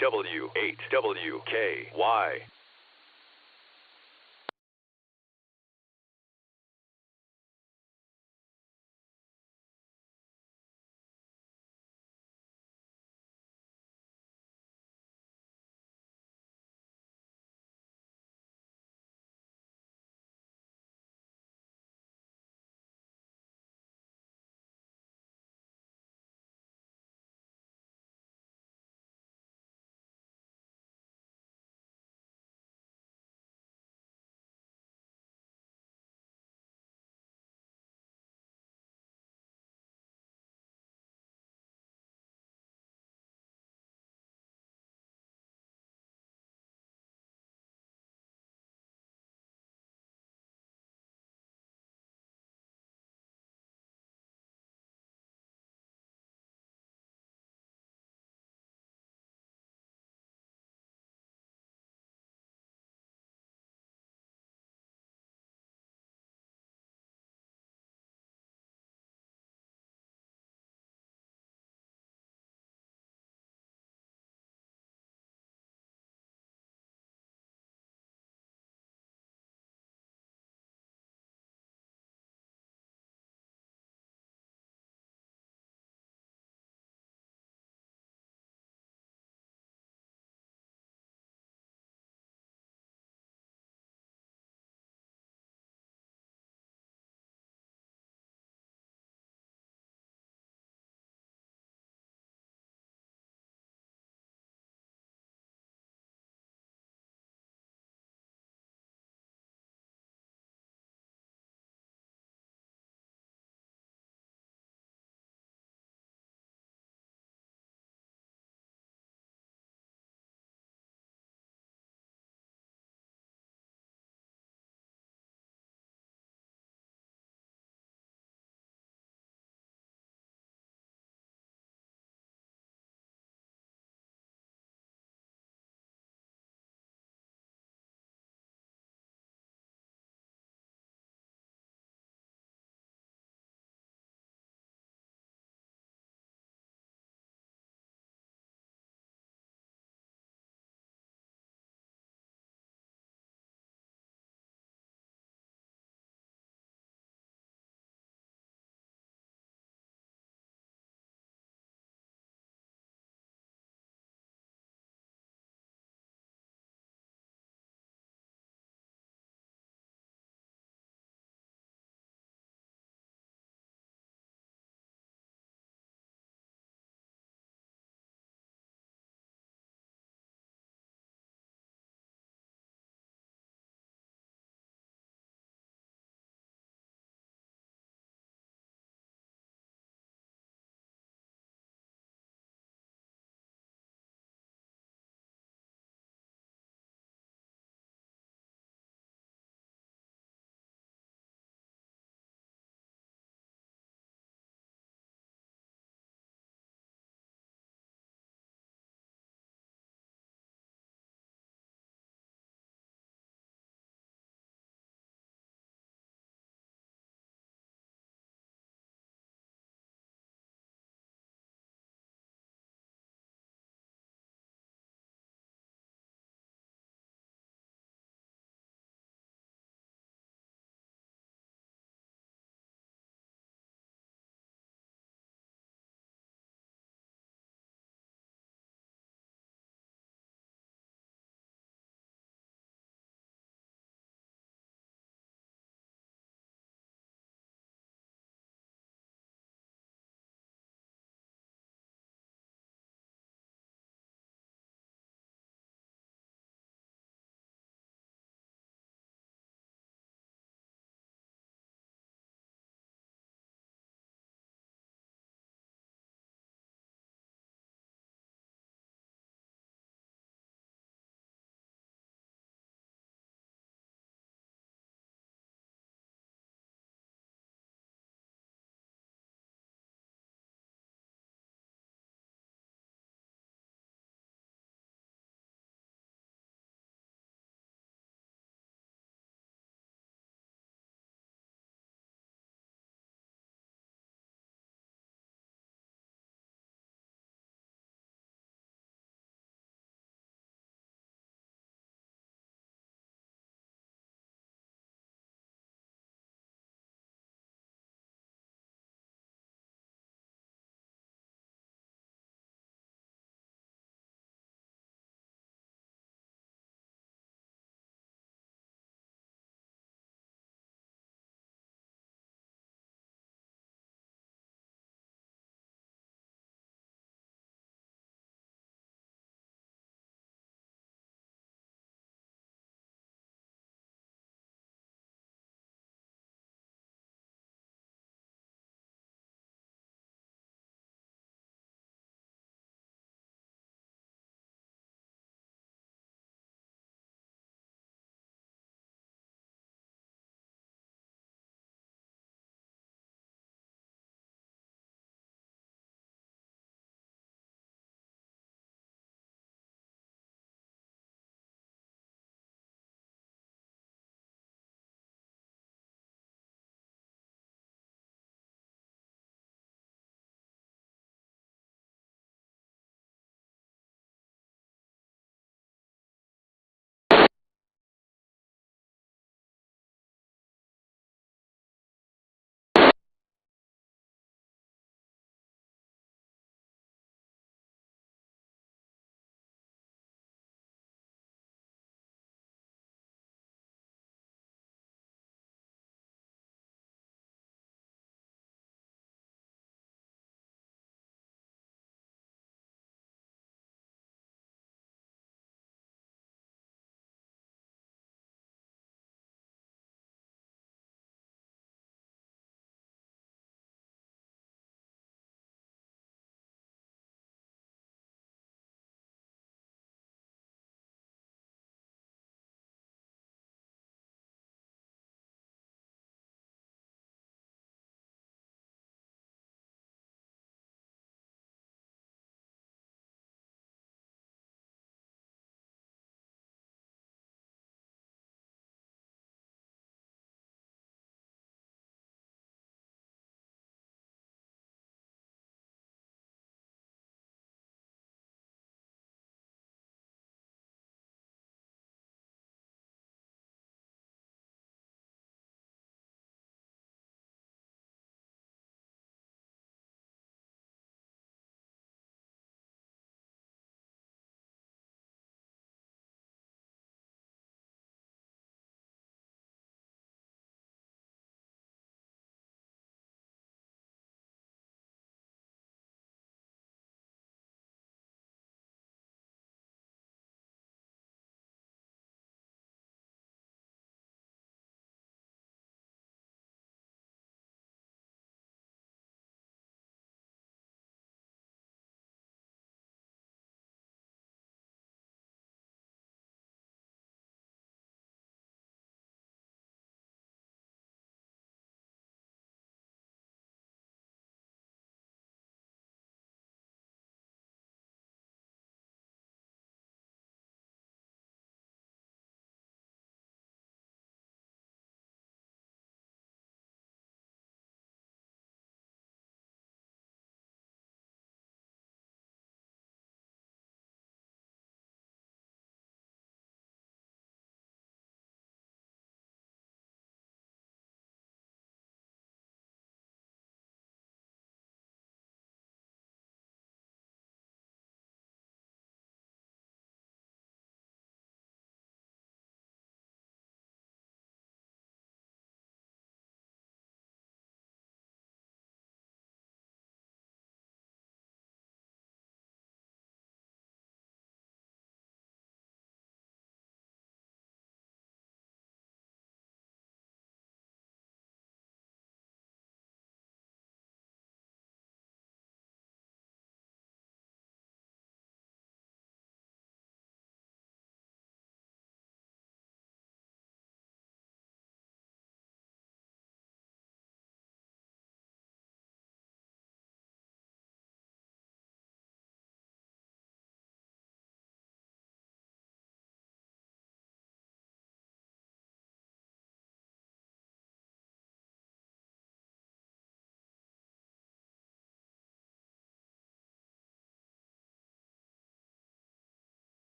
W8WKY.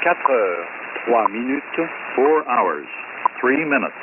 4 heures. 3 minutes. 4 hours. 3 minutes.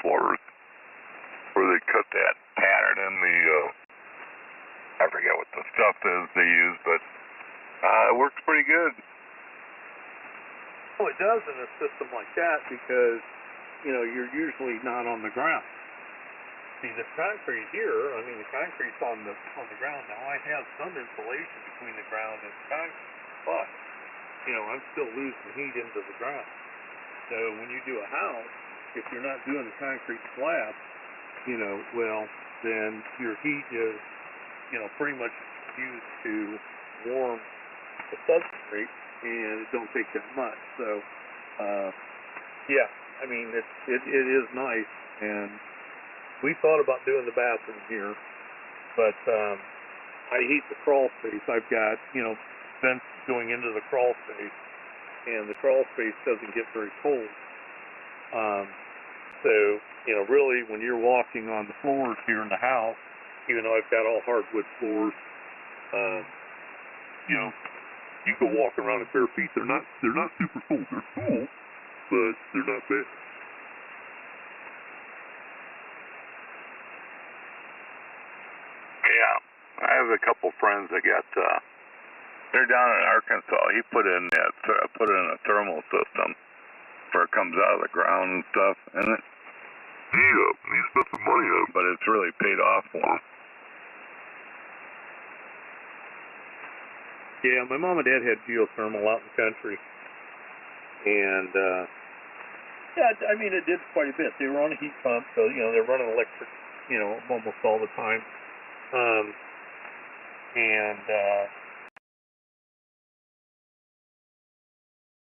Floors where they cut that pattern in the I forget what the stuff is they use, but it works pretty good. Well, it does in a system like that because, you know, you're usually not on the ground. See, this concrete here, I mean, the concrete's on the ground. Now, I have some insulation between the ground and the concrete, but, you know, I'm still losing heat into the ground. So when you do a house, if you're not doing the concrete slab, you know, well, then your heat is, you know, pretty much used to warm the substrate, and it don't take that much. So, yeah, I mean, it is nice, and we thought about doing the bathroom here, but I heat the crawl space. I've got, you know, vents going into the crawl space, and the crawl space doesn't get very cold. So, you know, really, when you're walking on the floors here in the house, even though I've got all hardwood floors, you know, you can walk around in bare feet. They're not super cold. They're cool, but they're not bad. Yeah, I have a couple friends that got. They're down in Arkansas. He put in a thermal system where it comes out of the ground and stuff, and he spent some money on it, but it's really paid off for him. Yeah, my mom and dad had geothermal out in the country, and yeah, I mean, it did quite a bit. They were on a heat pump, so, you know, they're running electric, you know, almost all the time, and